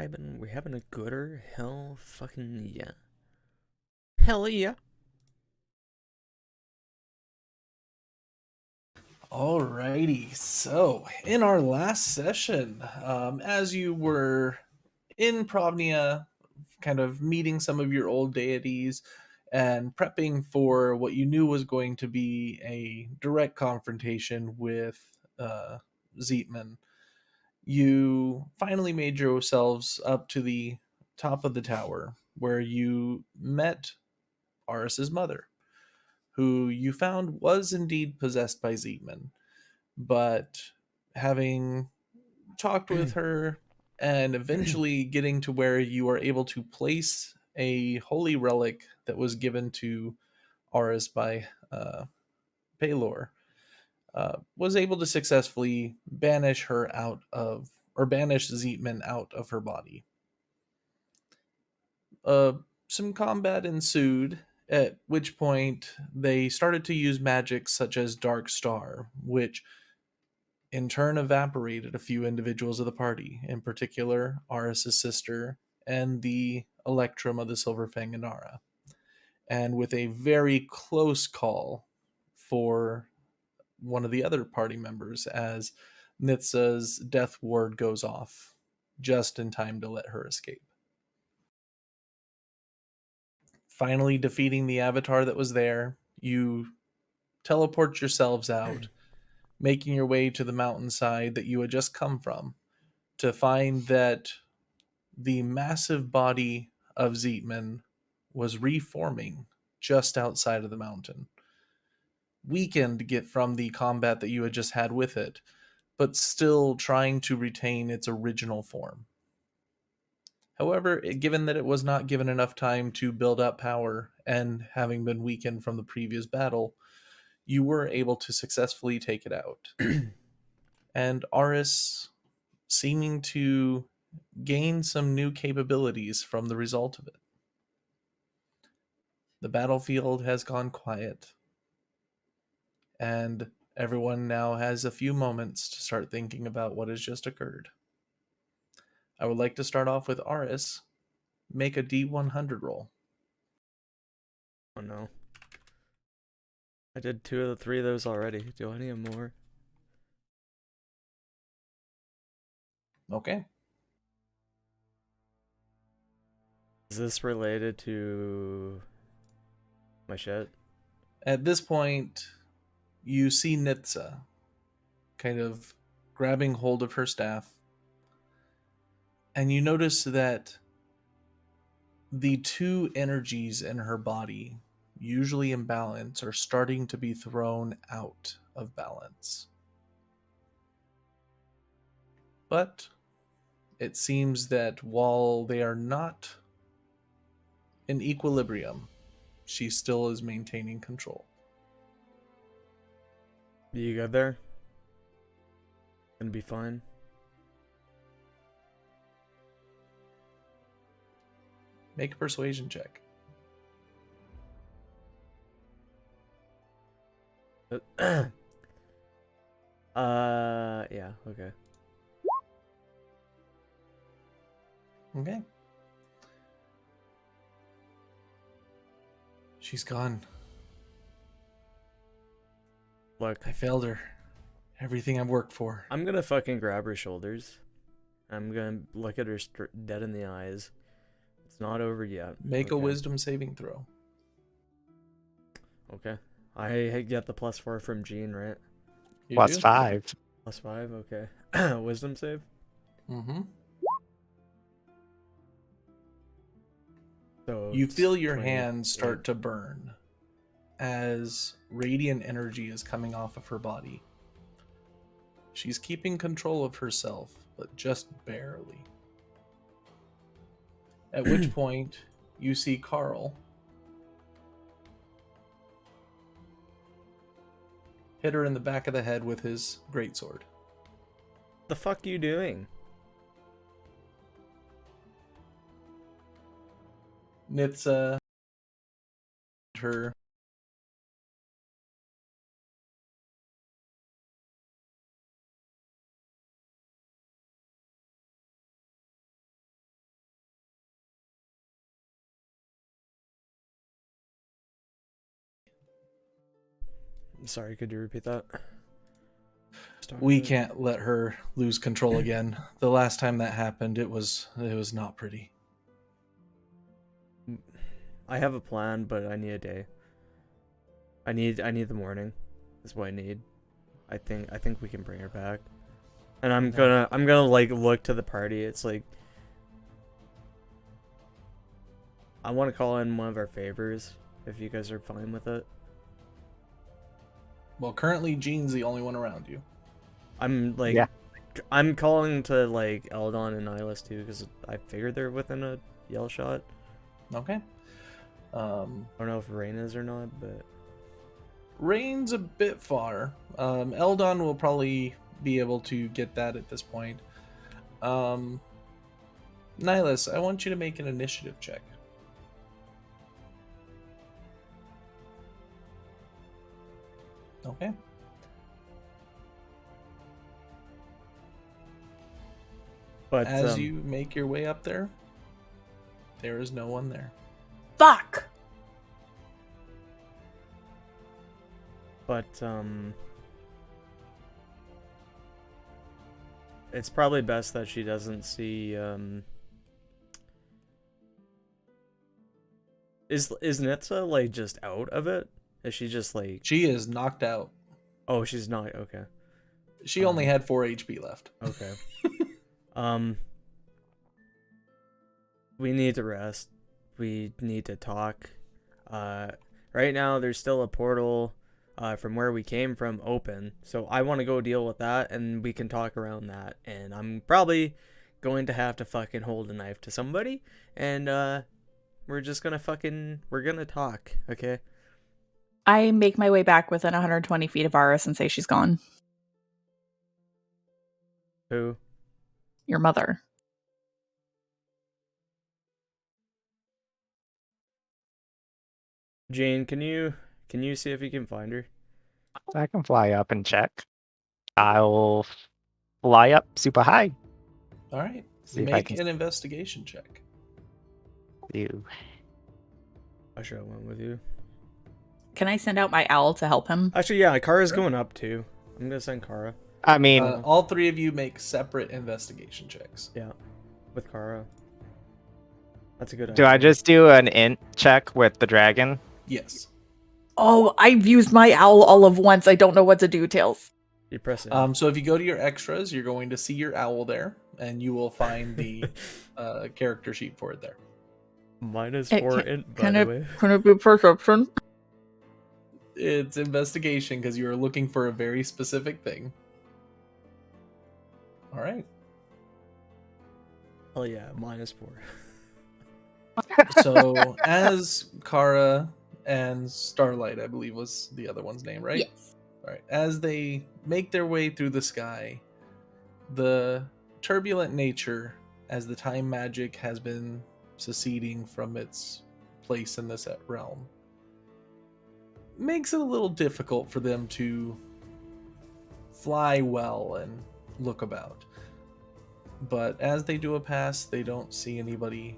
vibing? We having a gooder? Hell fucking yeah. Hell yeah. Alrighty, so in our last session, as you were in Provnia, kind of meeting some of your old deities and prepping for what you knew was going to be a direct confrontation with uh, Zeetman, you finally made yourselves up to the top of the tower where you met Aris's mother, who you found was indeed possessed by Zeetman, but having talked with her and eventually getting to where you are able to place a holy relic that was given to Aris by Paylor, was able to successfully banish her out of, or banish Zeetman out of her body. Uh, some combat ensued, at which point they started to use magic such as Dark Star, which in turn evaporated a few individuals of the party, in particular Aris's sister and the Electrum of the Silver Fang Inara. And with a very close call for one of the other party members as Nitsa's death ward goes off just in time to let her escape. Finally defeating the avatar that was there, you teleport yourselves out, making your way to the mountainside that you had just come from, to find that the massive body of Zeetman was reforming just outside of the mountain. Weakened to get from the combat that you had just had with it, but still trying to retain its original form. However, given that it was not given enough time to build up power and having been weakened from the previous battle, you were able to successfully take it out. And Aris seeming to gain some new capabilities from the result of it. The battlefield has gone quiet, and everyone now has a few moments to start thinking about what has just occurred. I would like to start off with Aris. Make a D100 roll. Oh no. I did 2 of the 3 of those already. Do I need more? Okay. Is this related to my shit? At this point, you see Nitsa kind of grabbing hold of her staff, and you notice that the two energies in her body, usually in balance, are starting to be thrown out of balance. But it seems that while they are not in equilibrium, she still is maintaining control. You good there? Gonna be fine. Make a persuasion check. Yeah, okay. Okay. She's gone. Look, I failed her. Everything I've worked for. I'm gonna fucking grab her shoulders. I'm gonna look at her dead in the eyes. It's not over yet. Make a Okay. wisdom saving throw. Okay. I get the +4 from Gene, right? You Plus do? 5. +5, okay. Wisdom save? Mm-hmm. So You feel your 28. hands start to burn as radiant energy is coming off of her body. She's keeping control of herself, but just barely. At which point, you see Carl hit her in the back of the head with his greatsword. The fuck you doing? Nitsa, her Sorry, could you repeat that? We can't let her lose control again. The last time that happened, it was not pretty. I have a plan, but I need a day. I need the morning. That's what I need. I think we can bring her back. And I'm gonna like look to the party. It's like I want to call in one of our favors if you guys are fine with it. Well, currently Jean's the only one around you. I'm like I'm calling to like Eldon and Nihilus too because I figured they're within a yell shot. Okay. I don't know if Rain is or not, but Rain's a bit far. Eldon will probably be able to get that at this point. Nihilus, I want you to make an initiative check. Okay. but As you make your way up there, there is no one there. Fuck! But it's probably best that she doesn't see Is Nitsa like just out of it? Is she just like She is knocked out. Oh, she's not. Okay. She only had 4 HP left. Okay. We need to rest. We need to talk. Right now there's still a portal from where we came from open. So I want to go deal with that and we can talk around that. And I'm probably going to have to fucking hold a knife to somebody and we're just gonna we're gonna talk, okay? I make my way back within 120 feet of Aris and say she's gone. Who? Your mother. Jane, can you see if you can find her? I can fly up and check. I'll fly up super high. All right. See if I Make can an investigation check. do. I should have went with you. Can I send out my owl to help him? Actually, yeah, Kara's going up too. I'm gonna send Kara. I mean, All 3 of you make separate investigation checks. Yeah, with Kara. That's a good idea. do I just do an int check with the dragon? Yes. Oh, I've used my owl all of once. I don't know what to do, Tails. You press it. So if you go to your extras, you're going to see your owl there, and you will find the character sheet for it there. -4 int, by the way. Can it be perception? It's investigation because you are looking for a very specific thing. All right. Oh yeah, -4. So as Kara and Starlight, I believe was the other one's name, right? Yes. All right. As they make their way through the sky, the turbulent nature, as the time magic has been seceding from its place in this realm, makes it a little difficult for them to fly well and look about. But as they do a pass, they don't see anybody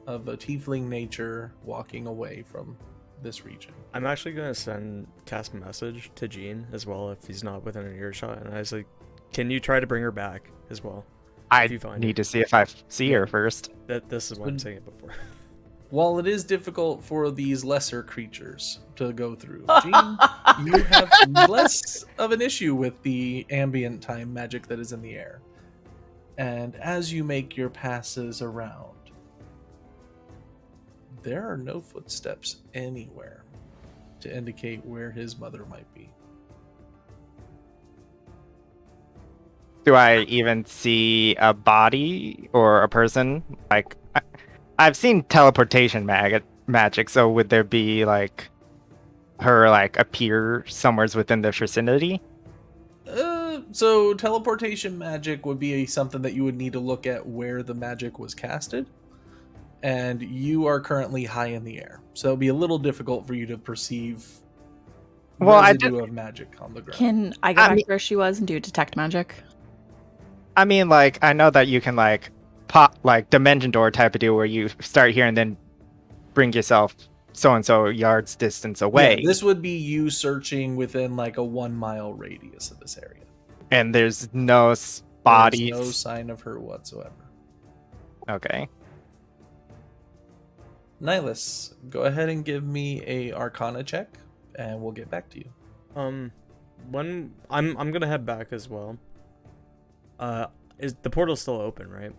of a tiefling nature walking away from this region. I'm actually gonna cast a message to Gene as well if he's not within an earshot, and I was like, "Can you try to bring her back as well?" I If you find need her. to see if I see her first. This is what I'm saying it before. While it is difficult for these lesser creatures to go through, Jean, you have less of an issue with the ambient time magic that is in the air. And as you make your passes around, there are no footsteps anywhere to indicate where his mother might be. Do I even see a body or a person? Like, I've seen teleportation magic, so would there be like her like appear somewhere within the vicinity? So teleportation magic would be something that you would need to look at where the magic was casted, and you are currently high in the air, so it'd be a little difficult for you to perceive residue of magic on the ground. Can I go back to where she was and do detect magic? I mean, like, I know that you can like pop like dimension door type of deal where you start here and then bring yourself so and so yards distance away, Yeah, this would be you searching within like a 1 mile radius of this area. and there's no bodies. There's no sign of her whatsoever. Okay. Nihilus, go ahead and give me a Arcana check, and we'll get back to you. When I'm gonna head back as well. Is the portal still open, right?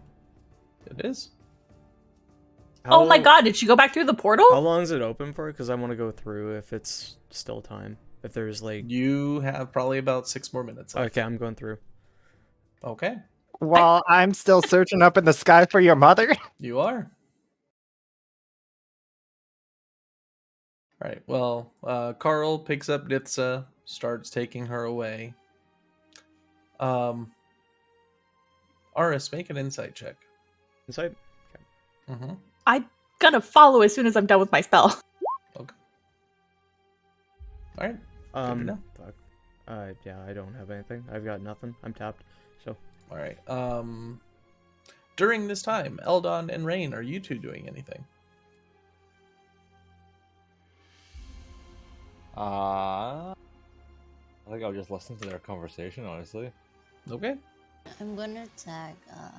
It is. Oh my god, did she go back through the portal? How long is it open for? Because I want to go through if it's still time. If there's like... You have probably about 6 more minutes left. Okay, I'm going through. Okay, While I'm still searching up in the sky for your mother. you are. All right, well, Carl picks up Nitsa, starts taking her away. Aris, make an insight check. Inside? Mm-hmm. I'm gonna follow as soon as I'm done with my spell. Okay. All right. Good to know. Fuck. Yeah, I don't have anything. I've got nothing. I'm tapped. So. All right. During this time, Eldon and Rain, are you two doing anything? I think I'll just listen to their conversation, honestly. Okay. I'm gonna tag.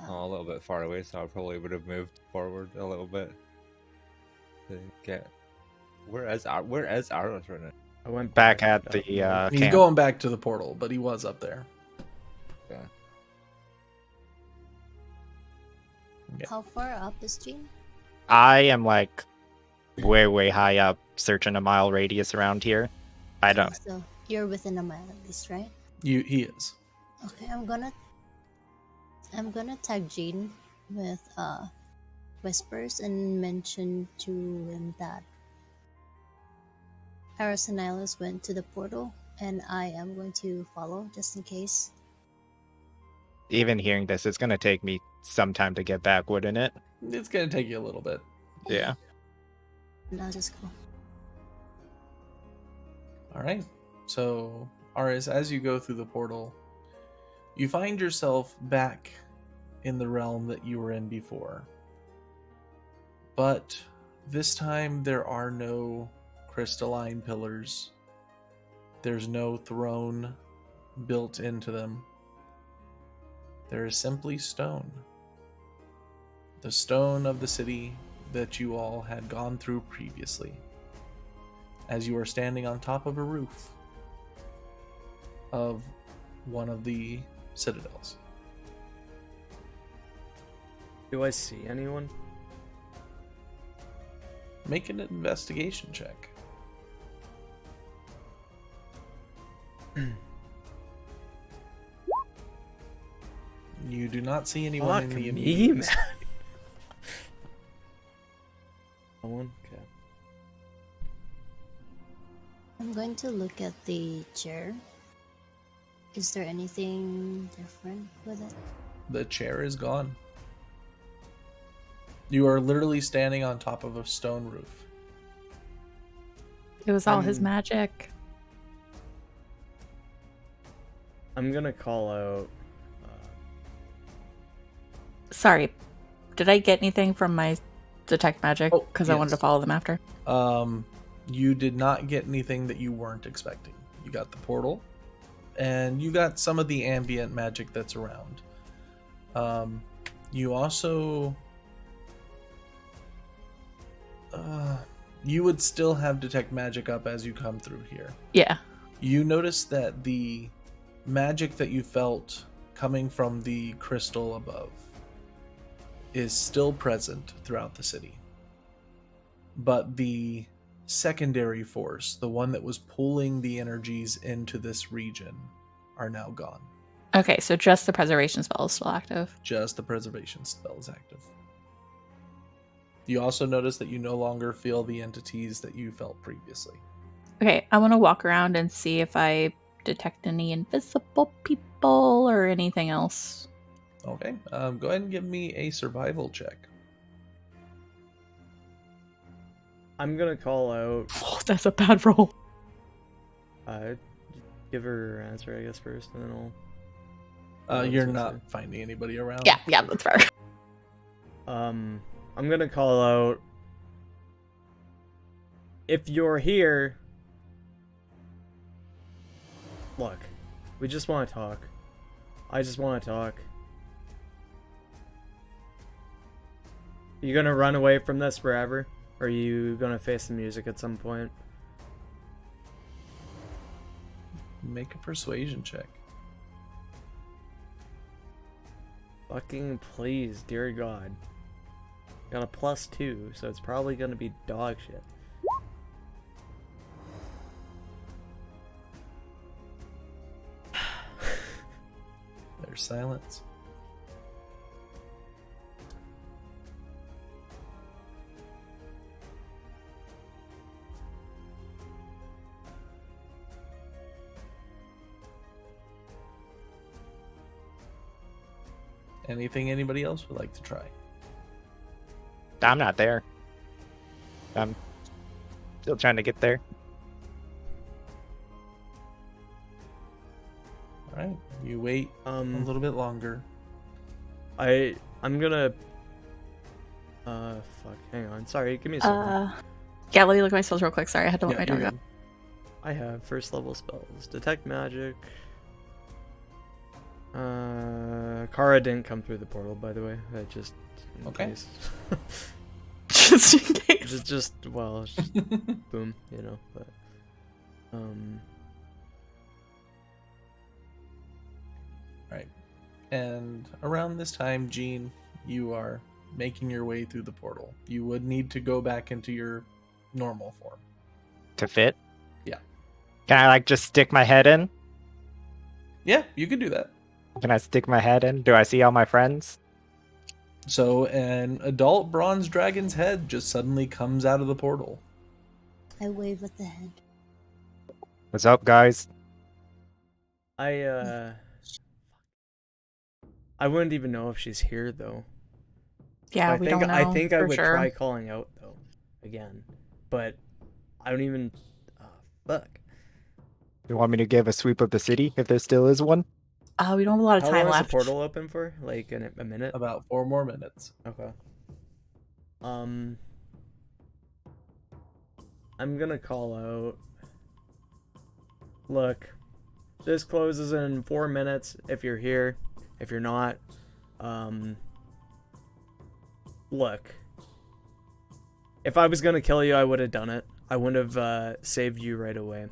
A little bit far away, so I probably would have moved forward a little bit to get. Where is Aros right now? I went Back at the He's camp. going back to the portal, but he was up there. Yeah. Okay. How far up is Jean? I am like way high up, searching a mile radius around here. I don't. So you're within a mile at least, right? He is. Okay, I'm gonna tag Jean with whispers and mention to him that Aris and Nihilus went to the portal, and I am going to follow just in case. Even hearing this, it's gonna take me some time to get back, wouldn't it? It's gonna take you a little bit. Yeah. And I'll just go. All right. So, Aris, as you go through the portal, you find yourself back in the realm that you were in before. But this time there are no crystalline pillars. There's no throne built into them. There is simply stone. The stone of the city that you all had gone through previously, as you are standing on top of a roof of one of the citadels. Do I see anyone? Make an investigation check. You do not see anyone in Fuck the me, immediate man. No one? Okay. I'm going to look at the chair. Is there anything different with it? The chair is gone. You are literally standing on top of a stone roof. It was all his I'm- magic. I'm gonna call out. Sorry, did I get anything from my detect magic? Oh, Because I wanted to yes. follow them after. You did not get anything that you weren't expecting. You got the portal, and you got some of the ambient magic that's around. You also... you would still have detect magic up as you come through here. Yeah. You notice that the magic that you felt coming from the crystal above is still present throughout the city. But the secondary force, the one that was pulling the energies into this region, are now gone. Okay, so just the preservation spell is still active. Just the preservation spell is active. You also notice that you no longer feel the entities that you felt previously. Okay, I want to walk around and see if I detect any invisible people or anything else. Okay, go ahead and give me a survival check. I'm gonna call out. Oh, that's a bad roll. Give her her answer, I guess, first, and then I'll. You're so not say. finding anybody around. Yeah, that's fair. I'm gonna call out. if you're here, look, we just want to talk. I just want to talk. You gonna run away from this forever? Or are you gonna face the music at some point? Make a persuasion check. Fucking please, dear God. Got a +2, so it's probably gonna be dog shit. There's silence. Anything anybody else would like to try? I'm not there. I'm still trying to get there. All right, you wait a little bit longer. I'm gonna fuck, hang on. Sorry, give me a second. Yeah, let me look at my spells real quick. Sorry, I had to let Yeah, my dog you're out. good. I have first level spells. Detect magic. Kara didn't come through the portal, by the way. I just in Okay. case. Just in case. just well, it's just boom, you know. But Right. And around this time, Jean, you are making your way through the portal. You would need to go back into your normal form. To fit? Yeah. Can I like just stick my head in? Yeah, you could do that. Can I stick my head in? Do I see all my friends? So an adult bronze dragon's head just suddenly comes out of the portal. I wave at the head. What's up, guys? I wouldn't even know if she's here though. Yeah, we don't know. I think I for would sure. try calling out though, again, but I don't even. Fuck. You want me to give a sweep of the city if there still is one? We don't have a lot of How time long is the left. portal open for? Like a minute? About 4 more minutes. Okay. I'm gonna call out. Look, this closes in 4 minutes if you're here. If you're not, look. If I was gonna kill you, I would have done it. I wouldn't have saved you right away.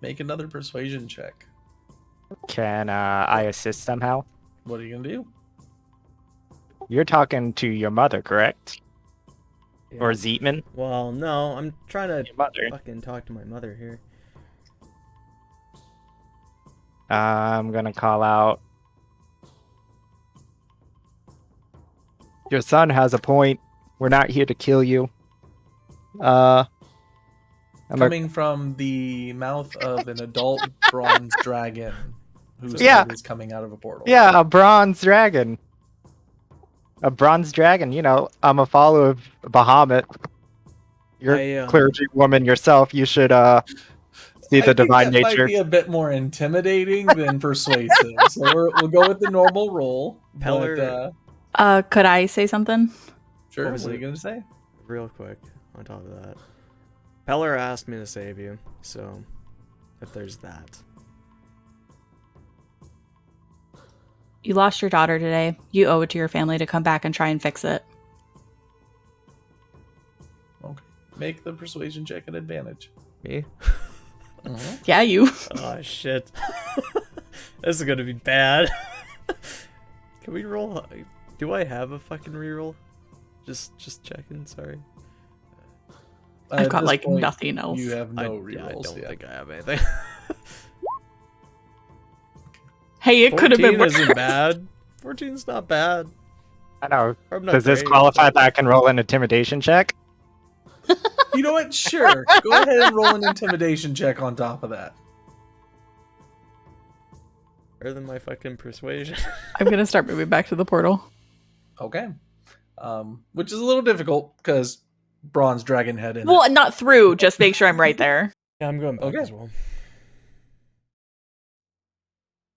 Make another persuasion check. Can I assist somehow? What are you gonna do? You're talking to your mother, correct? Yeah. Or Zeetman? Well, no, I'm trying to Your mother. fucking talk to my mother here. I'm gonna call out. Your son has a point. We're not here to kill you. Coming from the mouth of an adult bronze dragon whose Yeah. head is coming out of a portal. Yeah, a bronze dragon. A bronze dragon, you know, I'm a follower of Bahamut. You're a clergy woman yourself. You should see the divine that nature. might be a bit more intimidating than persuasive. So we'll go with the normal roll. Peller- But, Could I say something? sure, What what was are you it? going to say? Real quick, on top of that. Peller asked me to save you, so if there's that. You lost your daughter today. You owe it to your family to come back and try and fix it. Okay. Make the persuasion check at advantage. Me? Yeah, you. Oh shit. This is gonna be bad. Can we roll? Do I have a fucking reroll? Just checking, sorry. I've At got this like point, nothing else. You have no I rerolls don't yet. think I have anything. Hey, it could have 14 been worse. isn't bad. 14's not bad. I know. I'm not Does this great, qualify but- that I can roll an intimidation check? You know what? Sure. Go ahead and roll an intimidation check on top of that. Better than my fucking persuasion. I'm gonna start moving back to the portal. Okay. Which is a little difficult because bronze dragon head in Well, it. not through. Just make sure I'm right there. Yeah, I'm going back Okay. as well.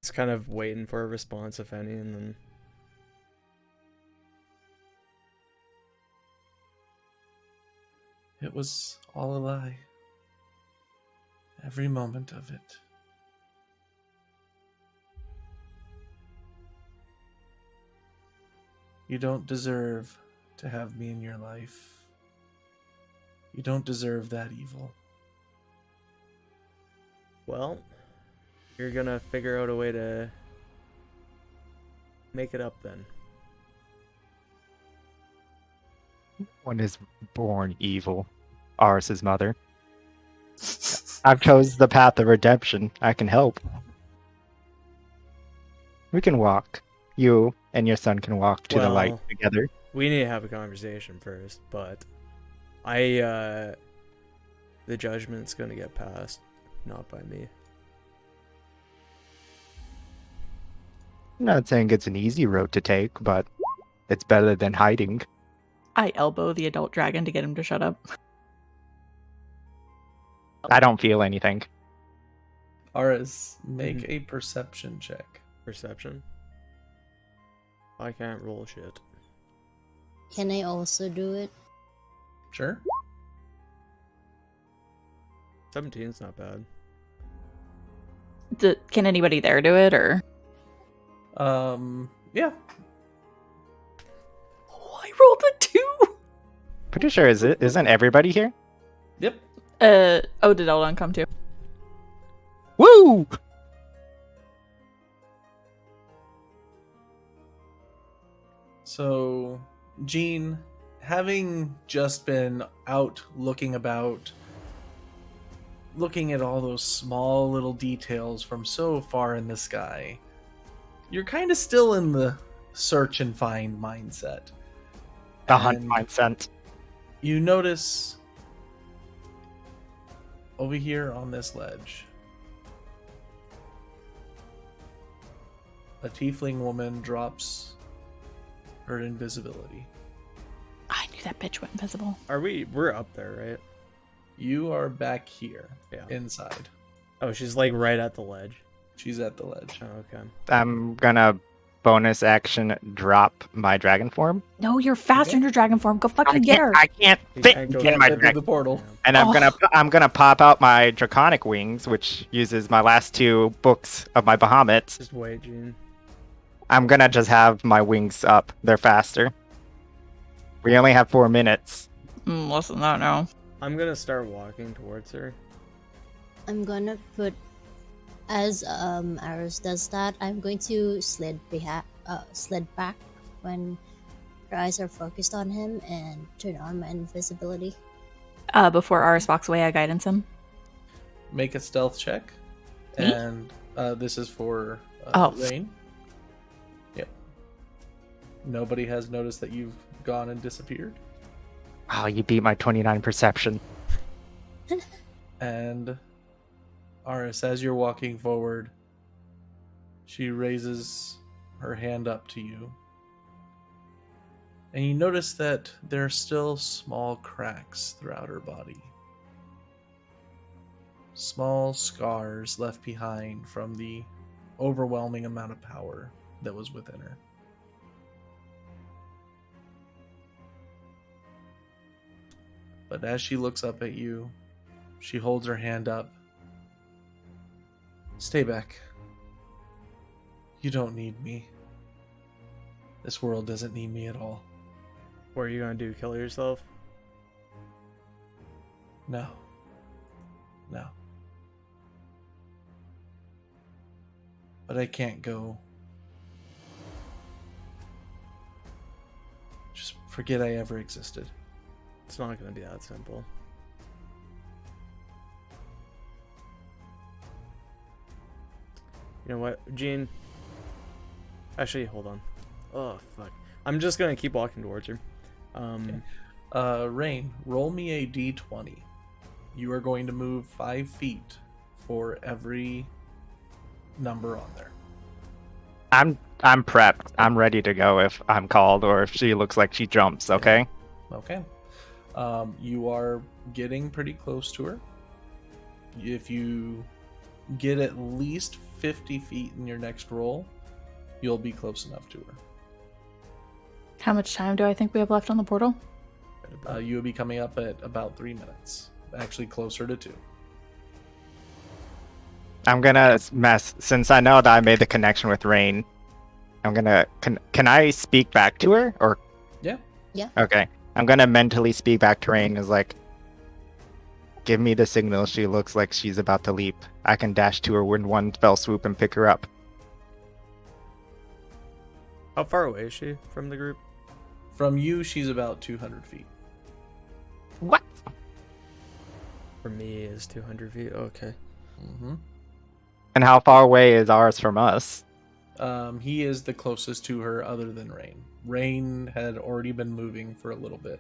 Just kind of waiting for a response, if any, and then It was all a lie. Every moment of it. You don't deserve to have me in your life. You don't deserve that evil. Well, you're gonna figure out a way to make it up then. One is born evil. Ars's mother. I've chose the path of redemption. I can help. We can walk. You and your son can walk to the light Well, together. We need to have a conversation first, but the judgment's gonna get passed, not by me. I'm not saying it's an easy road to take, but it's better than hiding. I elbow the adult dragon to get him to shut up. I don't feel anything. Aris, make a perception check. Perception. I can't roll shit. Can I also do it? Sure. 17's not bad. Can anybody there do it, or? Yeah. Oh, I rolled a 2! Pretty sure isn't everybody here? Yep. Oh, did Eldon come too? Woo! So, Jean, having just been out looking about, looking at all those small little details from so far in the sky, you're kind of still in the search and find mindset. The hunt And mindset. you notice over here on this ledge, a tiefling woman drops her invisibility. I knew that bitch went invisible. We're up there, right? You are back here, Yeah. inside. Oh, she's like right at the ledge. She's at the ledge. Oh, okay. I'm gonna bonus action drop my dragon form. No, you're faster in your dragon form. Go fucking get her. I can't You fit can't go in my Get through dragon. the portal. And I'm gonna pop out my draconic wings, which uses my last 2 books of my Bahamut. Just wait, Gene. I'm gonna just have my wings up. They're faster. We only have 4 minutes. Less than that now. I'm gonna start walking towards her. I'm gonna put, as Aris does that, I'm going to slid back when her eyes are focused on him and turn on my invisibility. Before Aris walks away, I guidance him. Make a stealth check. Me? And this is for Oh. Rain. Yep. Nobody has noticed that you've gone and disappeared. Oh, you beat my 29 perception. And Aris, as you're walking forward, she raises her hand up to you. And you notice that there are still small cracks throughout her body. Small scars left behind from the overwhelming amount of power that was within her. But as she looks up at you, she holds her hand up. Stay back. You don't need me. This world doesn't need me at all. What are you gonna do? Kill yourself? No. No. But I can't go. Just forget I ever existed. It's not gonna be that simple. You know what, Gene? Actually, hold on. Oh, fuck. I'm just gonna keep walking towards her. Rain, roll me a d20. You are going to move 5 feet for every number on there. I'm prepped. I'm ready to go if I'm called or if she looks like she jumps, okay? Okay. You are getting pretty close to her. If you get at least 50 feet in your next roll, you'll be close enough to her. How much time do I think we have left on the portal? You would be coming up at about 3 minutes. Actually, closer to 2. I'm gonna mess since I know that I made the connection with Rain. I'm gonna can I speak back to her or? Yeah. Yeah. Okay, I'm gonna mentally speak back to Rain as like, give me the signal. She looks like she's about to leap. I can dash to her in one fell swoop and pick her up. How far away is she from the group? From you, she's about 200 feet. What? For me is 200 feet. Okay. Mm-hmm. And how far away is ours from us? He is the closest to her other than Rain. Rain had already been moving for a little bit.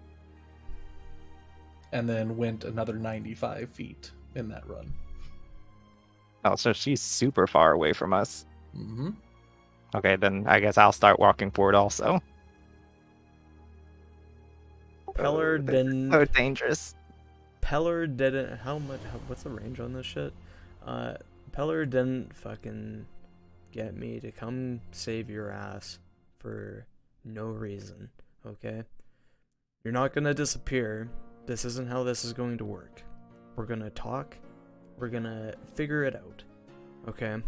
And then went another 95 feet in that run. Oh, so she's super far away from us. Mm-hmm. Okay, then I guess I'll start walking forward also. Peller This is didn't. so dangerous. Peller didn't. What's the range on this shit? Peller didn't fucking get me to come save your ass for no reason. Okay? You're not gonna disappear. This isn't how this is going to work. We're gonna talk. We're gonna figure it out. Okay?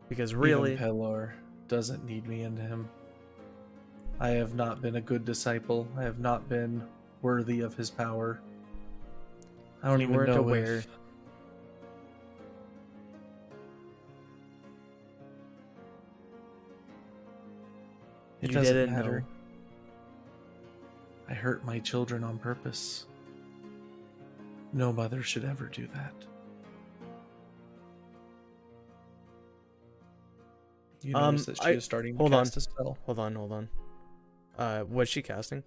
Because really, Even Pelor doesn't need me into him. I have not been a good disciple. I have not been worthy of his power. I don't You even weren't know aware. if... It You doesn't didn't matter. know. I hurt my children on purpose. No mother should ever do that. You notice that she is starting to hold on. cast a spell. Hold on. What's she casting?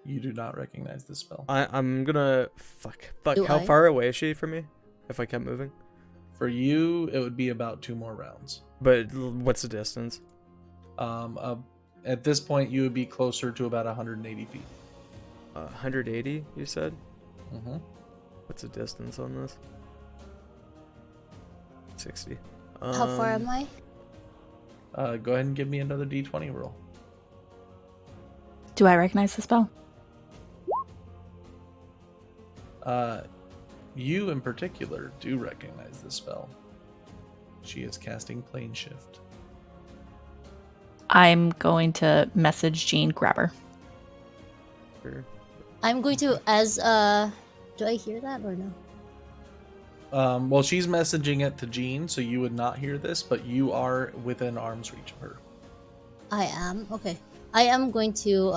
You do not recognize this spell. I'm gonna fuck. Do How I? far away is she from me? If I kept moving. For you, it would be about 2 more rounds. But what's the distance? At this point, you would be closer to about 180 feet. 180, you said? Mm-hmm. What's the distance on this? 60. How far am I? Go ahead and give me another d20 roll. Do I recognize the spell? You in particular do recognize this spell. She is casting Plane Shift. I'm going to message Jean, grab her. Sure. I'm going to do I hear that or no? Well, she's messaging it to Jean, so you would not hear this, but you are within arm's reach of her. I am. Okay. I am going to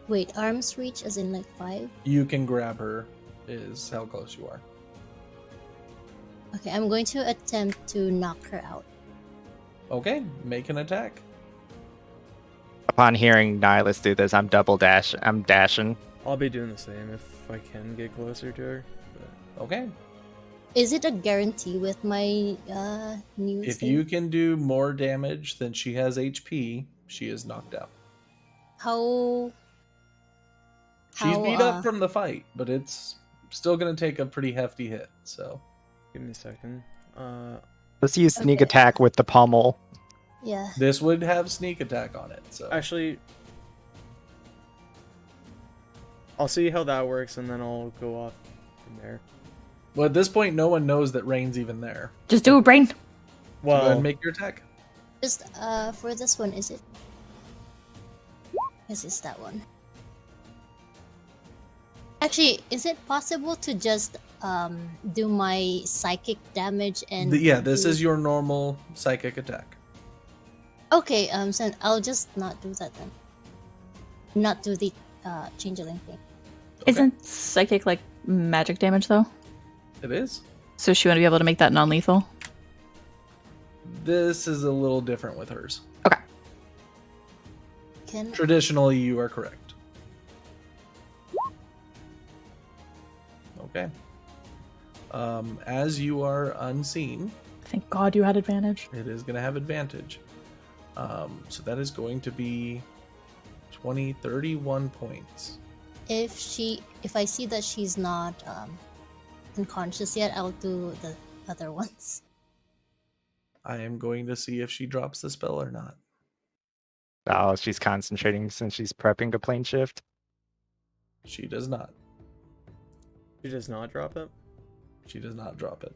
wait, arm's reach as in like 5? You can grab her, is how close you are. Okay, I'm going to attempt to knock her out. Okay, make an attack. Upon hearing Nihilus do this, I'm dashing. I'll be doing the same if I can get closer to her. But Okay. Is it a guarantee with my new If thing? you can do more damage than she has HP, she is knocked out. How She's beat up from the fight, but it's still going to take a pretty hefty hit, so... give me a second. Let's use sneak Okay. attack with the pommel. Yeah. This would have sneak attack on it, so... Actually, I'll see how that works and then I'll go off from there. Well, at this point, no one knows that Rain's even there. Just do a brain. So go ahead Well, and make your attack. Just for this one, is it? Yes, it's that one. Actually, is it possible to just do my psychic damage and Yeah, this do- is your normal psychic attack. Okay, so I'll just not do that then. Not do the changeling thing. Isn't psychic like magic damage though? It is. So she wouldn't be able to make that non-lethal? This is a little different with hers. Okay. Can Traditionally, you are correct. Okay. As you are unseen, Thank God you had advantage. it is going to have advantage. So that is going to be 31 points. if I see that she's not unconscious yet, I'll do the other ones. I am going to see if she drops the spell or not. Oh, she's concentrating since she's prepping to plane shift. She does not. She does not drop it. She does not drop it.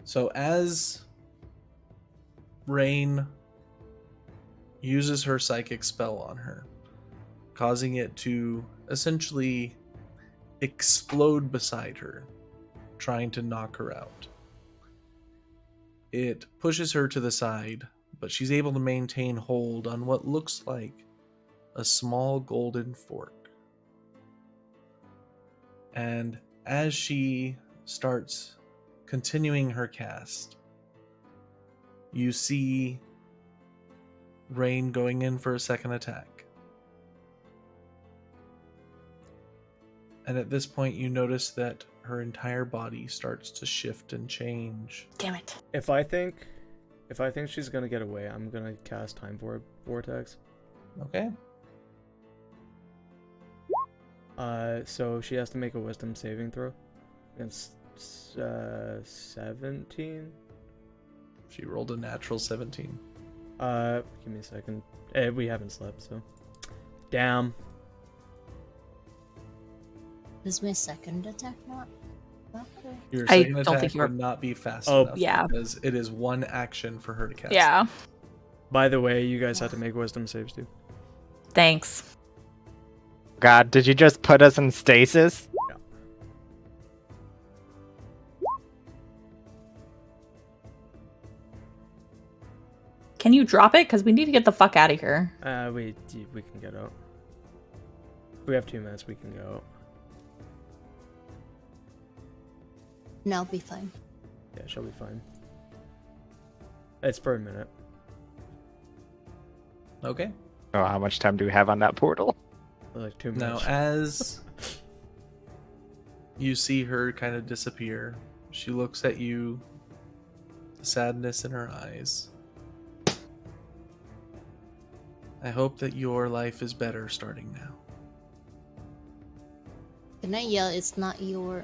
So as Rain uses her psychic spell on her, causing it to essentially explode beside her, trying to knock her out. It pushes her to the side, but she's able to maintain hold on what looks like a small golden fork. And as she starts continuing her cast, you see Rain going in for a second attack. And at this point, you notice that her entire body starts to shift and change. Damn it. If I think she's gonna get away, I'm gonna cast Time Vortex. Okay. So she has to make a Wisdom saving throw against 17. She rolled a natural 17. Give me a second. We haven't slept, so damn. Is my second attack not? Okay. Your I second don't attack think you are- would not be fast Oh, enough. yeah. Because it is one action for her to cast. Yeah. By the way, you guys have to make Wisdom saves too. Thanks. God, did you just put us in stasis? Can you drop it? Because we need to get the fuck out of here. We can get out. We have 2 minutes. We can go out. No, I'll be fine. Yeah, she'll be fine. It's for a minute. Okay. Oh, how much time do we have on that portal? Like 2 Now, minutes. as you see her kind of disappear, she looks at you, sadness in her eyes. I hope that your life is better starting now. Can I yell? It's not your.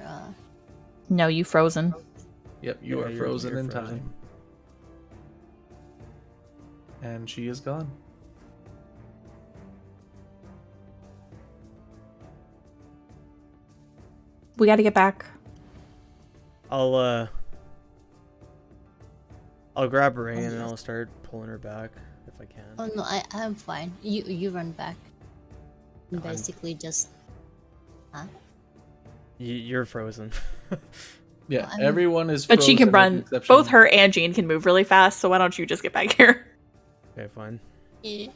No, you frozen. Yep, you Yeah, are you're frozen in frozen. time. And she is gone. We got to get back. I'll grab Rain and I'll start pulling her back if I can. Oh no, I'm fine. You run back. No, I'm- Basically, just. Huh? You're frozen. Yeah, I'm- everyone is But she frozen can with run. the exception- Both her and Jean can move really fast, so why don't you just get back here? Okay, fine. Yeah.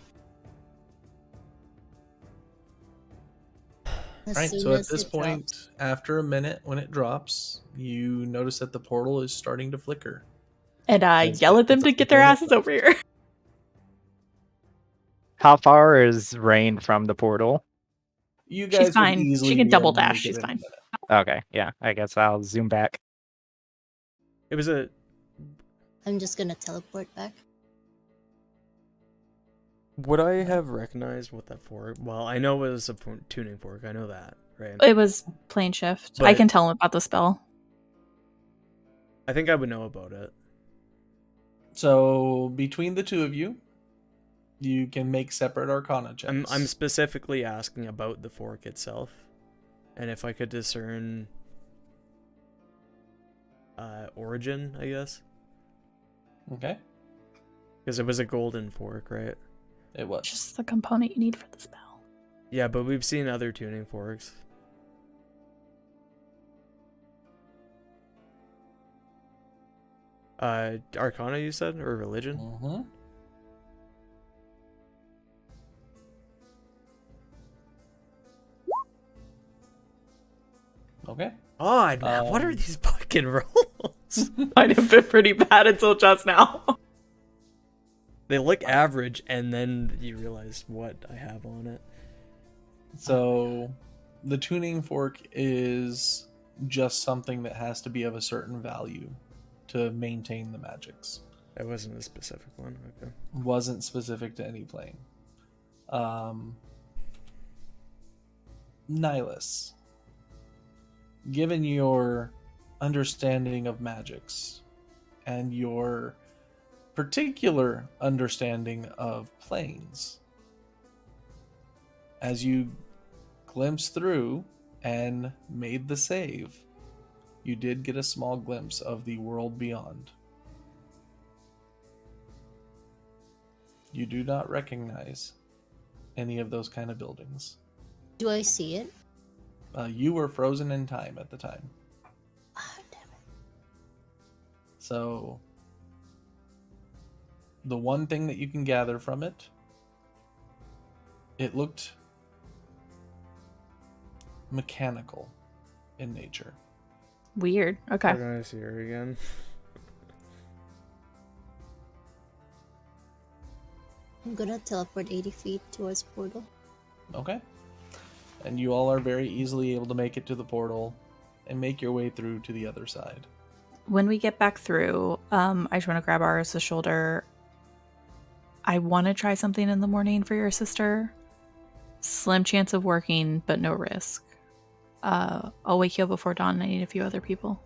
As Right, soon so at as this it point, drops. after a minute, when it drops, you notice that the portal is starting to flicker. And I It's- yell at them it's to a get their flickering asses over here. How far is Rain from the portal? You She's guys would fine. easily She can be double able to make dash. it She's in a fine. minute. Okay, yeah, I guess I'll zoom back. It was a. I'm just gonna teleport back. Would I have recognized what that fork? Well, I know it was a tuning fork. I know that, right? It was plane shift. I But- can tell him about the spell. I think I would know about it. So between the two of you, you can make separate Arcana checks. I'm specifically asking about the fork itself, and if I could discern origin, I guess, Okay. because it was a golden fork, right? It was. Just the component you need for the spell. Yeah, but we've seen other tuning forks. Arcana, you said, or religion? Mm-hmm. Okay. God, man, what are Um, these fucking rolls? Might have been pretty bad until just now. They look average, and then you realize what I have on it. So the tuning fork is just something that has to be of a certain value to maintain the magics. That wasn't a specific one. Okay. Wasn't specific to any plane. Nihilus, given your understanding of magics and your particular understanding of planes, as you glimpsed through and made the save, you did get a small glimpse of the world beyond. You do not recognize any of those kind of buildings. Do I see it? You were frozen in time at the time. Ah, damn it. So, the one thing that you can gather from it, it looked mechanical in nature. Weird. Okay. We're gonna see her again. I'm gonna teleport 80 feet towards portal. Okay. And you all are very easily able to make it to the portal and make your way through to the other side. When we get back through, I just want to grab Aris's shoulder. I want to try something in the morning for your sister. Slim chance of working, but no risk. I'll wake you up before dawn. I need a few other people.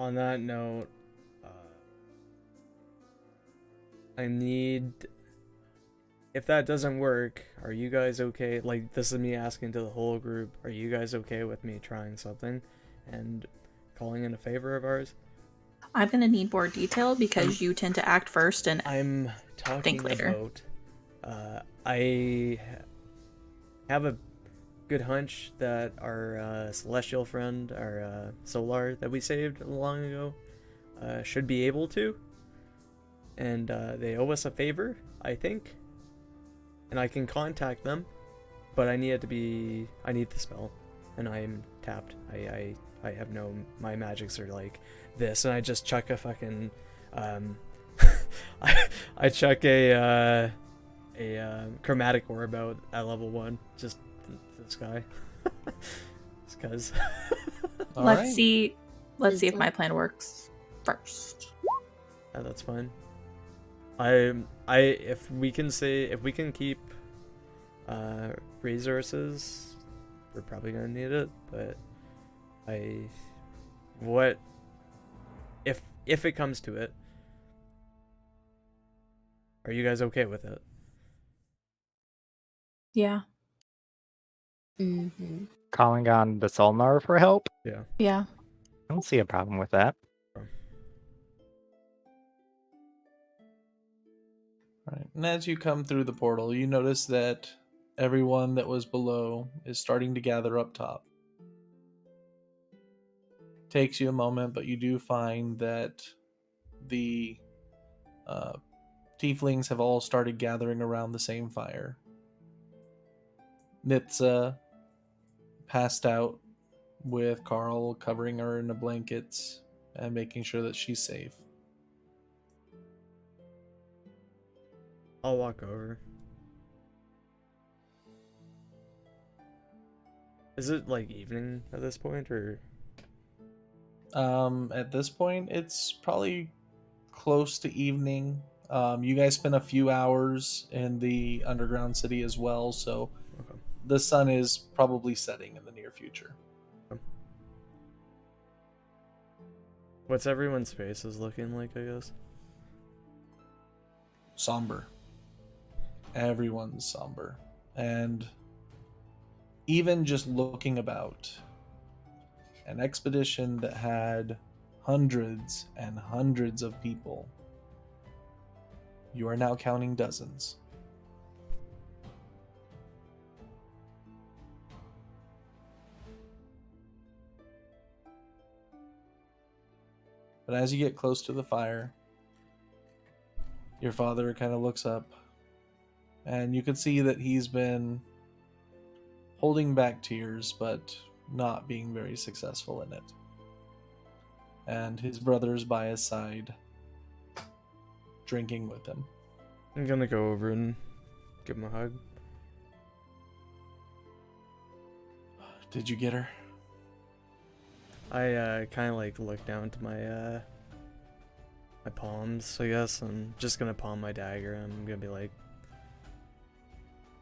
On that note, I need. If that doesn't work, are you guys okay? Like, this is me asking to the whole group. Are you guys okay with me trying something and calling in a favor of ours? I'm going to need more detail because you tend to act first and I'm talking later. about. I have a good hunch that our celestial friend, our Solar that we saved long ago, should be able to. And they owe us a favor, I think. And I can contact them, but I need the spell, and I'm tapped. I have no, my magics are like this, and I just chuck a fucking, I chuck a chromatic orb out at level 1, just this guy, just cause. let's see if Wisdom. my plan works first. Yeah, that's fine. If we can keep resources, we're probably gonna need it, but if it comes to it, are you guys okay with it? Yeah. Mm-hmm. Calling on the Solnar for help? Yeah. Yeah. I don't see a problem with that. Right. And as you come through the portal, you notice that everyone that was below is starting to gather up top. Takes you a moment, but you do find that the tieflings have all started gathering around the same fire. Nitsa passed out with Carl covering her in the blankets and making sure that she's safe. I'll walk over. Is it like evening at this point, or? At this point, it's probably close to evening. You guys spent a few hours in the underground city as well, so Okay. the sun is probably setting in the near future. What's everyone's faces looking like, I guess? Somber. Everyone's somber. And even just looking about, an expedition that had hundreds and hundreds of people, you are now counting dozens. But as you get close to the fire, your father kind of looks up, and you can see that he's been holding back tears, but not being very successful in it. And his brother's by his side, drinking with him. I'm gonna go over and give him a hug. Did you get her? I kind of like look down to my palms, I guess. I'm just gonna palm my dagger. I'm gonna be like,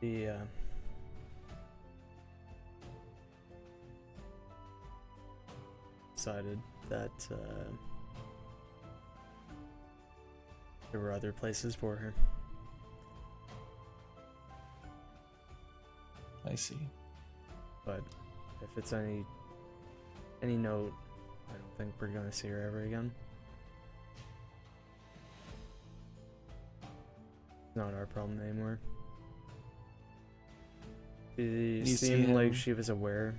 yeah. Decided that there were other places for her. I see. But if it's any note, I don't think we're gonna see her ever again. It's not our problem anymore. She You see seemed like him- she was aware,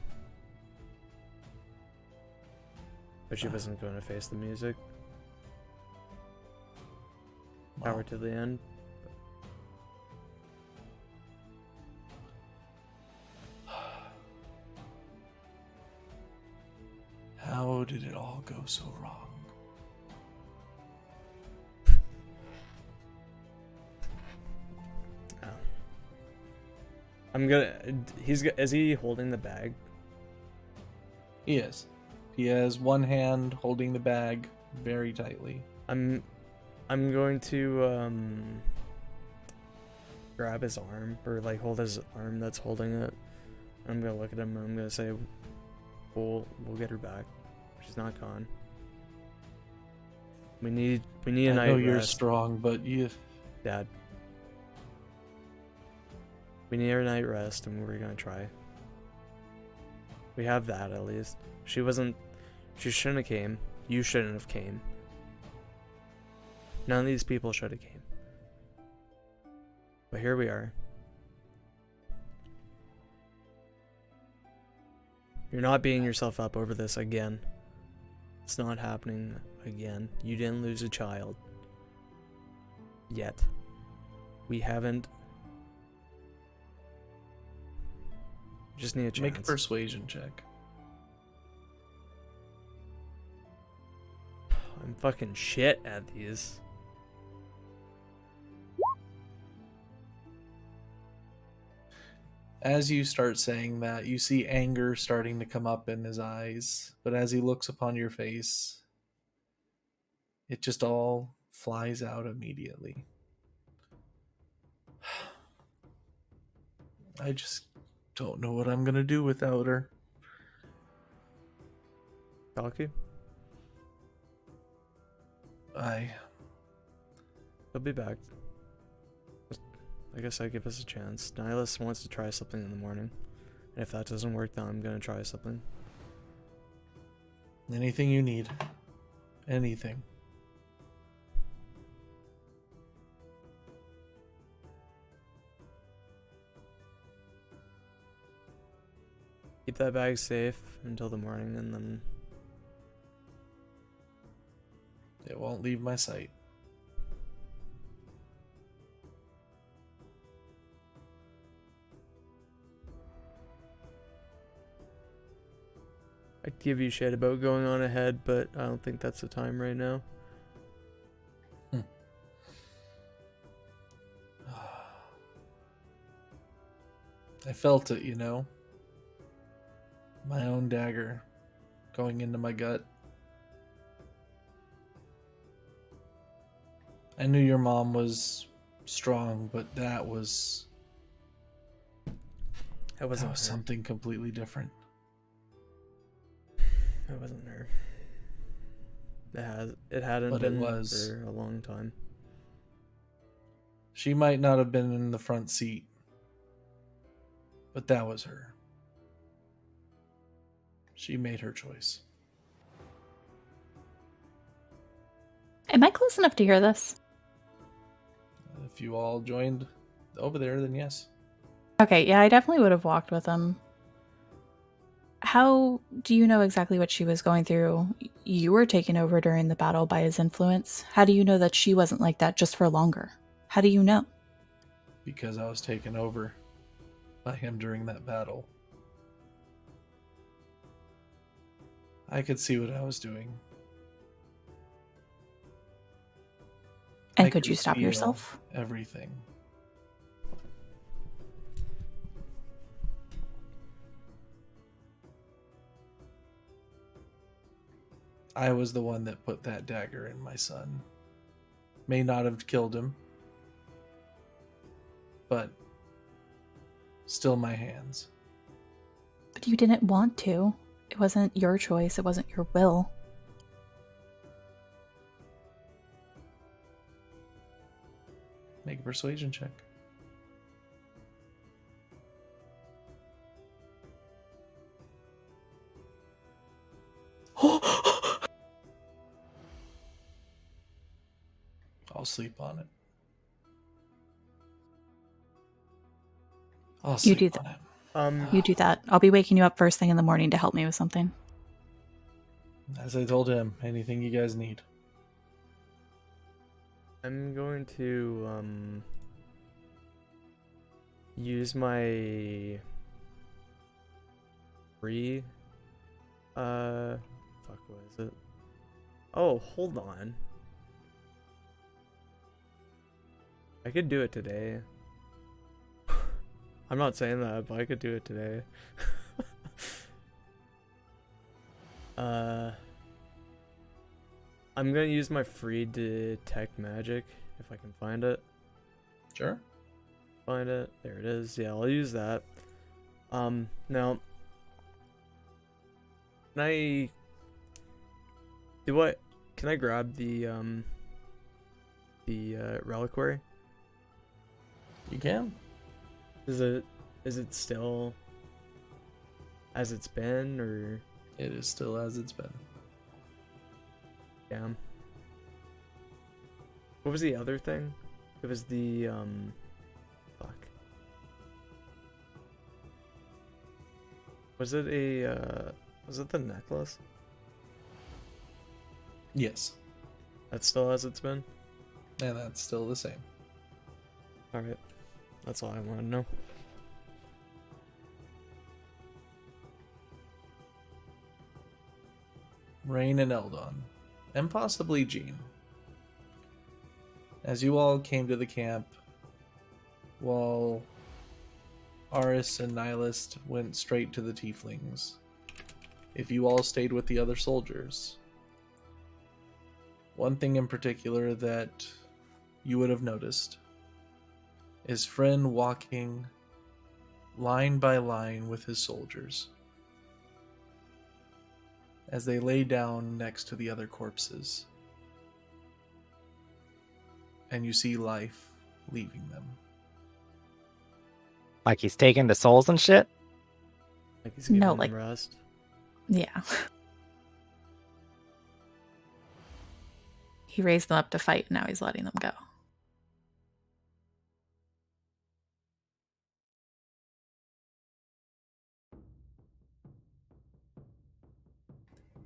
but she Ah. wasn't going to face the music. Well, Power to the end. how did it all go so wrong? Oh. I'm gonna. Is he holding the bag? He is. He has one hand holding the bag very tightly. I'm going to grab his arm, or like hold his arm that's holding it. I'm gonna look at him and I'm gonna say, we'll get her back. She's not gone. We need a I night know you're rest, strong, but you Dad. We need a night rest, and we're gonna try. We have that at least. She shouldn't have came. You shouldn't have came. None of these people should have came. But here we are. You're not beating yourself up over this again. It's not happening again. You didn't lose a child. Yet. We haven't. Just need a chance. make a persuasion check. I'm fucking shit at these. As you start saying that, you see anger starting to come up in his eyes, but as he looks upon your face, it just all flies out immediately. I just don't know what I'm gonna do without her. Valky? He'll be back. Like I said, give us a chance. Nihilus wants to try something in the morning. And if that doesn't work, then I'm gonna try something. Anything you need. Anything. Keep that bag safe until the morning, and then It won't leave my sight. I'd give you shit about going on ahead, but I don't think that's the time right now. I felt it, you know? My own dagger going into my gut. I knew your mom was strong, but that was That wasn't her. something completely different. That wasn't her. It hadn't But it been was. for a long time. She might not have been in the front seat, but that was her. She made her choice. Am I close enough to hear this? If you all joined over there, then yes. Okay, yeah, I definitely would have walked with him. How do you know exactly what she was going through? You were taken over during the battle by his influence. How do you know that she wasn't like that just for longer? How do you know? Because I was taken over by him during that battle. I could see what I was doing. And I could you stop feel yourself? Everything. I was the one that put that dagger in my son. may not have killed him, but still my hands. But you didn't want to. It wasn't your choice. It wasn't your will. Make a persuasion check. I'll sleep on it. I'll You sleep do on it. You do that. I'll be waking you up first thing in the morning to help me with something. As I told him, anything you guys need. I'm going to use my free fuck, what is it? Oh, hold on. I could do it today. I'm not saying that, but I could do it today. I'm gonna use my free detect magic if I can find it. Sure. Find it. There it is. Yeah, I'll use that. Now, can I do what? Can I grab the reliquary? You can. Is it still as it's been, or It is still as it's been. damn? What was the other thing? It was the fuck. Was it the necklace? Yes. That's still as it's been? And that's still the same. Alright. That's all I wanted to know. Rain and Eldon, and possibly Jean. As you all came to the camp, while Aris and Nihilist went straight to the tieflings, if you all stayed with the other soldiers, one thing in particular that you would have noticed is Friend walking line by line with his soldiers as they lay down next to the other corpses. And you see life leaving them. Like he's taking the souls and shit? Like he's giving No, them like- rest. Yeah. He raised them up to fight, and now he's letting them go.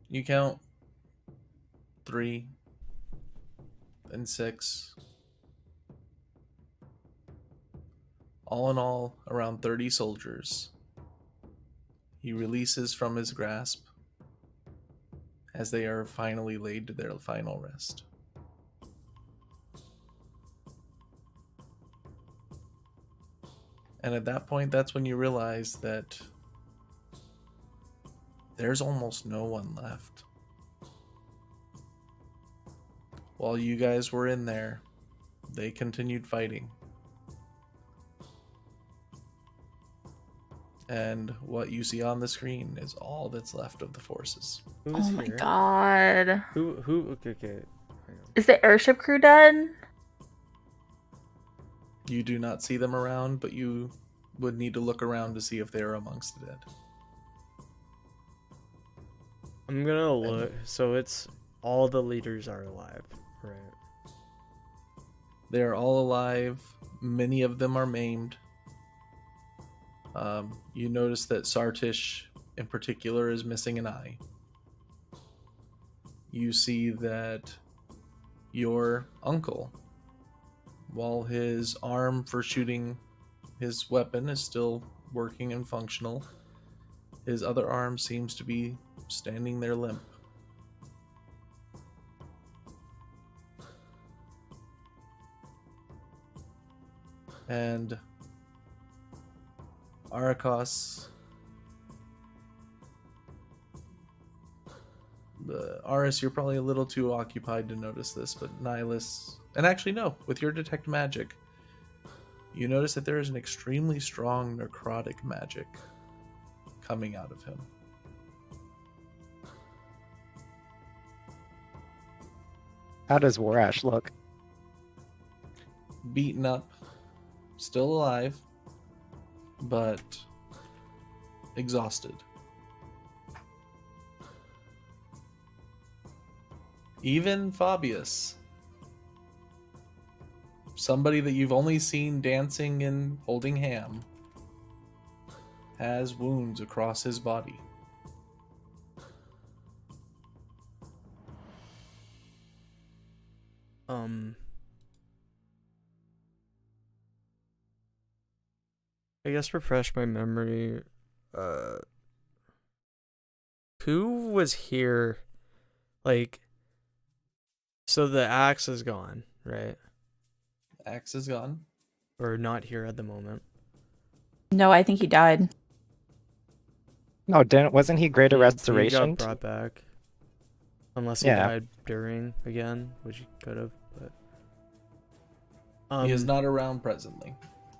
You count 3, then 6. All in all, around 30 soldiers. He releases from his grasp as they are finally laid to their final rest. And at that point, that's when you realize that there's almost no one left. While you guys were in there, they continued fighting. And what you see on the screen is all that's left of the forces. Who's Oh my here? god. Who okay, hang on. Is the airship crew dead? You do not see them around, but you would need to look around to see if they are amongst the dead. I'm gonna look. So it's all the leaders are alive, right? They are all alive. Many of them are maimed. You notice that Sartish, in particular, is missing an eye. You see that your uncle, while his arm for shooting his weapon is still working and functional, his other arm seems to be standing there limp. And Arakos, Aris, you're probably a little too occupied to notice this, but Nihilus, and actually no, with your detect magic, you notice that there is an extremely strong necrotic magic coming out of him. How does Warash look? Beaten up, still alive, but exhausted. Even Fabius, somebody that you've only seen dancing and holding ham, has wounds across his body. I guess refresh my memory. Who was here? Like, so the axe is gone, right? Axe is gone. Or not here at the moment. No, I think he died. No, wasn't he Greater He Restoration? got brought back. Unless he Yeah. died during again, which he could have, but He is not around presently.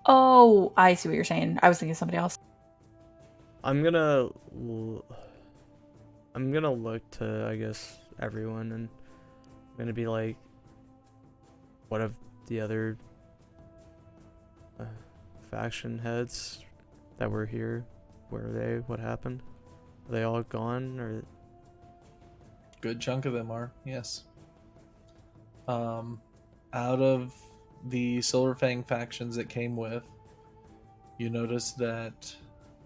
Oh, I see what you're saying. I was thinking somebody else. I'm gonna look to, I guess, everyone, and I'm gonna be like, what of the other faction heads that were here? Where are they? What happened? Are they all gone? Or Good chunk of them are, yes. Out of the Silverfang factions that came with, you notice that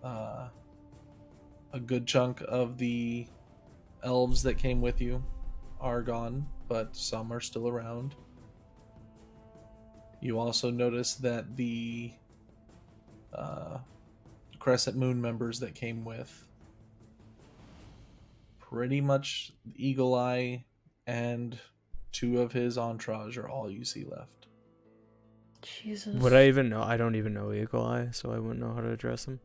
a good chunk of the elves that came with you are gone, but some are still around. You also notice that the Crescent Moon members that came with, pretty much Eagle Eye and two of his entourage are all you see left. Jesus. would I even know? I don't even know Eagle Eye, so I wouldn't know how to address him.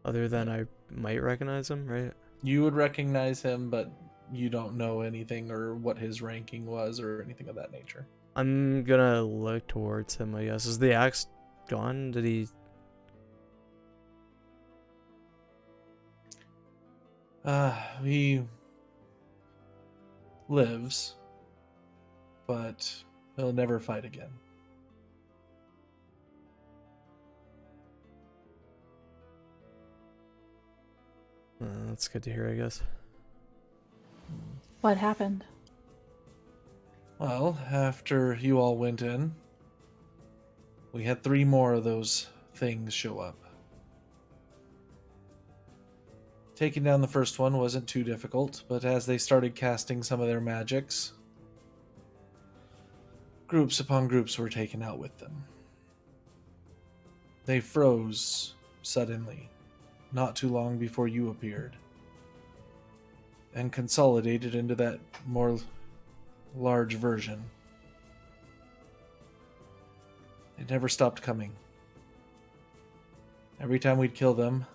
Other than I might recognize him, right? You would recognize him, but you don't know anything or what his ranking was or anything of that nature. I'm gonna look towards him, I guess. Is the axe gone? Did he... He lives, but he'll never fight again. That's good to hear, I guess. What happened? Well, after you all went in, we had 3 more of those things show up. Taking down the first one wasn't too difficult, but as they started casting some of their magics, groups upon groups were taken out with them. They froze suddenly, not too long before you appeared, and consolidated into that more large version. They never stopped coming. Every time we'd kill them,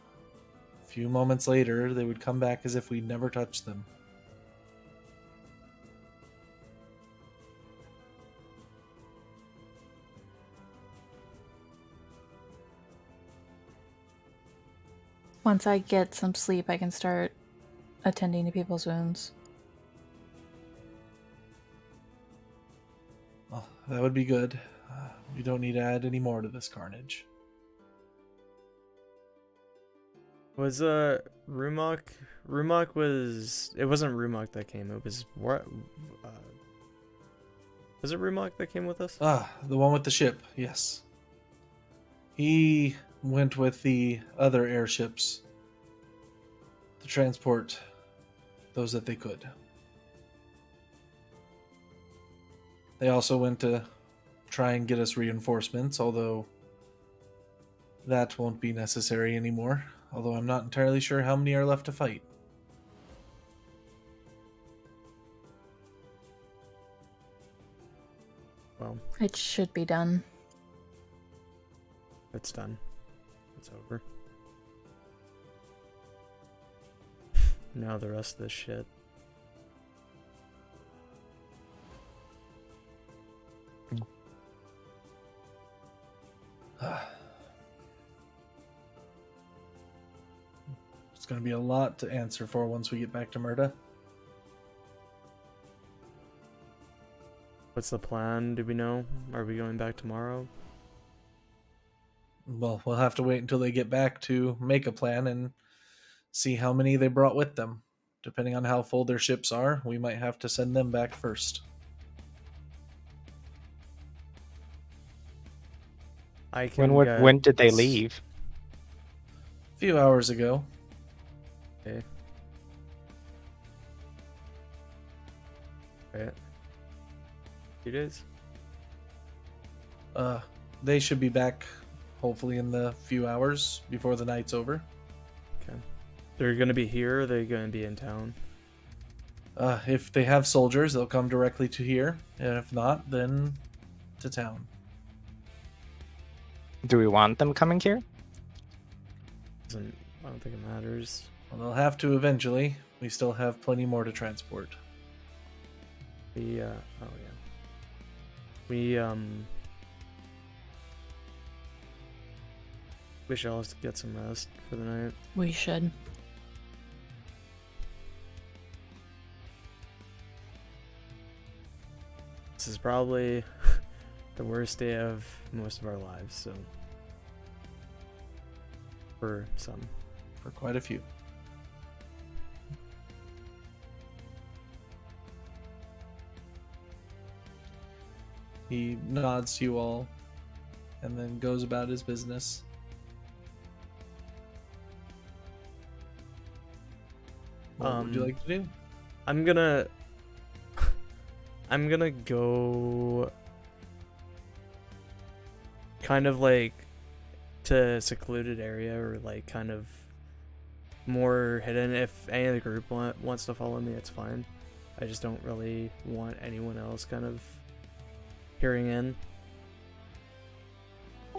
a few moments later, they would come back as if we'd never touched them. Once I get some sleep, I can start attending to people's wounds. Well, that would be good. We don't need to add any more to this carnage. Was Rumok? Rumok was... It wasn't Rumok that came. It was what? Was it Rumok that came with us? The one with the ship, yes. He went with the other airships to transport those that they could. They also went to try and get us reinforcements, although that won't be necessary anymore. Although I'm not entirely sure how many are left to fight. Well, It should be done. it's done. It's over. Now the rest of this shit. It's going to be a lot to answer for once we get back to Murda. What's the plan? Do we know? Are we going back tomorrow? Well, we'll have to wait until they get back to make a plan and see how many they brought with them. Depending on how full their ships are, we might have to send them back first. I can When did they get- leave? A few hours ago. Okay. Right. 2 days? They should be back hopefully in the few hours before the night's over. Okay. They're gonna be here or they're gonna be in town? If they have soldiers, they'll come directly to here. And if not, then to town. Do we want them coming here? I don't think it matters. Well, they'll have to eventually. We still have plenty more to transport. Oh yeah. We should all get some rest for the night. We should. This is probably the worst day of most of our lives, so for some. For quite a few. He nods to you all and then goes about his business. What would you like to do? I'm gonna go kind of like to a secluded area or like kind of more hidden. If any of the group wants to follow me, it's fine. I just don't really want anyone else kind of hearing in.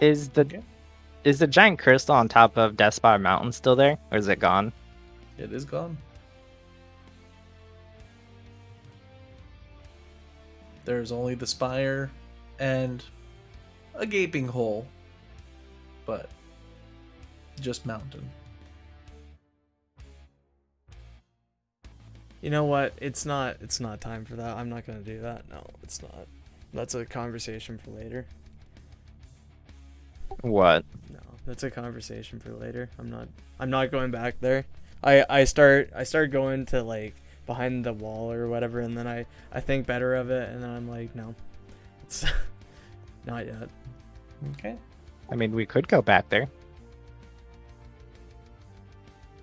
Is the giant crystal on top of Despot Mountain still there, or is it gone? It is gone. There's only the spire and a gaping hole, but just mountain. You know what? It's not time for that. I'm not gonna do that. No, it's not. That's a conversation for later. What? No, that's a conversation for later. I'm not going back there. I start going to like behind the wall or whatever, and then I think better of it, and then I'm like, no, it's not yet. Okay. I mean, we could go back there.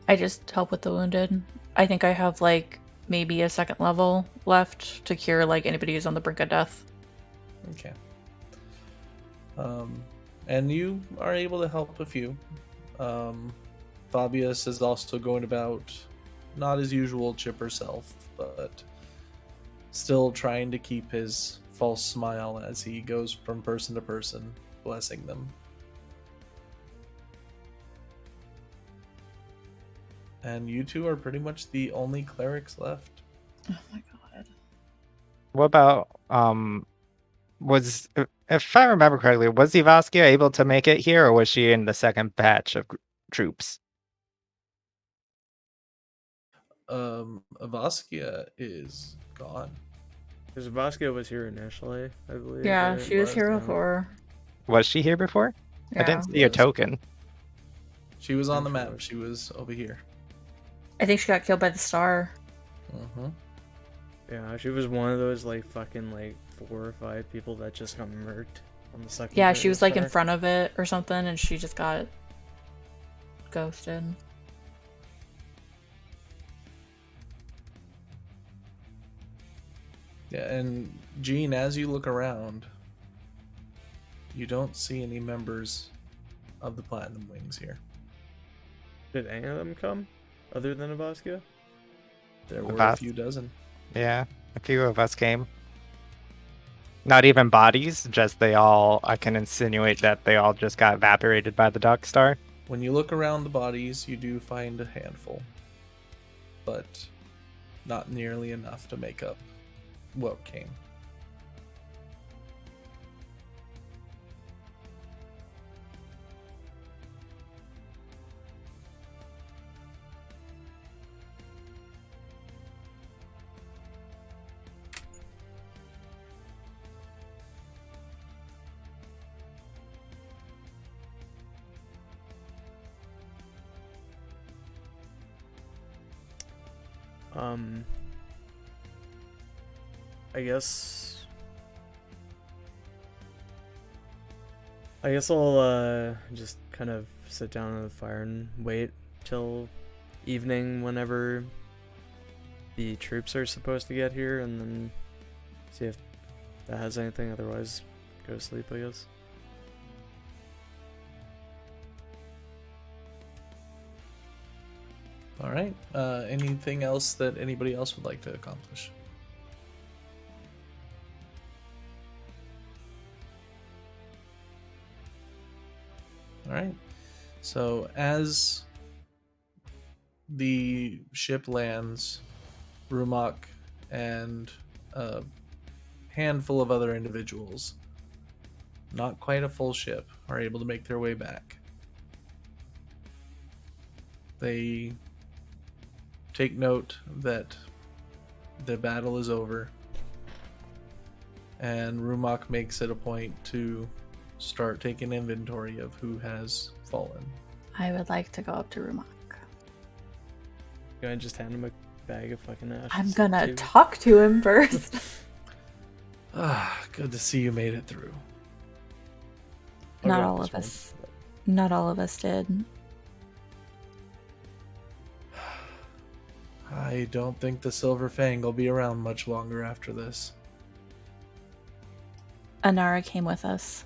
I just help with the wounded. I think I have like maybe a second level left to cure like anybody who's on the brink of death. Okay. And you are able to help a few. Fabius is also going about not his usual chipper self, but still trying to keep his false smile as he goes from person to person, blessing them. And you two are pretty much the only clerics left. Oh my god. What about if I remember correctly, was Ivaskia able to make it here, or was she in the second batch of troops? Avaskia is gone. Because Vasco was here initially, I believe. Yeah, right? she was here Yeah. before. Was she here before? Yeah. I didn't see a Yes. token. She was on the Sure map. was. She was over here. I think she got killed by the star. Mm-hmm. Yeah, she was one of those like fucking like 4 or 5 people that just got murked on the second. Yeah, day she of was like in Star. front of it or something, and she just got ghosted. Yeah, and Jean, as you look around, you don't see any members of the Platinum Wings here. Did any of them come, other than Avaskia? There were a Avas- few dozen. Yeah, a few of us came. Not even bodies, just they all. I can insinuate that they all just got evaporated by the Dark Star. When you look around the bodies, you do find a handful, but not nearly enough to make up what came. I guess I'll just kind of sit down at the fire and wait till evening whenever the troops are supposed to get here, and then see if that has anything. Otherwise, go to sleep, I guess. All right. Anything else that anybody else would like to accomplish? All right. So as the ship lands, Rumak and a handful of other individuals, not quite a full ship, are able to make their way back. They take note that the battle is over, and Rumak makes it a point to start taking inventory of who has fallen. I would like to go up to Rumak. Gonna just hand him a bag of fucking ashes. I'm gonna too. talk to him first. Good to see you made it through. I'll Not grab all this of one. us. Not all of us did. I don't think the Silver Fang will be around much longer after this. Anara came with us.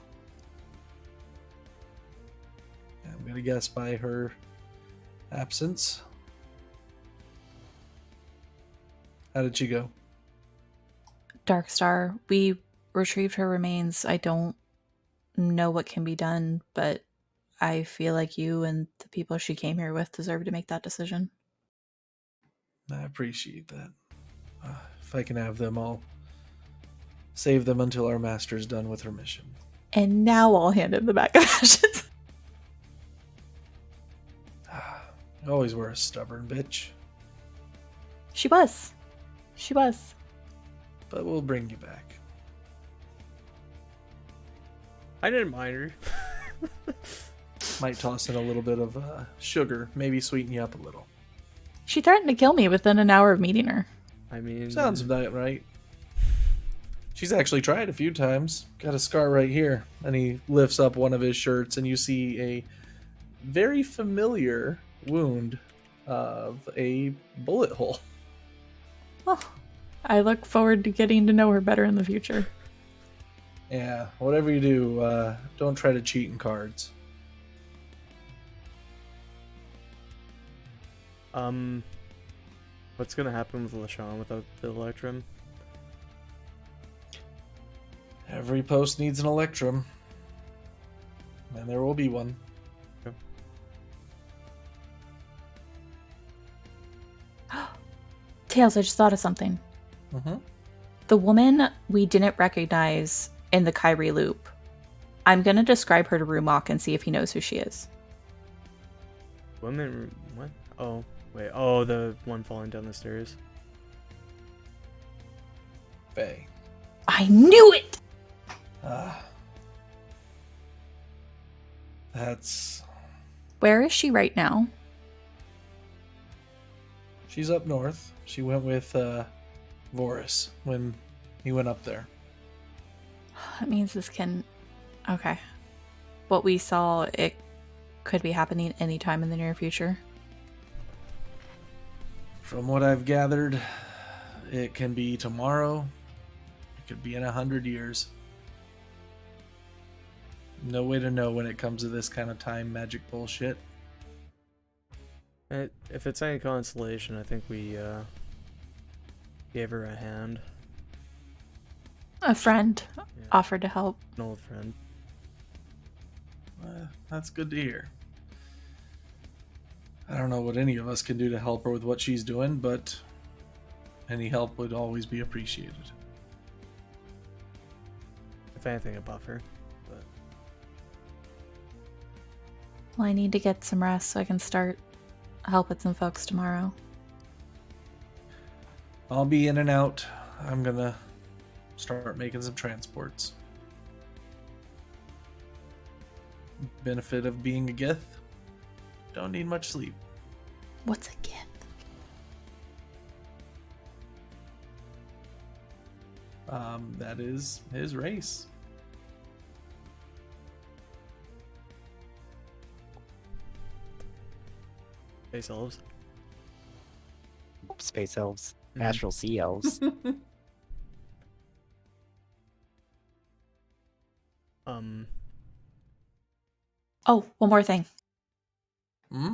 I'm gonna guess by her absence. How did she go? Darkstar, we retrieved her remains. I don't know what can be done, but I feel like you and the people she came here with deserve to make that decision. I appreciate that. If I can have them, I'll save them until our master's done with her mission. And now I'll hand him the bag of ashes. You always were a stubborn bitch, She was. She was. but we'll bring you back. I didn't mind her. Might toss in a little bit of sugar, maybe sweeten you up a little. She threatened to kill me within an hour of meeting her. I mean, Sounds about right. She's actually tried a few times. Got a scar right here. And he lifts up one of his shirts, and you see a very familiar wound of a bullet hole. Oh, I look forward to getting to know her better in the future. Yeah, whatever you do, don't try to cheat in cards. What's gonna happen with LaShawn without the Electrum? Every post needs an Electrum. And there will be one. Tails, I just thought of something. Mm-hmm. The woman we didn't recognize in the Kyrie loop. I'm going to describe her to Rumak and see if he knows who she is. Women, what? Oh, wait. Oh, the one falling down the stairs. Faye. I knew it! That's... Where is she right now? She's up north. She went with Voris when he went up there. That means this can... Okay. What we saw, it could be happening anytime in the near future. From what I've gathered, it can be tomorrow. It could be in 100 years. No way to know when it comes to this kind of time magic bullshit. If it's any consolation, I think we gave her a hand. A friend Yeah. offered to help. An old friend. That's good to hear. I don't know what any of us can do to help her with what she's doing, but any help would always be appreciated. If anything, a buffer. But Well, I need to get some rest so I can start helping some folks tomorrow. I'll be in and out. I'm gonna start making some transports. Benefit of being a Gith, don't need much sleep. What's a gift? that is his race. Space elves. Space elves, Mhm. astral sea elves. Oh, one more thing. Hmm?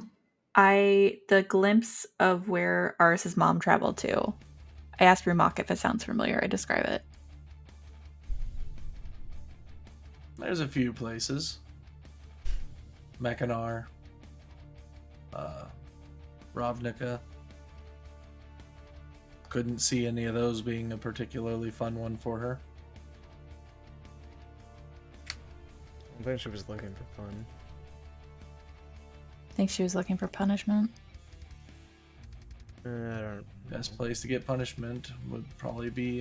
The glimpse of where Aris's mom traveled to. I asked Rumak if it sounds familiar. I describe it. There's a few places. Mekanar, Ravnica. Couldn't see any of those being a particularly fun one for her. I think she was looking for fun. Think she was looking for punishment. I don't. Best place to get punishment would probably be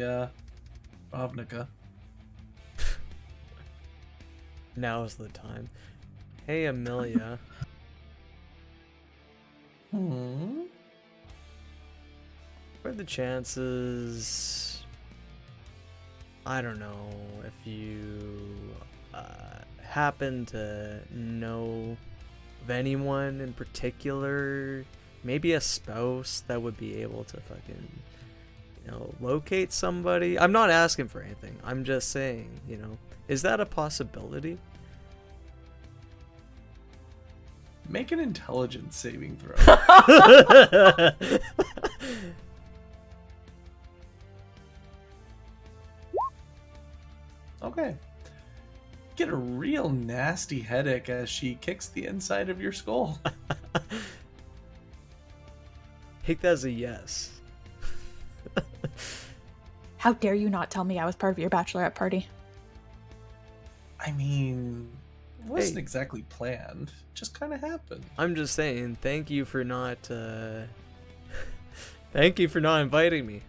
Ravnica. Now's the time. Hey, Amelia. Hmm. What are the chances? I don't know if you happen to know of anyone in particular, maybe a spouse that would be able to fucking, locate somebody. I'm not asking for anything. I'm just saying, is that a possibility? Make an intelligence saving throw. Okay. Get a real nasty headache as she kicks the inside of your skull. Take that as a yes. How dare you not tell me I was part of your bachelorette party? I mean, it wasn't Hey. exactly planned. It just kind of happened. I'm just saying, thank you for not thank you for not inviting me.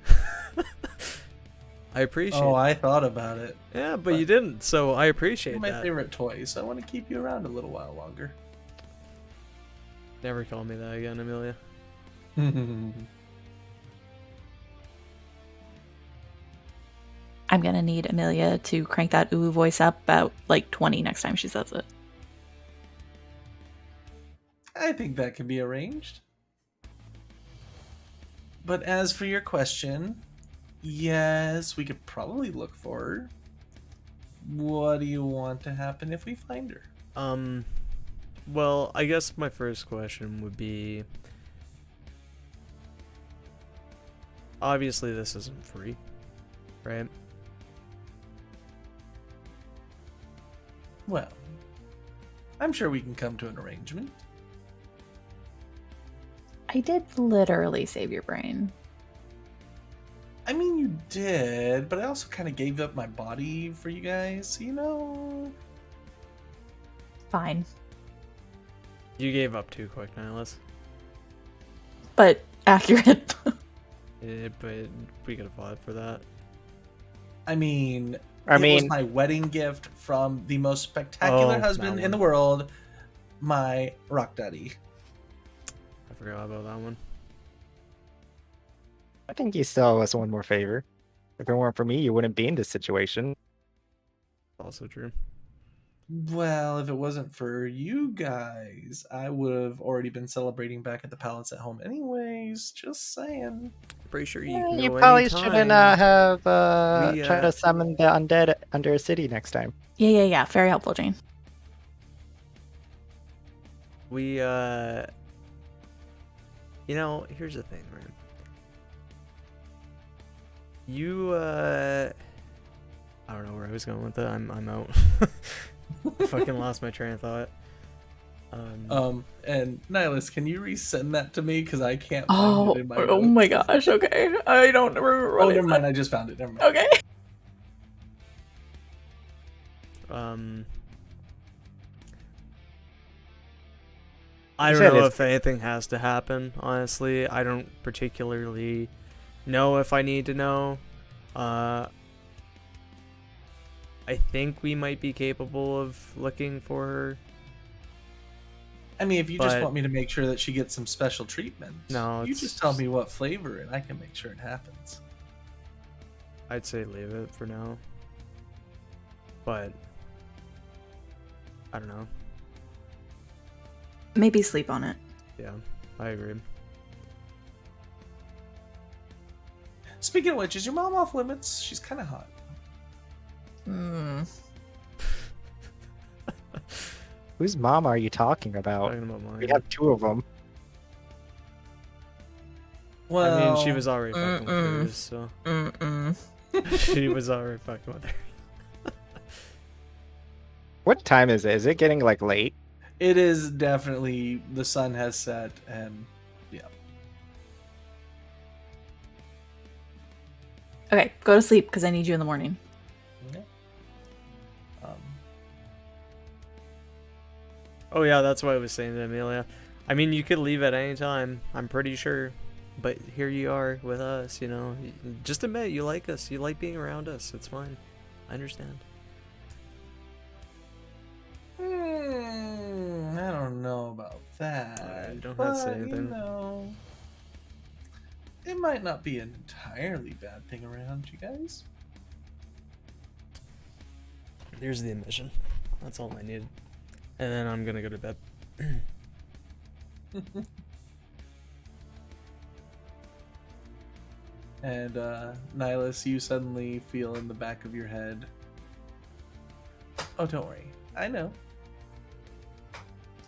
I appreciate Oh, it. I thought about it. Yeah, but you didn't, so I You're appreciate my that. favorite toy, so I want to keep you around a little while longer. Never call me that again, Amelia. I'm gonna need Amelia to crank that ooh voice up about like 20 next time she says it. I think that can be arranged. But as for your question, yes, we could probably look for her. What do you want to happen if we find her? Well, I guess my first question would be, obviously this isn't free, right? Well, I'm sure we can come to an arrangement. I did literally save your brain. I mean, you did, but I also kind of gave up my body for you guys, Fine. You gave up too quick, Nihilus. But accurate. Yeah, but we could have fought for that. I mean, I it was mean, my wedding gift from the most spectacular Oh, husband that in the one. world, my rock daddy. I forgot about that one. I think you still owe us one more favor. If it weren't for me, you wouldn't be in this situation. Also true. Well, if it wasn't for you guys, I would have already been celebrating back at the palace at home anyways. Just saying. Pretty sure you Yeah, can you go probably anytime. shouldn't have We, tried to summon the undead under a city next time. Yeah. Very helpful, Jane. We, here's the thing, right? You, I don't know where I was going with that. I'm out. I fucking lost my train of thought. And Nihilus, can you resend that to me? Because I can't find Oh, it in my oh notes. my gosh. Okay. I don't remember what Oh, I never said. mind. I just found it. Never mind. Okay. I You don't said know it's- if anything has to happen, honestly. I don't particularly know if I need to know. I think we might be capable of looking for her. I mean, if you just But- want me to make sure that she gets some special treatment, No, you it's just tell me what flavor and I can make sure it happens. I'd say leave it for now. But I don't know. Maybe sleep on it. Yeah, I agree. Speaking of which, is your mom off limits? She's kind of hot. Whose mom are you talking about? Talking about mine. We have two of them. Well, I mean, she was already fucking with hers, so she was already fucking with her. What time is it? Is it getting like late? It is definitely, the sun has set, and yeah. Okay, go to sleep because I need you in the morning. Okay. Oh yeah, that's what I was saying to Amelia. I mean, you could leave at any time, I'm pretty sure. But here you are with us, you know. Just admit you like us. You like being around us. It's fine. I understand. I don't know about that. You don't have to say but, anything. You know, it might not be an entirely bad thing around you guys. There's the admission. That's all I needed. And then I'm gonna go to bed. And Nihilus, you suddenly feel in the back of your head, oh, don't worry, I know.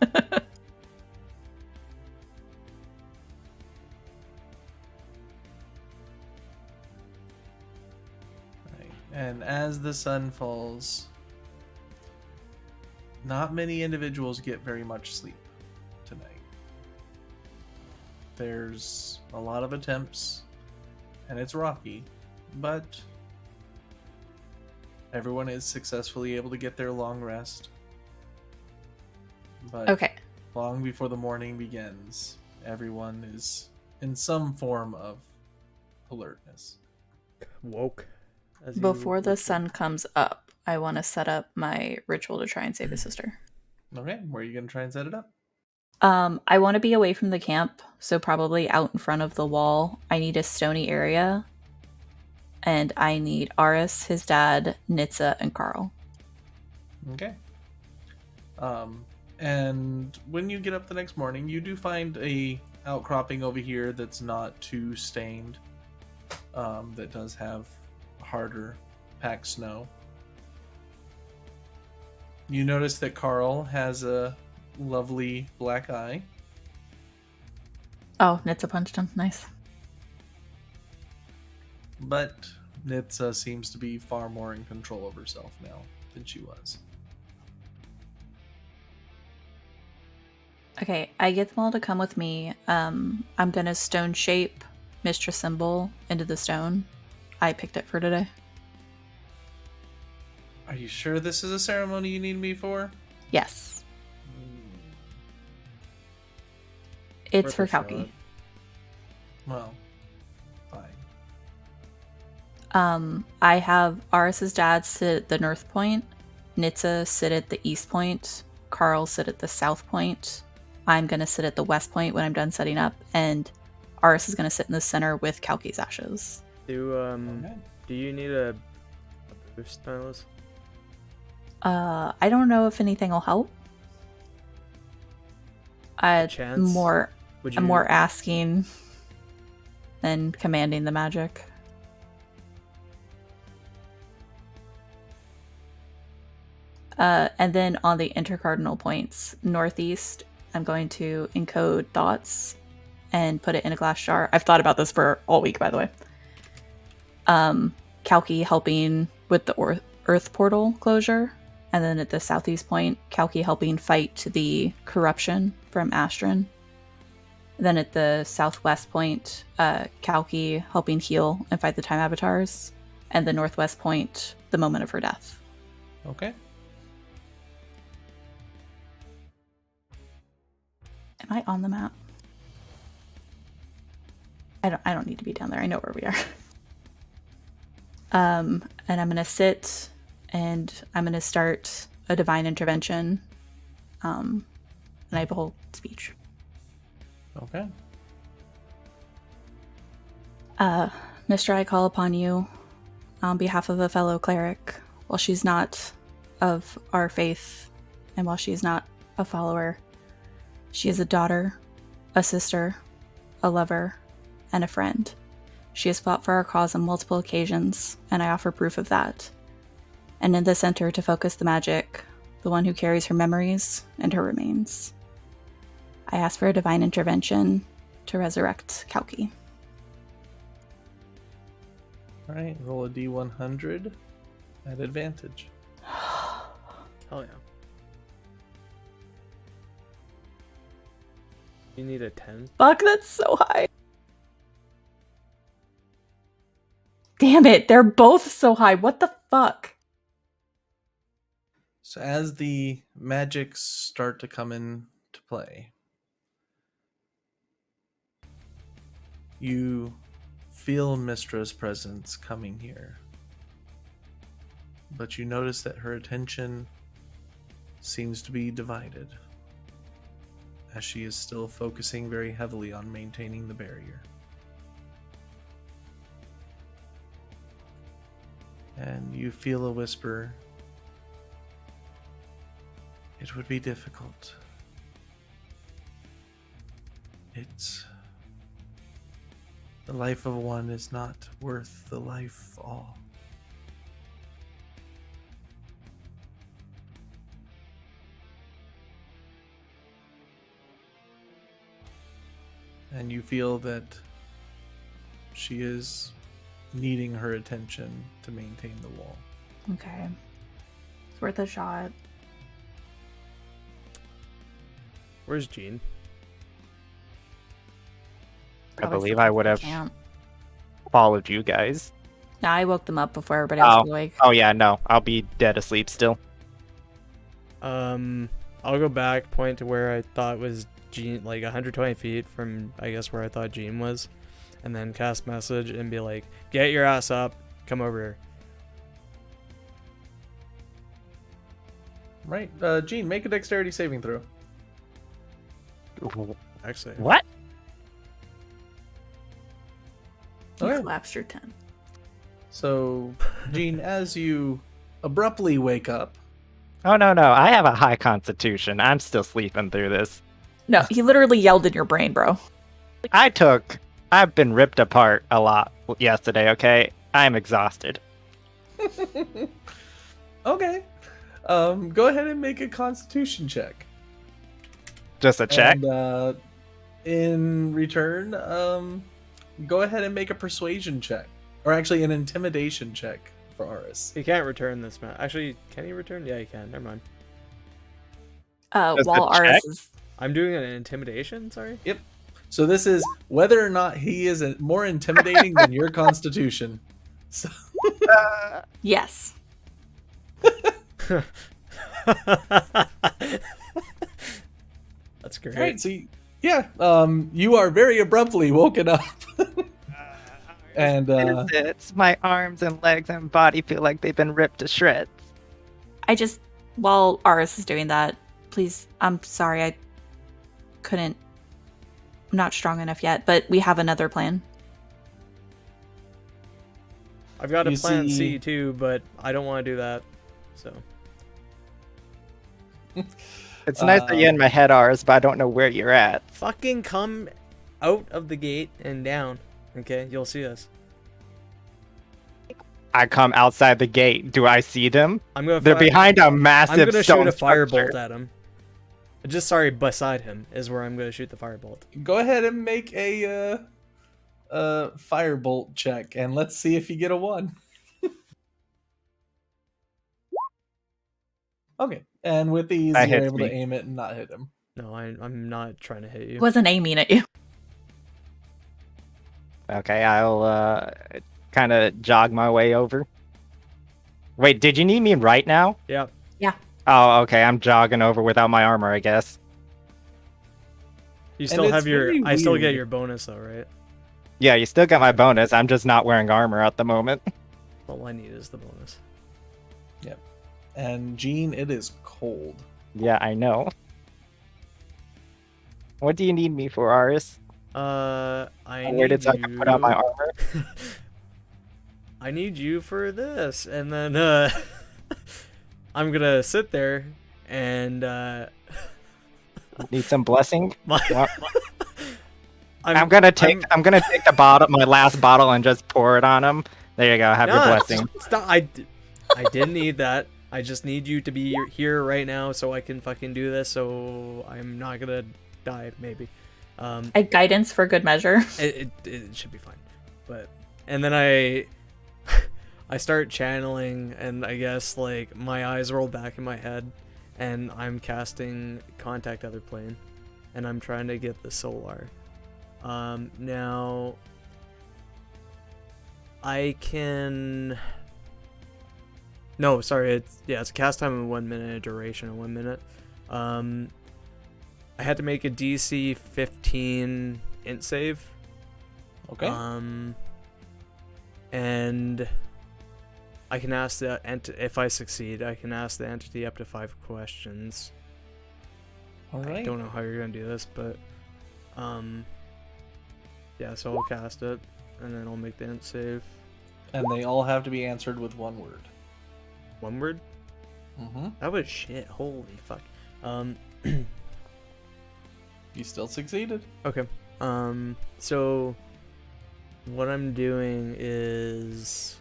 Right. And as the sun falls, not many individuals get very much sleep tonight. There's a lot of attempts, and it's rocky, but everyone is successfully able to get their long rest. But Okay. long before the morning begins, everyone is in some form of alertness. Woke. as you Before the would say. sun comes up, I want to set up my ritual to try and save his sister. Okay, where are you going to try and set it up? I want to be away from the camp, so probably out in front of the wall. I need a stony area. And I need Aris, his dad, Nitsa, and Carl. Okay. And when you get up the next morning, you do find a outcropping over here that's not too stained. That does have harder packed snow. You notice that Carl has a lovely black eye. Oh, Nitsa punched him. Nice. But Nitsa seems to be far more in control of herself now than she was. Okay, I get them all to come with me. I'm gonna stone shape Mistress Symbol into the stone. I picked it for today. Are you sure this is a ceremony you need me for? Yes. It's Worth for a shot. Kalki. Well, fine. I have Aris's dad sit at the north point, Nitsa sit at the east point, Carl sit at the south point. I'm gonna sit at the west point when I'm done setting up, and Aris is gonna sit in the center with Kalki's ashes. Okay. Do you need a boost, Nihilus? I don't know if anything will help. Chance? I'm more Would I'm more asking than commanding the magic. And then on the intercardinal points, northeast, I'm going to encode thoughts and put it in a glass jar. I've thought about this for all week, by the way. Kalki helping with the earth portal closure. And then at the southeast point, Kalki helping fight the corruption from Astron. Then at the southwest point, Kalki helping heal and fight the time avatars. And the northwest point, the moment of her death. Okay. Am I on the map? I don't need to be down there. I know where we are. And I'm gonna sit and I'm gonna start a divine intervention. And I behold speech. Okay. Mr. I call upon you. on behalf of a fellow cleric. While she's not of our faith, and while she's not a follower, she is a daughter, a sister, a lover, and a friend. She has fought for our cause on multiple occasions, and I offer proof of that. And in the center to focus the magic, the one who carries her memories and her remains. I ask for a divine intervention to resurrect Kalki. All right, roll a d100 at advantage. Hell yeah. You need a 10. Fuck, that's so high. Damn it, they're both so high. What the fuck? So as the magics start to come into play, you feel Mistra's presence coming here. But you notice that her attention seems to be divided, as she is still focusing very heavily on maintaining the barrier. And you feel a whisper. It would be difficult. The life of one is not worth the life of all. And you feel that she is needing her attention to maintain the wall. Okay. It's worth a shot. Where's Jean? I Probably believe still I at would the have camp. followed you guys. No, I woke them up before everybody else was awake. Oh yeah, no, I'll be dead asleep still. I'll go back, point to where I thought was Jean, like 120 feet from, I guess, where I thought Jean was, and then cast message and be like, get your ass up, come over here. Right, Jean, make a dexterity saving throw. Actually, What? You Okay. collapsed your 10. So, Jean, as you abruptly wake up, Oh no, I have a high constitution. I'm still sleeping through this. No, he literally yelled in your brain, bro. I've been ripped apart a lot yesterday, okay? I'm exhausted. okay, go ahead and make a Constitution check. Just a check? And in return, go ahead and make a Persuasion check, or actually an Intimidation check for Aris. he can't return this man. Actually, can he return? Yeah, he can. Never mind. Just a While Aris check? is... I'm doing an intimidation. Sorry. Yep. So this is whether or not he is more intimidating than your Constitution. So, Yes. That's great. right. So you are very abruptly woken up. And It's my arms and legs and body feel like they've been ripped to shreds. I just... While Aris is doing that, please, I'm sorry, I couldn't... I'm not strong enough yet, but we have another plan. I've got a You plan see- C too, but I don't want to do that. So It's nice that you're in my head, Ars, but I don't know where you're at. fucking come out of the gate and down. Okay, you'll see us. I come outside the gate. Do I see them? I'm gonna. They're behind a massive I'm gonna stone shoot a firebolt structure. at him. Just sorry, beside him is where I'm gonna shoot the firebolt. go ahead and make a Firebolt check, and let's see if you get a 1. Okay, and with these, That you're hits able me. to aim it and not hit him. No, I'm not trying to hit you. Wasn't aiming at you. Okay, I'll kind of jog my way over. Wait, did you need me right now? Yeah. Oh, okay, I'm jogging over without my armor, I guess. You still it's have your. very I still get weird. your bonus though, right? Yeah, you still got my bonus. I'm just not wearing armor at the moment. All I need is the bonus. And Jean, it is cold. Yeah, I know. What do you need me for, Aris? I Where did need I can put on my you- armor? I need you for this, and then I'm gonna sit there and Need some blessing? my, Well, I'm gonna take the bottle, my last bottle, and just pour it on him. There you go. Have your Nah, blessing. Stop. I didn't need that. I just need you to be here right now so I can fucking do this. So I'm not gonna die. Maybe. A guidance for good measure. It should be fine. But and then I start channeling, and I guess like my eyes roll back in my head, and I'm casting Contact Other Plane, and I'm trying to get the Solar. Now I can. No, sorry. It's a cast time of 1 minute, a duration of 1 minute. I had to make a DC 15 int save. Okay. And I can ask the if I succeed, I can ask the entity up to 5 questions. All right. I don't know how you're gonna do this, but yeah. So I'll cast it, and then I'll make the int save. And they all have to be answered with one word. One word? Mm-hmm. That was shit. Holy fuck. You still succeeded. Okay. So what I'm doing is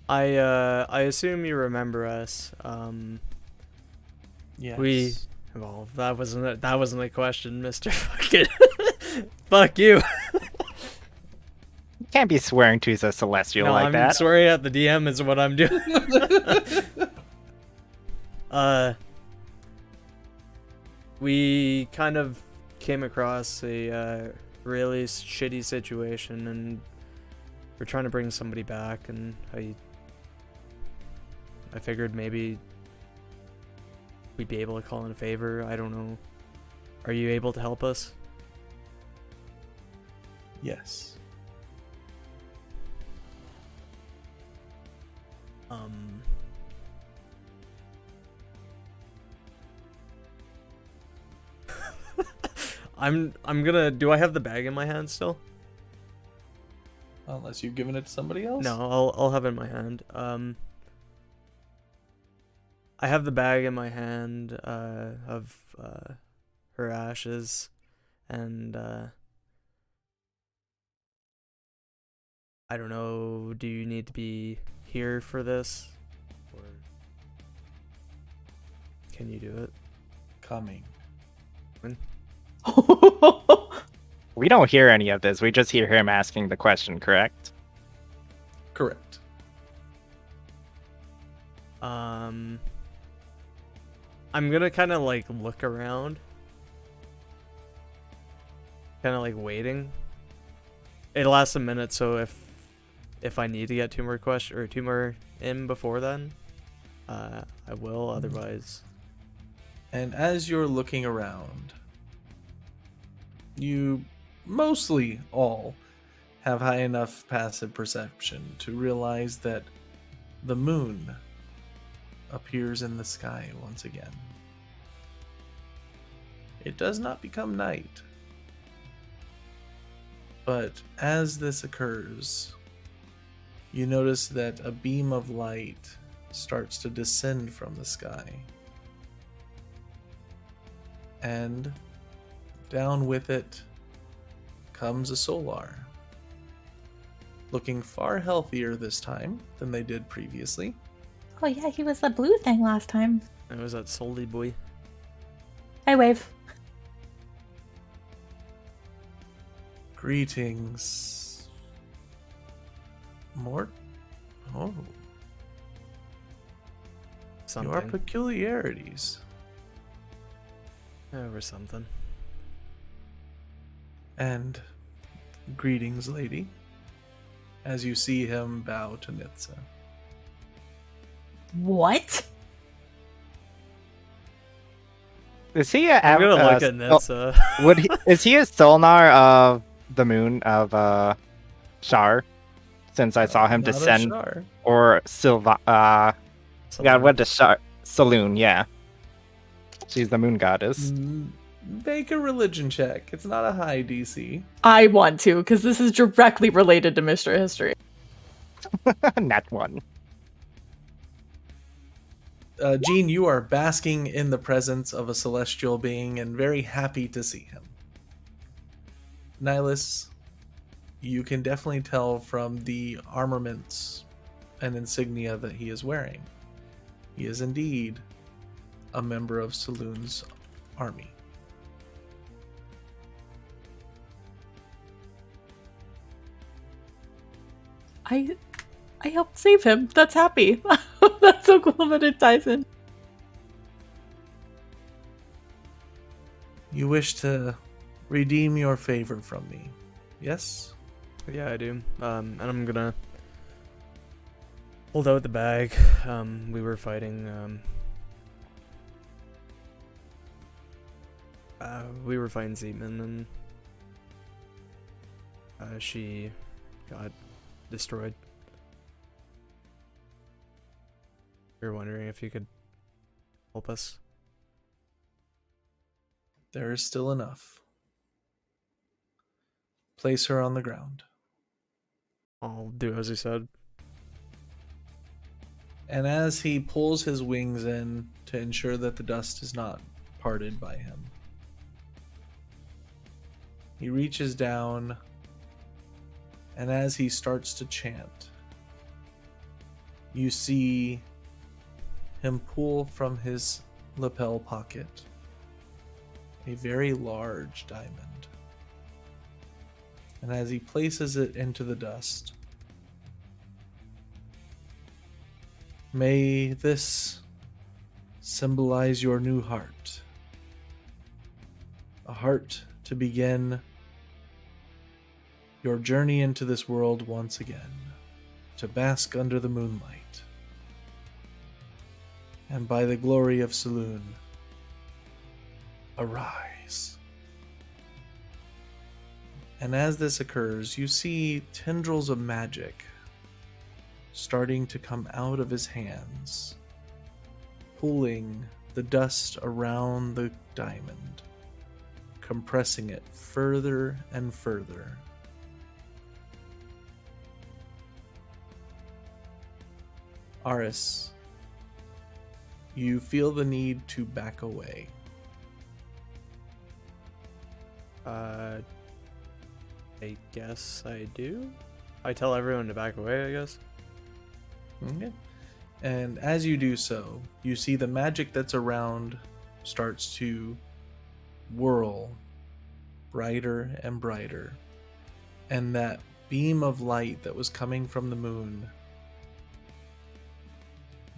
I assume you remember us. Yes. Well, that wasn't a question, Mr. Fucking fuck you. You can't be swearing to the celestial No, like I'm that. swearing at the DM is what I'm doing. We kind of came across a really shitty situation, and we're trying to bring somebody back, and I figured maybe we'd be able to call in a favor. I don't know. Are you able to help us? Yes. I'm gonna. Do I have the bag in my hand still? Unless you've given it to somebody else. No, I'll have it in my hand. I have the bag in my hand of her ashes, and I don't know. Do you need to be here for this, or can you do it? Coming. We don't hear any of this. We just hear him asking the question, correct? Correct. I'm gonna kind of like look around, kind of like waiting. It lasts a minute, so if I need to get two more in before then, I will. Otherwise, And as you're looking around, you mostly all have high enough passive perception to realize that the moon appears in the sky once again. It does not become night, but as this occurs, you notice that a beam of light starts to descend from the sky, and down with it comes a Solar, looking far healthier this time than they did previously. Oh yeah, he was the blue thing last time. it was that Soldy boy. I wave. Greetings. Mort? Oh, Something. your peculiarities. Or something. And greetings, lady, as you see him bow to Nitsa. What? Is he I'm gonna look at Nitsa. is he a Solnar of the moon of Shar? Since I saw him Not a descend, Shar. or Silva? God, what the Shar? Saloon, yeah. She's the moon goddess. Make a religion check. It's not a high DC. I want to, because this is directly related to Mr. History. Nat 1. Jean, you are basking in the presence of a celestial being and very happy to see him. Nihilus, you can definitely tell from the armaments and insignia that he is wearing. He is indeed a member of Saloon's army. I helped save him. That's happy. That's so cool that it ties in. You wish to redeem your favor from me, yes? Yeah, I do. And I'm gonna hold out the bag. We were fighting. We were fighting Zeetman, and she got destroyed. We were wondering if you could help us. There is still enough. Place her on the ground. I'll do as he said. And as he pulls his wings in to ensure that the dust is not parted by him, he reaches down, and as he starts to chant, you see him pull from his lapel pocket a very large diamond. And as he places it into the dust, may this symbolize your new heart. A heart to begin your journey into this world once again, to bask under the moonlight. And by the glory of Saloon, arise. And as this occurs, you see tendrils of magic starting to come out of his hands, pulling the dust around the diamond, compressing it further and further. Aris, you feel the need to back away. I guess I do. I tell everyone to back away, I guess. Okay. And as you do so, you see the magic that's around starts to whirl brighter and brighter. And that beam of light that was coming from the moon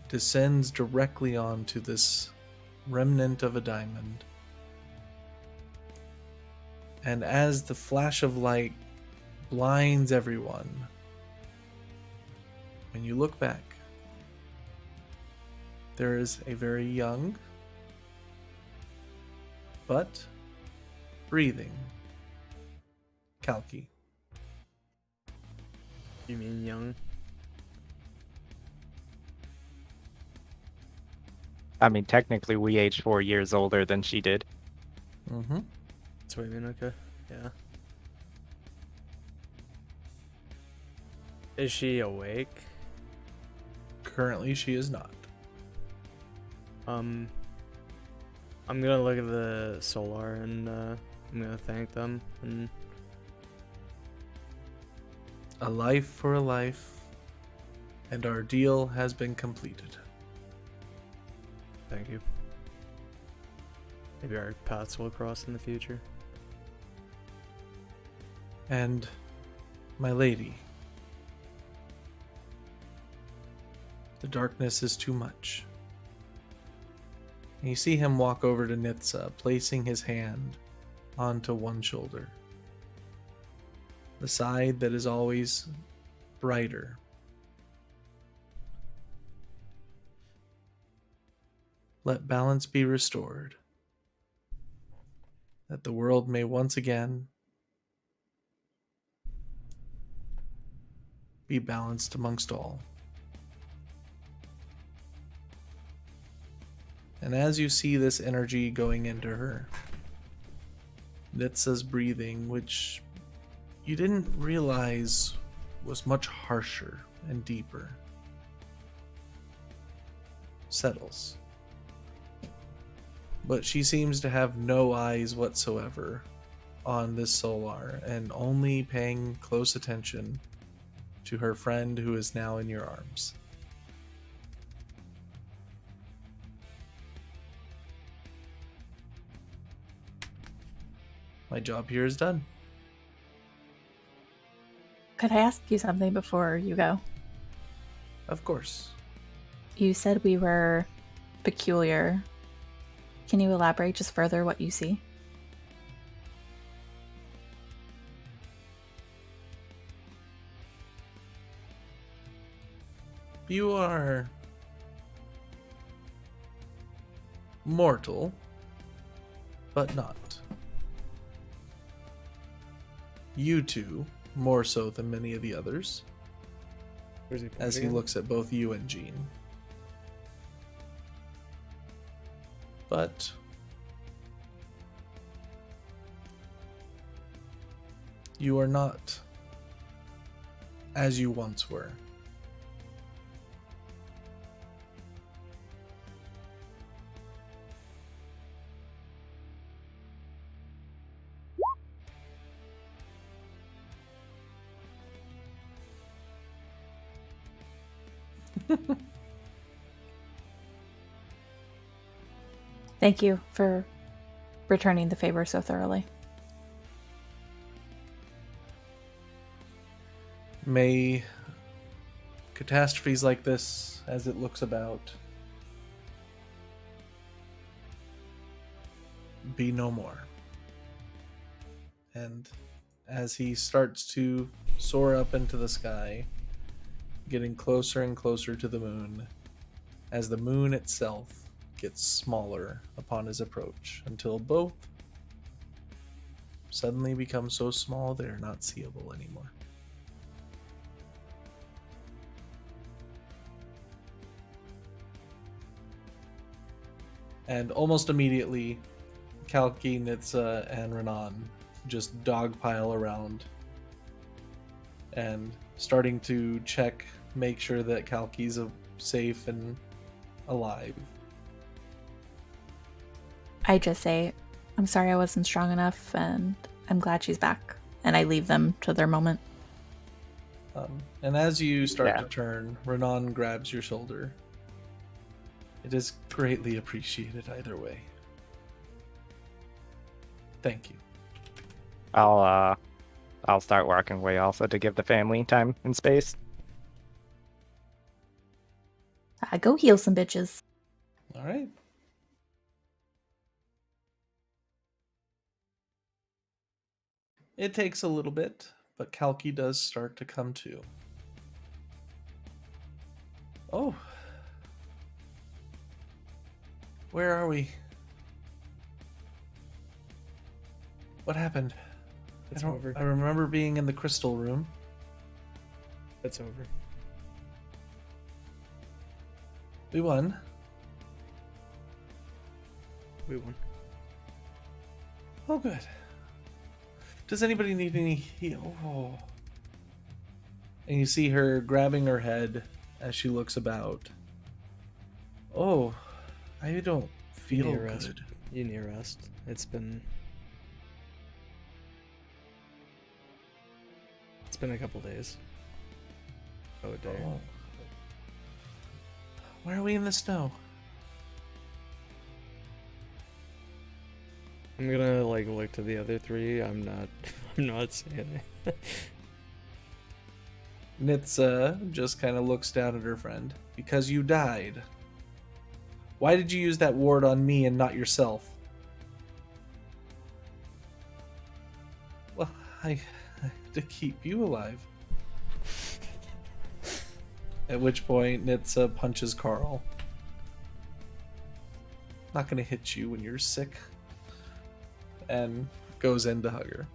descends directly onto this remnant of a diamond. And as the flash of light blinds everyone, when you look back, there is a very young but breathing Kalki. You mean young? I mean, technically, we aged 4 years older than she did. Mm-hmm. That's what you mean, okay. Yeah. Is she awake? Currently, she is not. I'm gonna look at the solar and I'm gonna thank them and A life for a life, and our deal has been completed. thank you. Maybe our paths will cross in the future. And, my lady, the darkness is too much. And you see him walk over to Nitsa, placing his hand onto one shoulder. The side that is always brighter. Let balance be restored, that the world may once again be balanced amongst all. And as you see this energy going into her, Nitsa's breathing, which you didn't realize was much harsher and deeper, settles. But she seems to have no eyes whatsoever on this Solar and only paying close attention to her friend who is now in your arms. My job here is done. Could I ask you something before you go? Of course. You said we were peculiar. Can you elaborate just further what you see? You are mortal, but not. You two, more so than many of the others, Where's he as he pointing at? looks at both you and Jean. But you are not as you once were. Thank you for returning the favor so thoroughly. May catastrophes like this, as it looks about, be no more. And as he starts to soar up into the sky, getting closer and closer to the moon, as the moon itself gets smaller upon his approach, until both suddenly become so small they are not seeable anymore. And almost immediately, Kalki, Nitsa, and Renan just dogpile around and starting to check, make sure that Kalki's safe and alive. I just say, I'm sorry I wasn't strong enough, and I'm glad she's back. And I leave them to their moment. And as you start Yeah. to turn, Renan grabs your shoulder. It is greatly appreciated either way. Thank you. I'll start working away also to give the family time and space. Go heal some bitches. All right. It takes a little bit, but Kalki does start to come to. Oh. Where are we? What happened? It's over. I remember being in the crystal room. It's over. We won. We won. Oh, good. Does anybody need any heal? Oh. And you see her grabbing her head as she looks about. Oh, I don't feel need a rest. good. You need a rest. It's been a couple days. Oh, a day. Oh. Why are we in the snow? I'm gonna look to the other three. I'm not saying it. Nitsa just kind of looks down at her friend. Because you died. Why did you use that ward on me and not yourself? Well, I to keep you alive. At which point, Nitsa punches Carl. Not gonna hit you when you're sick. And goes in to hug her.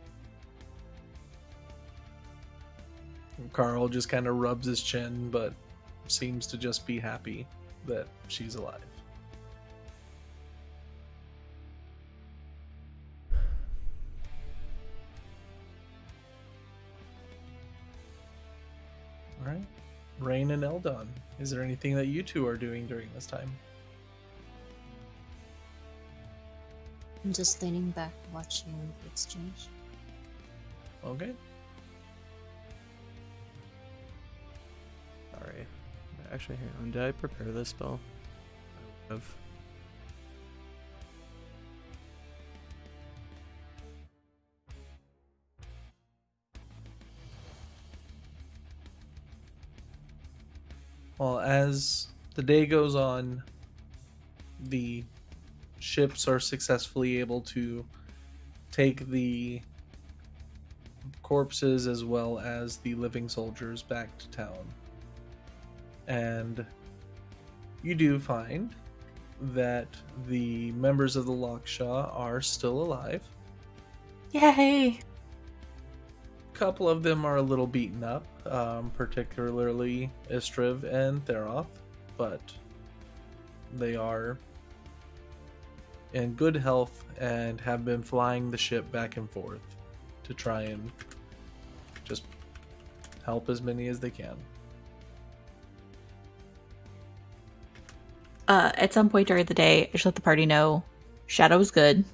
And Carl just kind of rubs his chin, but seems to just be happy that she's alive. Rain and Eldon, is there anything that you two are doing during this time? I'm just leaning back, watching the exchange. Okay. Sorry. Actually, hang on. Did I prepare this spell? I would have. Well, as the day goes on, the ships are successfully able to take the corpses as well as the living soldiers back to town. And you do find that the members of the Lockshaw are still alive. Yay! A couple of them are a little beaten up, particularly Istriv and Theroth, but they are in good health and have been flying the ship back and forth to try and just help as many as they can. At some point during the day, I just let the party know Shadow's good.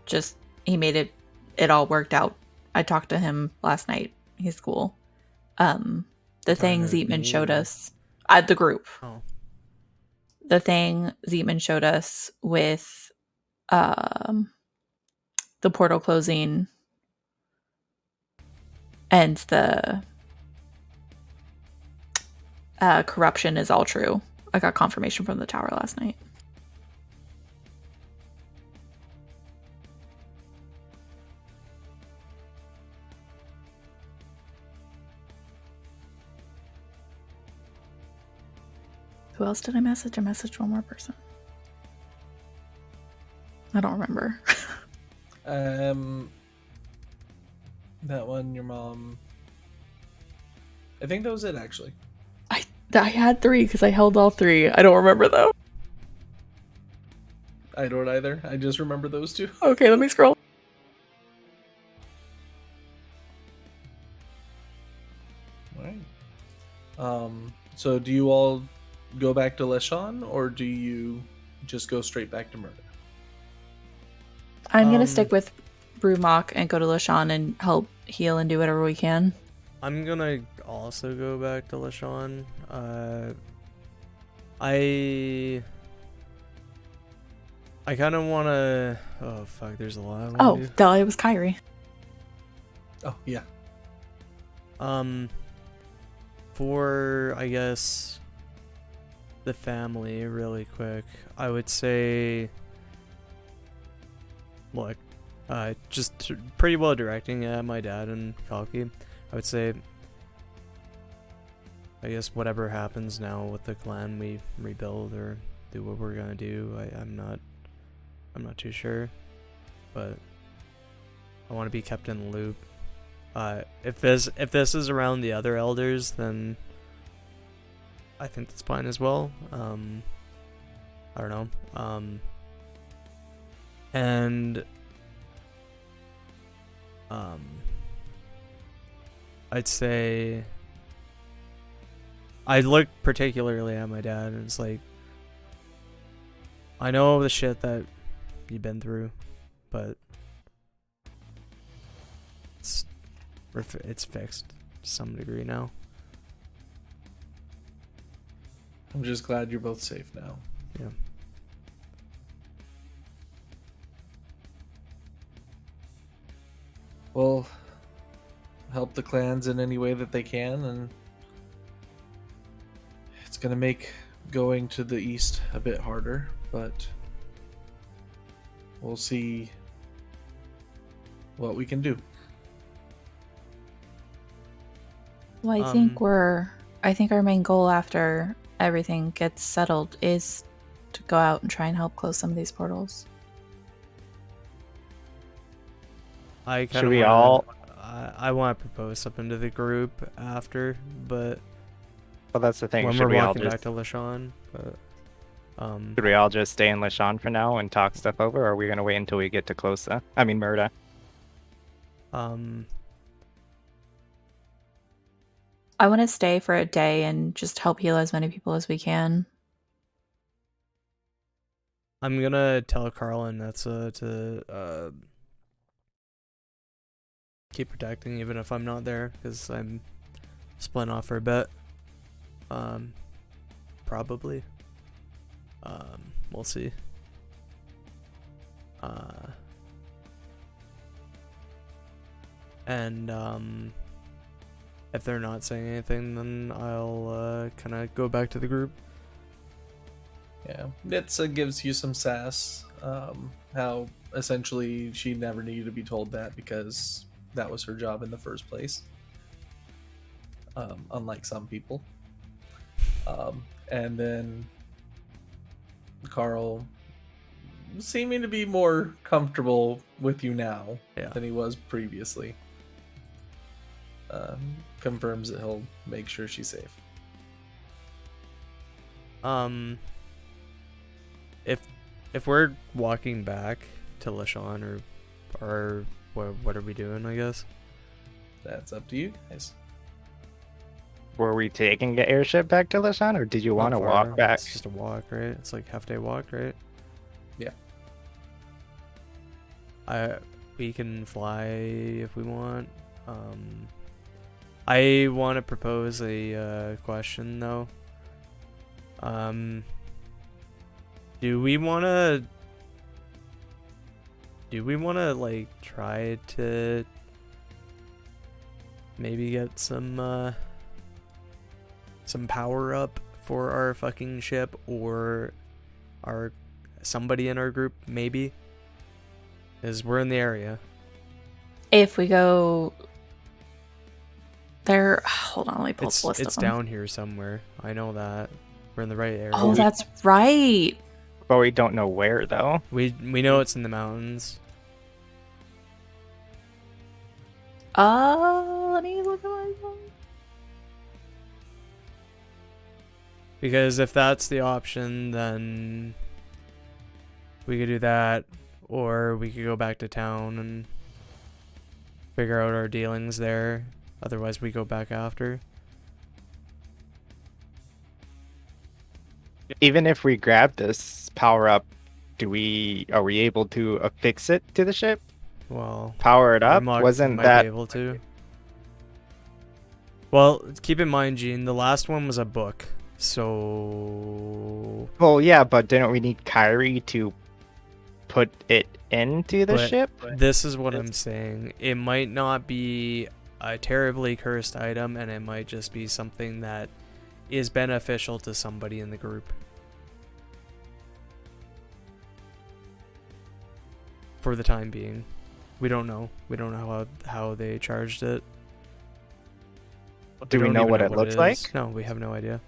Just, he made it all worked out. I talked to him last night. He's cool. The thing Zeetman showed us, the group. Oh. The thing Zeetman showed us with the portal closing and the corruption is all true. I got confirmation from the tower last night. Who else did I message? I messaged one more person. I don't remember. That one, your mom. I think that was it, actually. I had 3 because I held all 3. I don't remember though. I don't either. I just remember those two. Okay, let me scroll. All right. So do you all go back to Leshan, or do you just go straight back to Murder? I'm gonna stick with Brewmock and go to Lashawn and help heal and do whatever we can. I'm gonna also go back to LaShawn. I kind of want to... Oh, fuck, there's a lot I Oh, want to do. duh, it was Kyrie. Oh, yeah. For, I guess, the family, really quick, I would say... Look, just pretty well directing at my dad and Kalki. I would say, I guess whatever happens now with the clan, we rebuild or do what we're gonna do. I'm not too sure, but I want to be kept in the loop. If this is around the other elders, then I think that's fine as well. I don't know. And I'd say I look particularly at my dad and it's like, I know the shit that you've been through, but it's fixed to some degree now. I'm just glad you're both safe now. Yeah. Well, help the clans in any way that they can, and it's gonna make going to the east a bit harder, but we'll see what we can do. Well, I think our main goal after everything gets settled is to go out and try and help close some of these portals. I Should we all? I want to propose something to the group after, but Well, that's the thing. when Should we're we all walking just back to LaShawn, but should we all just stay in Lashawn for now and talk stuff over, or are we gonna wait until we get to Closa? I mean, Murda. I want to stay for a day and just help heal as many people as we can. I'm gonna tell Carl and Netza to keep protecting even if I'm not there, because I'm splitting off for a bit. Probably. We'll see. And if they're not saying anything, then I'll kind of go back to the group. Yeah, Nitsa gives you some sass. How essentially she never needed to be told that because that was her job in the first place. Unlike some people. And then Carl, seeming to be more comfortable with you now than he was previously, confirms that he'll make sure she's safe. If we're walking back to Lashon or what are we doing, I guess? That's up to you guys. Were we taking the airship back to Lashon, or did you want to Not walk far. back? It's just a walk, right? It's like half day walk, right? Yeah. We can fly if we want. I want to propose a question though. Do we want to like try to maybe get some power up for our fucking ship, or somebody in our group maybe? Because we're in the area. If we go there, hold on, let me pull up the list It's of them. down here somewhere. I know that. We're in the right area. Oh, that's right. But we don't know where, though. We know it's in the mountains. Let me look at my phone. Because if that's the option, then we could do that, or we could go back to town and figure out our dealings there. Otherwise, we go back after. Even if we grab this power up, are we able to affix it to the ship? Well, Power it up? might Wasn't be that able to? Well, keep in mind, Gene, the last one was a book, so. Well, yeah, but didn't we need Kyrie to put it into the But ship? This is what I'm saying. It might not be a terribly cursed item, and it might just be something that is beneficial to somebody in the group. For the time being. We don't know. We don't know how they charged it. Do we don't know even what it looks like? No, we have no idea.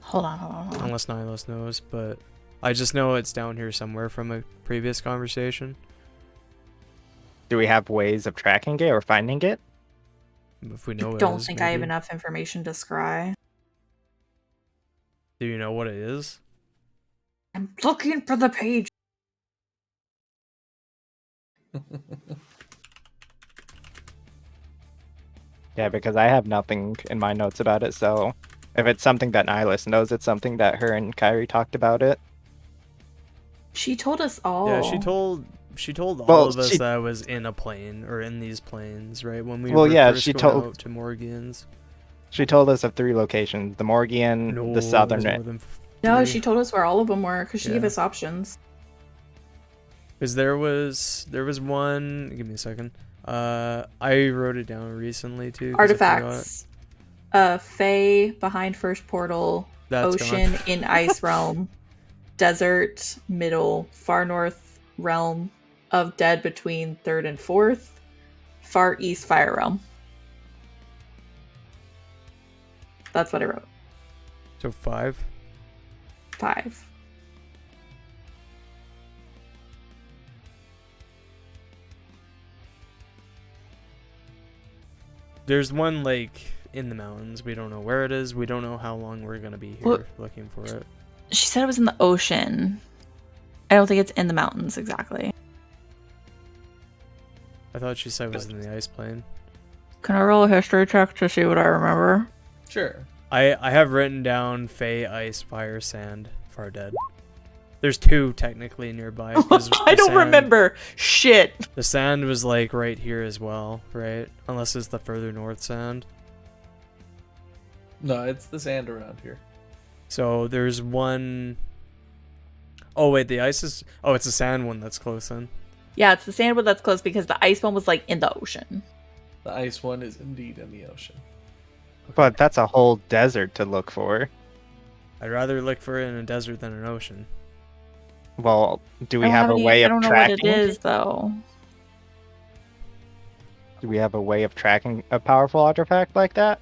Hold on. Unless Nylos knows, but I just know it's down here somewhere from a previous conversation. Do we have ways of tracking it or finding it? If we know I it don't is, think I have maybe. enough information to scry. Do you know what it is? I'm looking for the page. Yeah, because I have nothing in my notes about it, so if it's something that Nihilus knows, it's something that her and Kyrie talked about it. She told us all. Yeah, she told Well, all of us she- that I was in a plane or in these planes, right? When we Well, were yeah, first she going told- out to Morgan's. She told us of 3 locations: the Morgan, No, the Southern. it was more than No, 3. she told us where all of them were because she gave Yeah. us options. Because there was one. Give me a second. I wrote it down recently too. 'cause I forgot. Artifacts. Fae behind first portal. That's Ocean gone. in ice realm. Desert middle. Far north realm of dead between third and fourth. Far east fire realm. That's what I wrote. So 5. 5. There's one lake in the mountains. We don't know where it is. We don't know how long we're gonna be here Well- looking for it. She said it was in the ocean. I don't think it's in the mountains exactly. I thought she said it was in the ice plane. Can I roll a history check to see what I remember? Sure. I have written down Fey, Ice, Fire, Sand, Far Dead. There's 2 technically nearby. 'Cause I the don't sand- remember shit. The sand was like right here as well, right? Unless it's the further north sand. No, it's the sand around here. So there's one... Oh wait, the ice is... Oh, it's the sand one that's close then. Yeah, it's the sand one that's close because the ice one was like in the ocean. The ice one is indeed in the ocean. But that's a whole desert to look for. I'd rather look for it in a desert than an ocean. Well, do we I don't have a any- way I of don't know tracking? what it is though. Do we have a way of tracking a powerful artifact like that?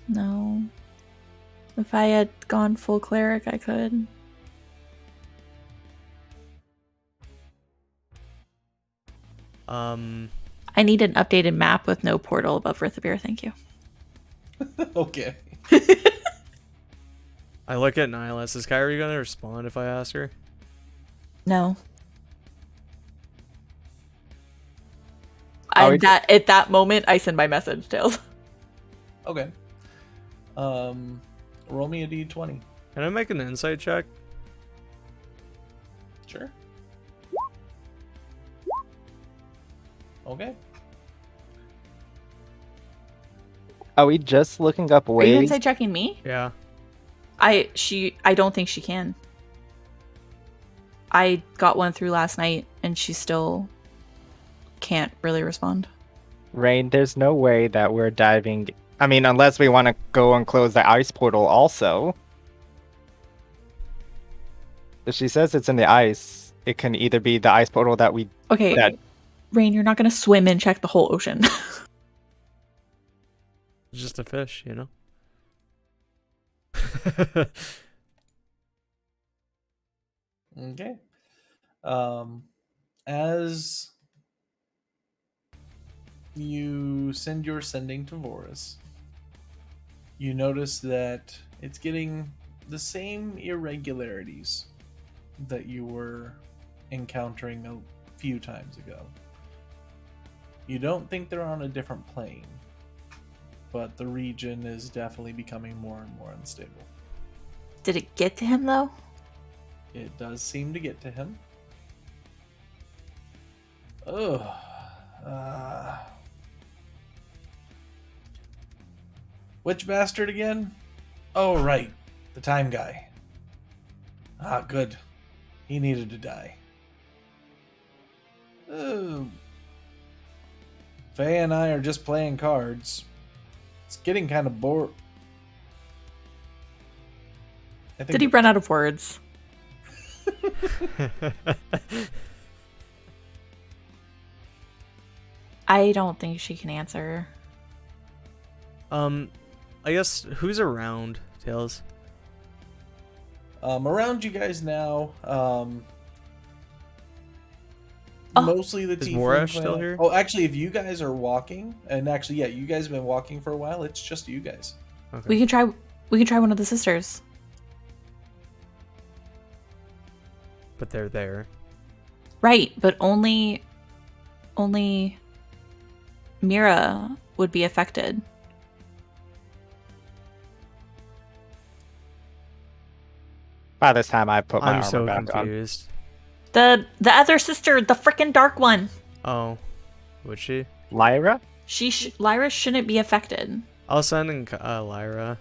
No. If I had gone full cleric, I could. I need an updated map with no portal above Rithavir, thank you. Okay. I look at Nihilus. Is Kyrie gonna respond if I ask her? No. Oh, At that moment, I send my message, Tails. Okay. Roll me a d20. Can I make an insight check? Sure. Okay. Are we just looking up Are you ways? inside checking me? Yeah. I don't think she can. I got one through last night and she still can't really respond. Rain, there's no way that we're diving. I mean, unless we want to go and close the ice portal also. If she says it's in the ice, it can either be the ice portal that we... Okay, That- Rain, you're not gonna swim and check the whole ocean. It's just a fish, you know? Okay. As you send your sending to Vorus, you notice that it's getting the same irregularities that you were encountering a few times ago. You don't think they're on a different plane, but the region is definitely becoming more and more unstable. Did it get to him though? It does seem to get to him. Ugh. Which bastard again? Oh, right. The time guy. Ah, good. He needed to die. Faye and I are just playing cards. It's getting kind of bored. Did he run out of words? I don't think she can answer. I guess who's around, Tails? Around you guys now, mostly the Is Tiefling Morash clan. still here? Oh, actually, if you guys are walking, and actually, yeah, you guys have been walking for a while. It's just you guys. Okay. We can try one of the sisters. But they're there. Right, but only Mira would be affected. By this time, I put my I'm armor so back on. confused. The other sister, the frickin' dark one. Oh, would she? Lyra? Lyra shouldn't be affected. I'll send in Lyra.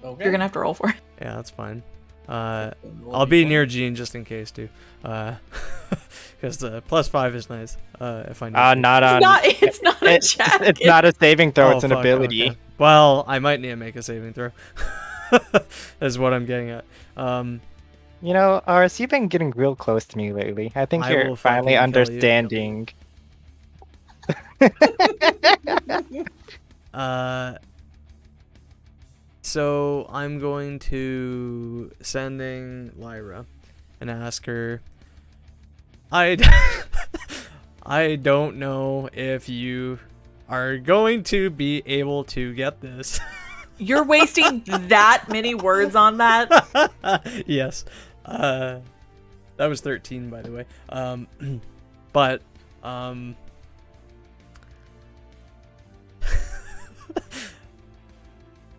Okay. You're gonna have to roll for it. Yeah, that's fine. Roll I'll be D20. near Jean just in case too. Because the +5 is nice. If I need to. Not on. It's not a check. It's not a saving throw. Oh, It's an fuck, ability. okay. Well, I might need to make a saving throw. Is what I'm getting at. You know, Aris, you've been getting real close to me lately. I think I you're will finally fucking kill you. understanding. So I'm going to sending Lyra and ask her. I don't know if you are going to be able to get this. You're wasting that many words on that. Yes. That was 13, by the way. But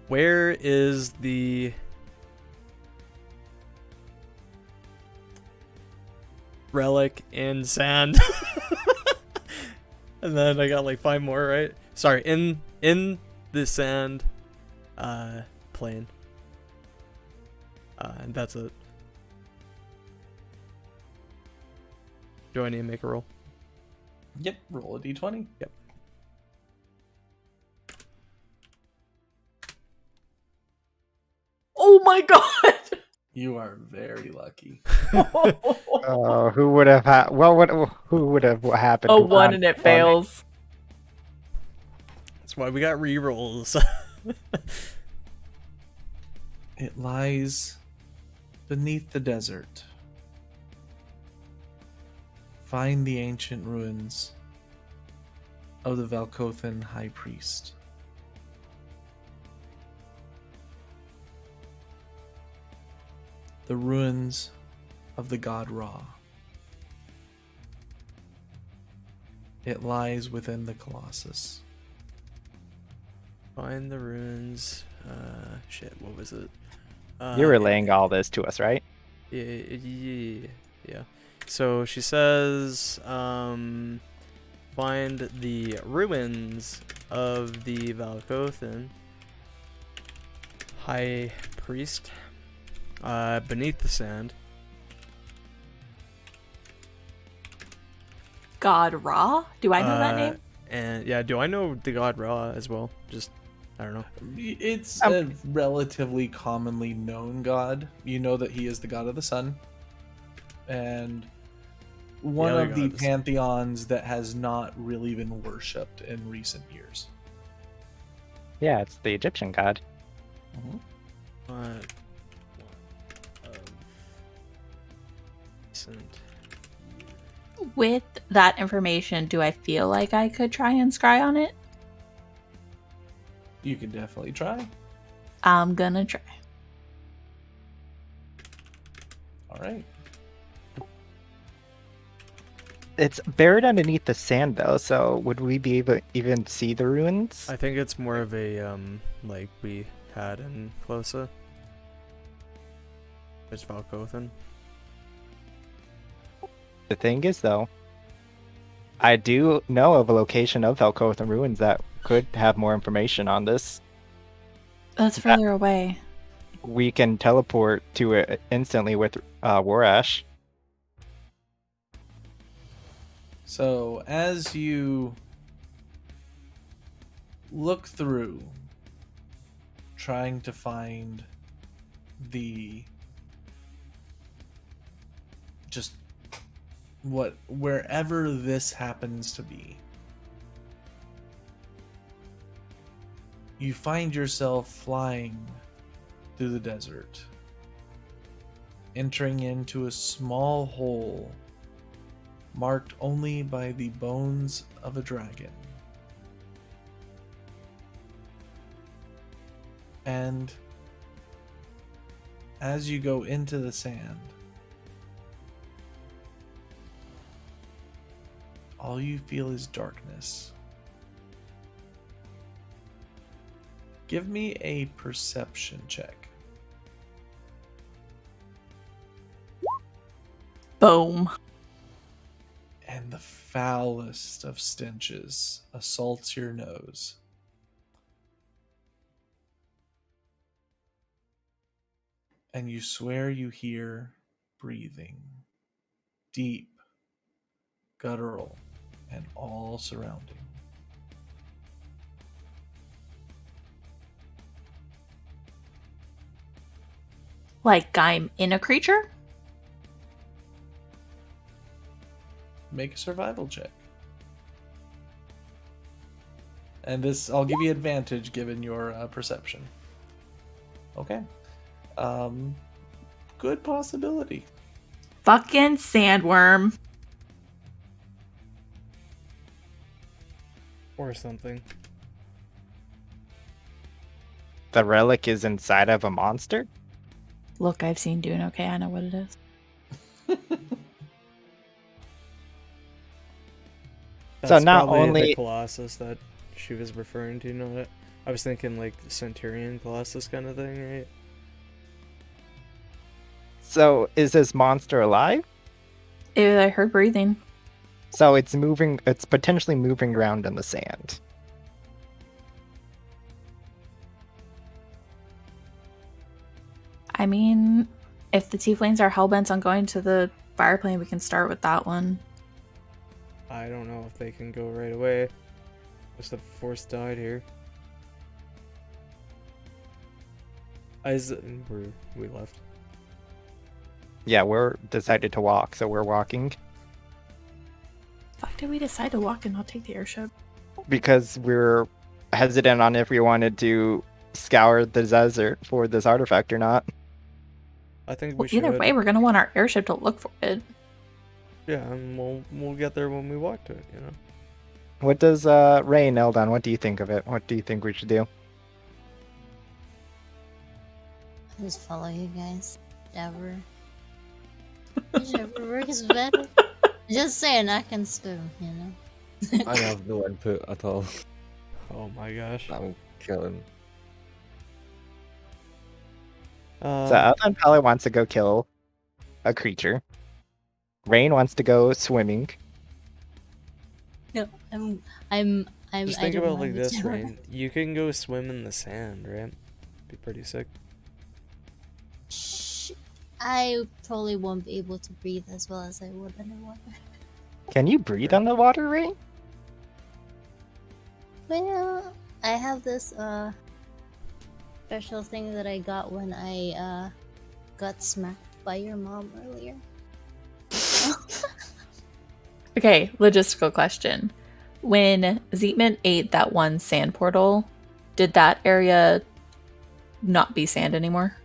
Where is the relic in sand? And then I got like 5 more, right? Sorry, in the sand plane. And that's it. Do I need to make a roll? Yep, roll a d20. Yep. Oh my god! You are very lucky. Who would have had? Well, who would have happened? A to 1 have and it one? fails. That's why we got rerolls. It lies beneath the desert. Find the ancient ruins of the Valkothan High Priest. The ruins of the god Ra. It lies within the Colossus. Find the ruins. Shit, what was it? You're relaying all this to us, right? Yeah. So she says, find the ruins of the Valkothan High Priest beneath the sand. God Ra? Do I know that name? And yeah, do I know the god Ra as well? Just, I don't know. It's a relatively commonly known god. You know that he is the god of the sun. And one The of the other gods. pantheons that has not really been worshipped in recent years. Yeah, it's the Egyptian god. Of recent. With that information, do I feel like I could try and scry on it? You can definitely try. I'm gonna try. All right. It's buried underneath the sand, though. So would we be able to even see the ruins? I think it's more of a like we had in Closa. It's Valkothan. The thing is, though, I do know of a location of Valkothan ruins that could have more information on this. That's further away. We can teleport to it instantly with Warash. So as you look through, trying to find the just wherever this happens to be, you find yourself flying through the desert, entering into a small hole marked only by the bones of a dragon. And as you go into the sand, all you feel is darkness. Give me a perception check. Boom. And the foulest of stenches assaults your nose. And you swear you hear breathing, deep, guttural, and all surrounding. Like I'm in a creature? Make a survival check. And this, I'll give you advantage given your perception. Okay. Good possibility. Fucking sandworm. Or something. The relic is inside of a monster? Look, I've seen Dune. Okay, I know what it is. That's not probably only- the Colossus that she was referring to, not it. I was thinking like the Centurion Colossus kind of thing, right? So is this monster alive? Ew, I heard breathing. So it's moving. It's potentially moving around in the sand. I mean, if the tieflings are hellbent on going to the fire plane, we can start with that one. I don't know if they can go right away. What's the force died here? We left. Yeah, we're decided to walk, so we're walking Fuck, did we decide to walk and not take the airship? because we're hesitant on if we wanted to scour the desert for this artifact or not. I think Well, we should. either way, we're gonna want our airship to look for it. Yeah, and we'll get there when we walk to it, you know. What does Ray and Eldon? What do you think of it? What do you think we should do? Just follow you guys. Whichever. Whichever works better. Just saying, I can swim, you know. I have no input at all. Oh my gosh. I'm killing. So Eldon probably wants to go kill a creature. Rain wants to go swimming. No, I'm. Just I think don't about mind like this, whichever. Rain. You can go swim in the sand, right? Be pretty sick. Shh. I probably won't be able to breathe as well as I would underwater. Can you breathe on the water, Rain? Well, I have this special thing that I got when I got smacked by your mom earlier. Okay, logistical question. When Zeetman ate that one sand portal, did that area not be sand anymore?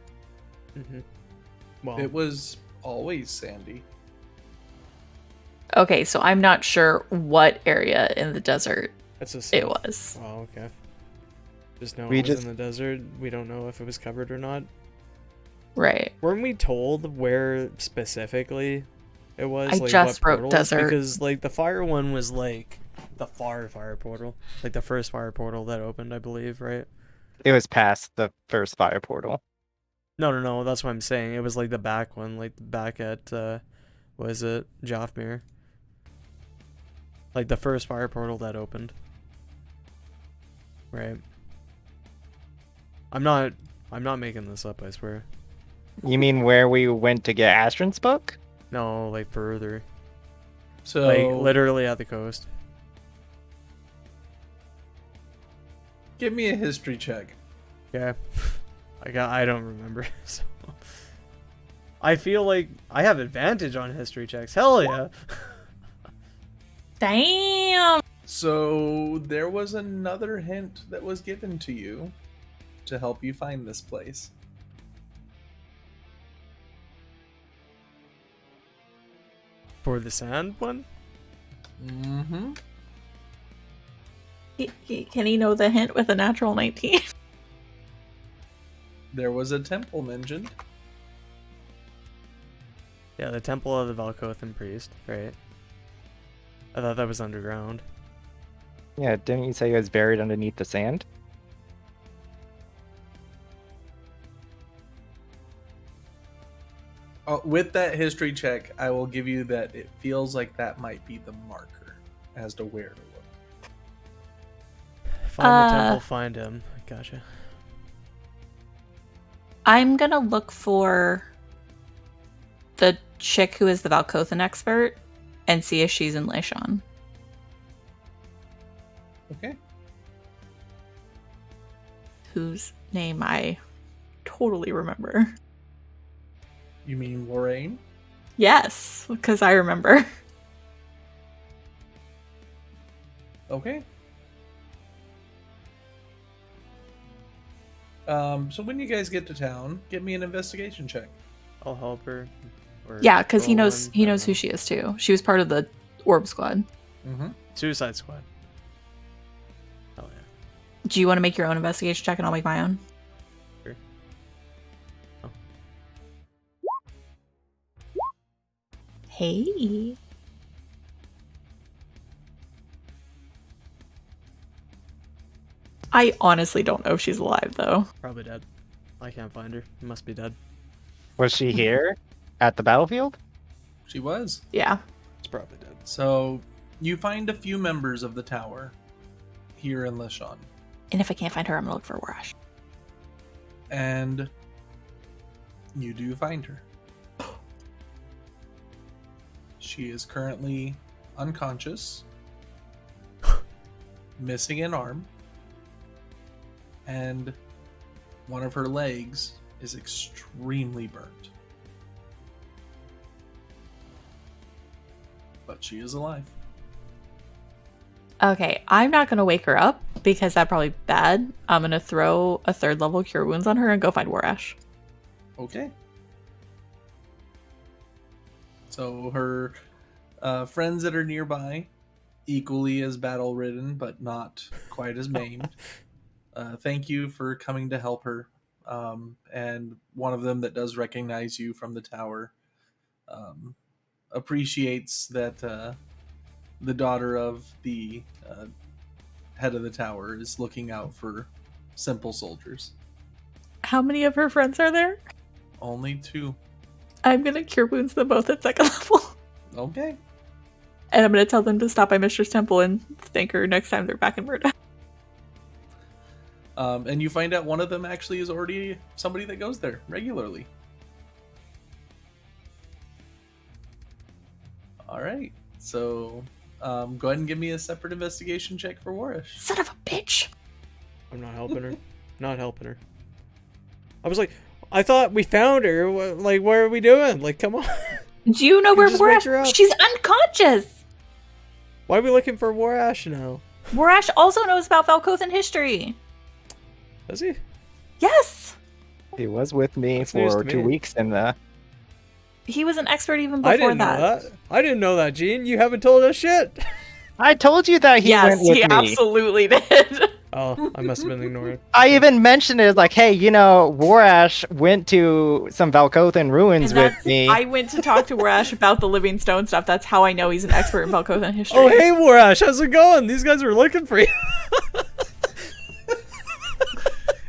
Mm-hmm. Well, It was always sandy. Okay, so I'm not sure what area in the desert that's a it safe. was. Oh, okay. Just know We it was just- in the desert. We don't know if it was covered or not. Right. Weren't we told where specifically it was? I like, just what wrote portals? desert. Because like the fire one was like the fire portal, like the first fire portal that opened, I believe, right? It was past the first fire portal. No. That's what I'm saying. It was like the back one, like back at what is it, Jofmir? Like the first fire portal that opened. Right. I'm not making this up, I swear. You mean where we went to get Astron's book? No, like further. So Like literally at the coast. give me a history check. Yeah. I don't remember. So I feel like I have advantage on history checks. Hell yeah. Damn. So there was another hint that was given to you to help you find this place. For the sand one? Mm-hmm. Can he know the hint with a natural 19? There was a temple mentioned. Yeah, the temple of the Valkothan priest, right? I thought that was underground. Yeah, didn't you say it was buried underneath the sand? With that history check, I will give you that it feels like that might be the marker as to where to look. Find the temple, find him. Gotcha. I'm gonna look for the chick who is the Valkothan expert and see if she's in Leishan. Okay. Whose name I totally remember. You mean Lorraine? Yes, because I remember. Okay. So when you guys get to town, give me an investigation check. I'll help her. Or Yeah, because he roll knows one, he I don't knows who know. she is too. She was part of the Orb Squad. Mm-hmm. Suicide Squad. Hell yeah. Do you want to make your own investigation check and I'll make my own? Sure. Oh. Hey. I honestly don't know if she's alive, though. Probably dead. I can't find her. Must be dead. Was she here at the battlefield? She was. Yeah. It's probably dead. So you find a few members of the tower here in Lishon. And if I can't find her, I'm gonna look for Warash. And you do find her. She is currently unconscious, missing an arm, and one of her legs is extremely burnt. But she is alive. Okay, I'm not gonna wake her up because that'd probably be bad. I'm gonna throw a 3rd level Cure Wounds on her and go find Warash. Okay. So her friends that are nearby, equally as battle ridden, but not quite as maimed. Thank you for coming to help her. And one of them that does recognize you from the tower appreciates that the daughter of the head of the tower is looking out for simple soldiers. How many of her friends are there? Only 2. I'm gonna Cure Wounds them both at 2nd level. Okay. And I'm gonna tell them to stop by Mistress Temple and thank her next time they're back in Murda. And you find out one of them actually is already somebody that goes there regularly. All right. So go ahead and give me a separate investigation check for Warish. Son of a bitch! I'm not helping her. Not helping her. I was like, I thought we found her. Like, what are we doing? Like, come on. Do you know where just wake her Warash? up. She's unconscious! Why are we looking for Warash now? Warash also knows about Valkothan history. Does he? Yes! He was with me That's news for to 2 me. weeks in the. He was an expert even before I didn't that. know that. I didn't know that, Gene. You haven't told us shit. I told you that he Yes, went with he me. absolutely did. Oh, I must have been ignoring. I even mentioned it like, hey, you know, Warash went to some Valkothan ruins And with that's- me. I went to talk to Warash about the Living Stone stuff. That's how I know he's an expert in Valkothan history. Oh, hey, Warash. How's it going? These guys were looking for you.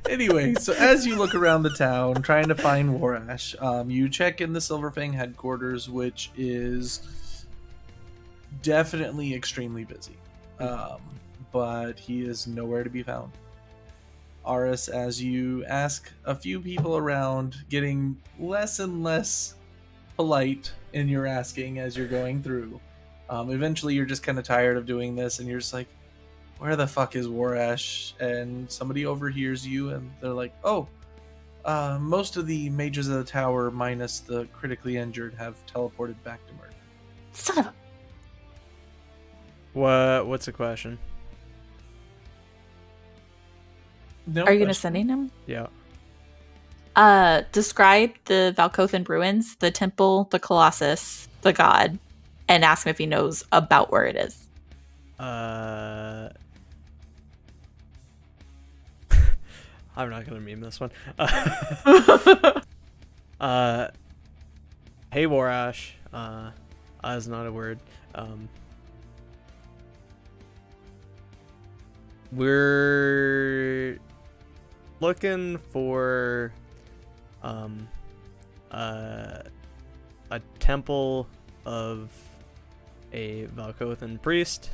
Anyway, so as you look around the town trying to find Warash, you check in the Silverfang headquarters, which is definitely extremely busy. But he is nowhere to be found. Aris, as you ask a few people around, getting less and less polite in your asking as you're going through. Eventually, you're just kind of tired of doing this, and you're just like, where the fuck is Warash? And somebody overhears you, and they're like, oh, most of the mages of the tower, minus the critically injured, have teleported back to Murda. Son of a... What's the question? No Are you gonna question. send him? Yeah. Describe the Valkothan ruins, the temple, the Colossus, the god, and ask him if he knows about where it is. I'm not gonna meme this one. Hey Warash. Is not a word. We're looking for a temple of a Valkothan priest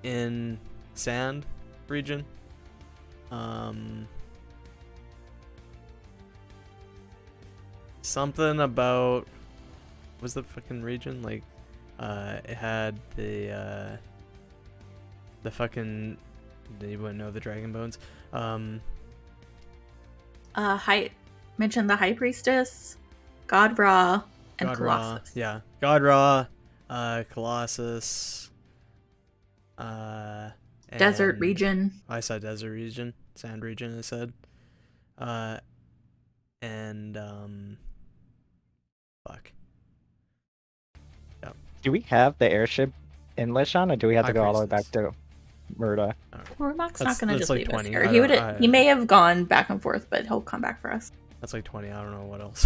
in Sand region. Something about, what's the fucking region? Like, it had the fucking, you wouldn't know the dragon bones. Mention the High Priestess, God Ra, and God Ra, Colossus. yeah, God Ra, Colossus, Desert and- region. I said desert region, sand region. I said, and fuck. Do we have the airship in Lishon, or do we have to High go all the way Priestess. back to Murda? Cormac's not That's- gonna that's just like leave 20. us here. I He don't- would. He may have gone back and forth, but he'll come back for us. That's like 20. I don't know what else.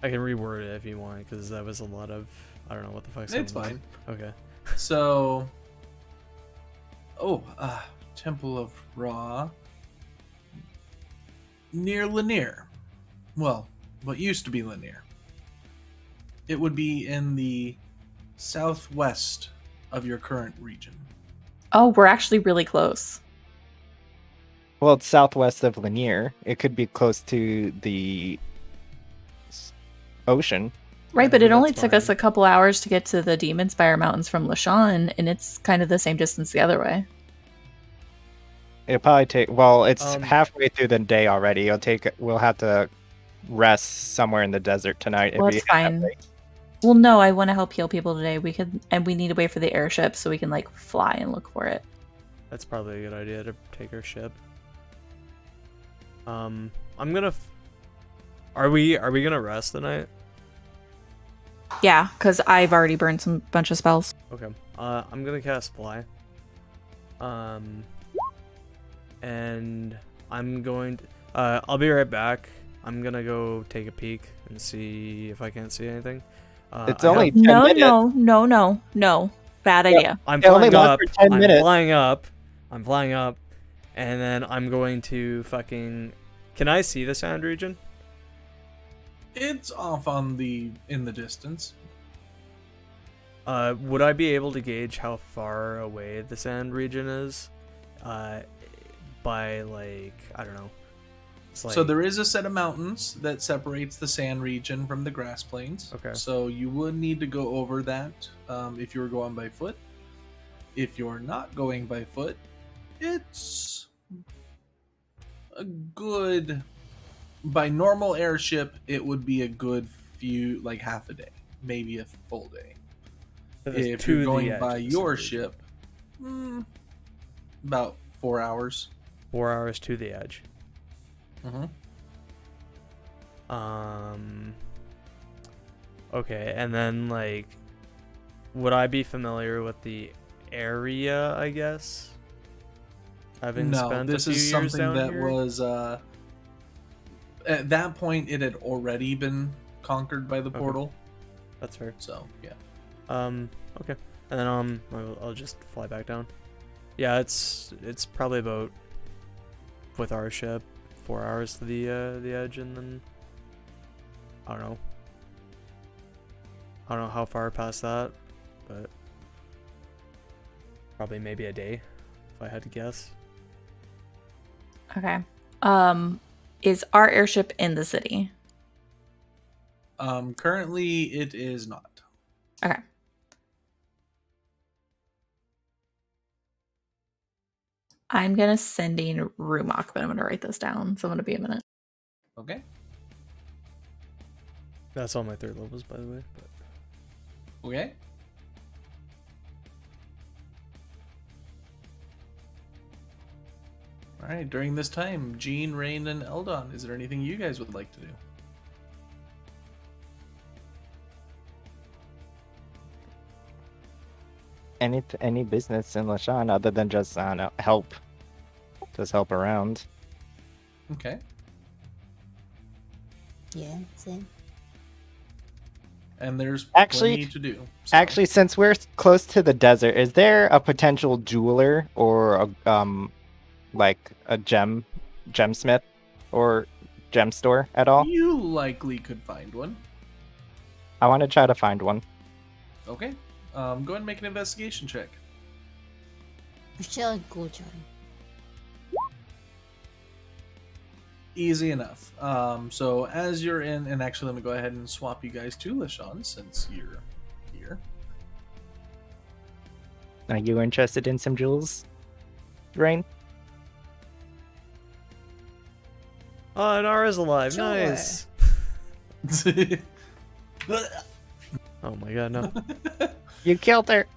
I can reword it if you want, because that was a lot of, I don't know what the fuck's It's going on. fine. Okay. So, Temple of Ra near Lanier. Well, what used to be Lanier. It would be in the southwest of your current region. Oh, we're actually really close. Well, it's southwest of Lanier. It could be close to the ocean. Right, Yeah, but it maybe only that's took us fine. a couple hours to get to the Demon Spire Mountains from Lashawn, and it's kind of the same distance the other way. It'll probably take. Well, it's Um, halfway through the day already. We'll have to rest somewhere in the desert tonight Well, if we it's fine. Well, no, I want to help heal people today. We need to wait for the airship so we can like fly and look for it. That's probably a good idea to take our ship. I'm gonna. Are we gonna rest tonight? Yeah, because I've already burned some bunch of spells. Okay. I'm gonna cast fly. And I'm going to. I'll be right back. I'm gonna go take a peek and see if I can't see anything. It's I only have- 10 No, minutes. no. Bad idea. I'm It only flying lasts up. for 10 I'm minutes. flying up. I'm flying up, and then I'm going to fucking. Can I see the sound region? It's off in the distance. Would I be able to gauge how far away the sand region is? By like I don't know. It's like, So there is a set of mountains that separates the sand region from the grass plains. Okay. So you would need to go over that if you were going by foot. If you're not going by foot, it's a good. By normal airship, it would be a good few, like half a day, maybe a full day. If to you're the going edge by of the your sand region. ship, about 4 hours. 4 hours to the edge. Mm-hmm. Okay, and then like, would I be familiar with the area? I guess. Having No, spent this a few is years something down that here. was at that point it had already been conquered by the Okay. portal. That's fair. So yeah. Okay, and then I'll just fly back down. Yeah, it's probably about with our ship 4 hours to the edge, and then I don't know how far past that, but probably maybe a day if I had to guess. Okay. Is our airship in the city? Currently it is not. Okay. I'm gonna send in Rumok, but I'm gonna write this down, so I'm gonna be a minute. Okay. That's all my third levels, by the way. But Okay. All right. During this time, Jean, Rain, and Eldon, is there anything you guys would like to do? Any business in Lashawn other than just I don't know, help. Just help around. Okay. Yeah, same. And there's Actually- plenty to do. so- Actually, since we're close to the desert, is there a potential jeweler or a like a gemsmith or gem store at all? you likely could find one. I want to try to find one. Okay. Go ahead and make an investigation check. Michelle Goldjoy. Easy enough. So as you're in, and actually let me go ahead and swap you guys to Lashawn since you're here. Are you interested in some jewels, Rain? oh, Nara's alive. Sure. Nice. Oh my god, no. You killed her.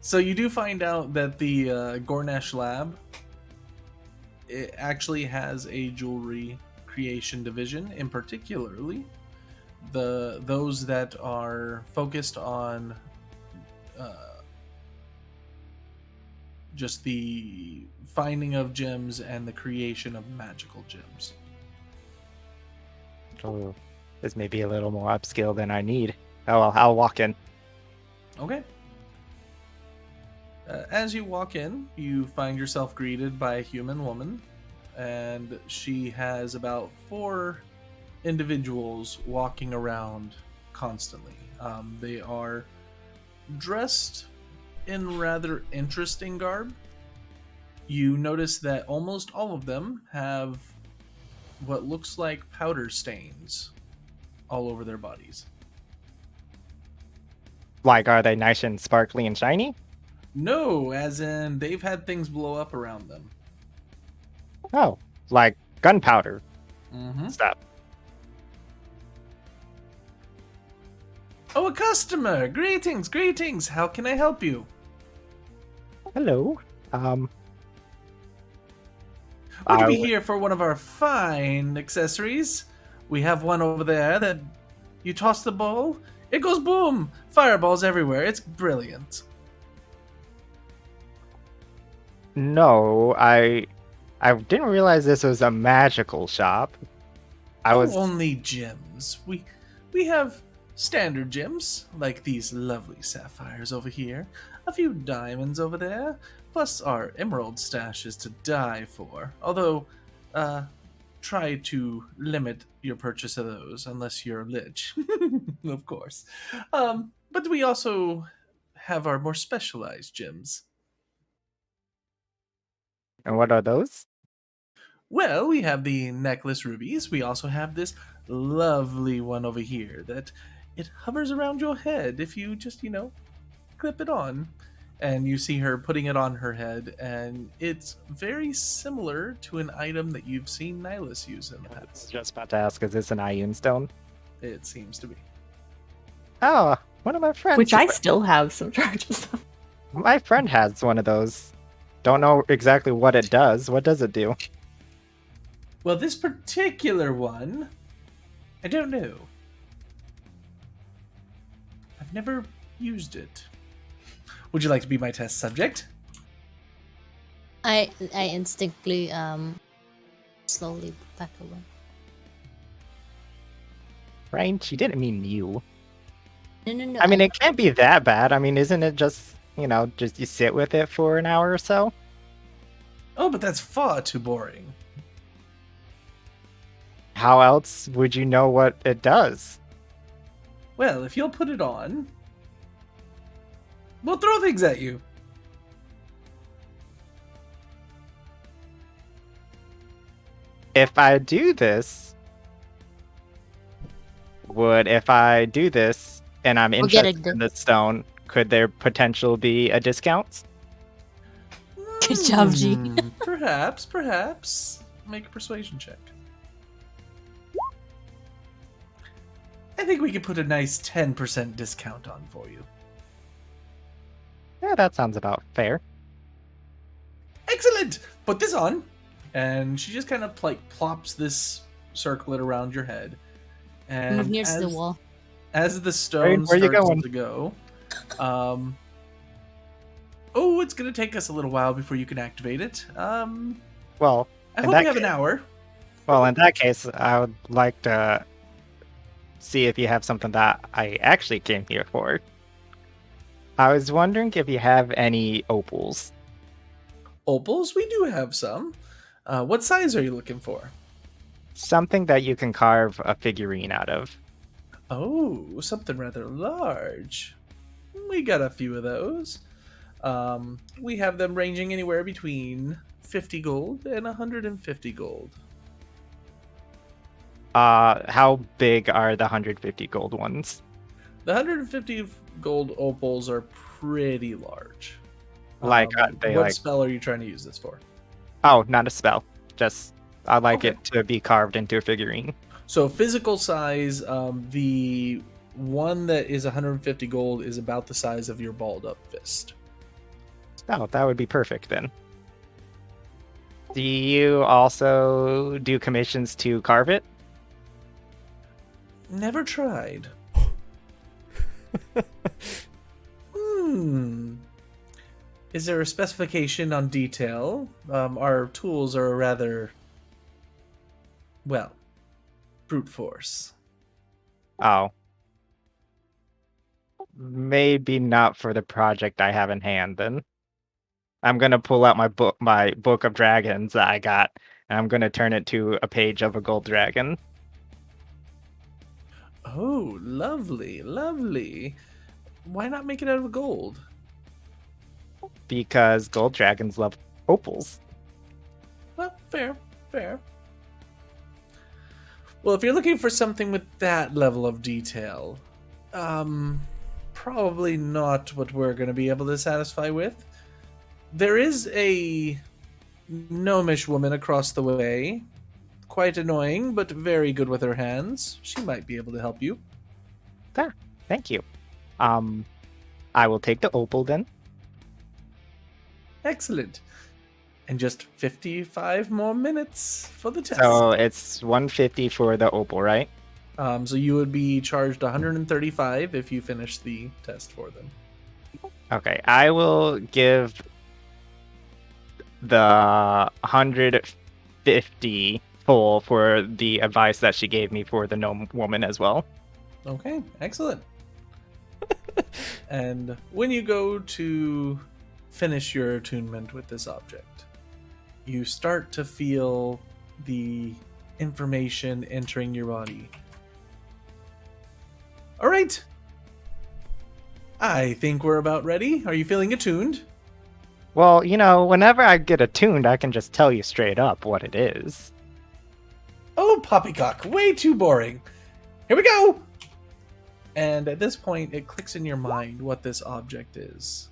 So you do find out that the Gornesh lab, it actually has a jewelry creation division, in particularly those that are focused on just the finding of gems and the creation of magical gems. Oh, this may be a little more upskill than I need. Oh, well, I'll walk in. Okay. As you walk in, you find yourself greeted by a human woman, and she has about 4 individuals walking around constantly. They are dressed in rather interesting garb. You notice that almost all of them have what looks like powder stains all over their bodies. Like, are they nice and sparkly and shiny? No, as in they've had things blow up around them. Oh, like gunpowder Mm-hmm. stuff. Oh, a customer! Greetings, greetings! How can I help you? Hello. Would I you be would- here for one of our fine accessories? We have one over there that you toss the ball, it goes boom! Fireballs everywhere. It's brilliant. No, I didn't realize this was a magical shop. I was only gems. We have standard gems like these lovely sapphires over here, a few diamonds over there, plus our emerald stash is to die for. Although, try to limit your purchase of those unless you're a lich, of course. But we also have our more specialized gems. And what are those? Well, we have the necklace rubies. We also have this lovely one over here that it hovers around your head if you just, clip it on. And you see her putting it on her head, and it's very similar to an item that you've seen Nihilus use in the I was past. just about to ask, is this an Ioun stone? It seems to be. Oh, one of my friends. Which I still have some charges of. My friend has one of those. Don't know exactly what it does. What does it do? Well, this particular one, I don't know. I've never used it. Would you like to be my test subject? I instinctively slowly back away. Right? She didn't mean you. No. I mean, it can't be that bad. I mean, isn't it just, just you sit with it for an hour or so? Oh, but that's far too boring. How else would you know what it does? Well, if you'll put it on, we'll throw things at you. If I do this, and I'm We'll get interested a in the stone, could there potential be a discount? Good job, G. Perhaps. Make a persuasion check. I think we could put a nice 10% discount on for you. Yeah, that sounds about fair. Excellent! Put this on. And she just kind of plops this circlet around your head. And Move near to the wall. as the stone Where you starts going? to go, it's gonna take us a little while before you can activate it. Well, I in hope that you have an case- hour. Well, in that case, I would like to see if you have something that I actually came here for. I was wondering if you have any opals. Opals, we do have some. What size are you looking for? Something that you can carve a figurine out of. Oh, something rather large. We got a few of those. We have them ranging anywhere between 50 gold and 150 gold. How big are the 150 gold ones? The 150 gold opals are pretty large. Like, they what like... spell are you trying to use this for? Oh, not a spell. Just, I'd like Okay. it to be carved into a figurine. So physical size, the one that is 150 gold is about the size of your balled up fist. Oh, that would be perfect then. Do you also do commissions to carve it? Never tried. Is there a specification on detail? Our tools are rather, well, brute force. Oh. Maybe not for the project I have in hand then. I'm gonna pull out my book of dragons that I got, and I'm gonna turn it to a page of a gold dragon. Oh, lovely, lovely. Why not make it out of gold? Because gold dragons love opals. Well, fair, fair. Well, if you're looking for something with that level of detail, probably not what we're going to be able to satisfy with. There is a gnomish woman across the way. Quite annoying, but very good with her hands. She might be able to help you. Ah, thank you. I will take the opal then. Excellent. And just 55 more minutes for the test. So it's 150 for the opal, right? So you would be charged 135 if you finish the test for them. Okay, I will give the 150 full for the advice that she gave me for the gnome woman as well. Okay, excellent. And when you go to finish your attunement with this object, you start to feel the information entering your body. All right. I think we're about ready. Are you feeling attuned? Well, whenever I get attuned, I can just tell you straight up what it is. Oh, poppycock, way too boring. Here we go. And at this point, it clicks in your mind what this object is.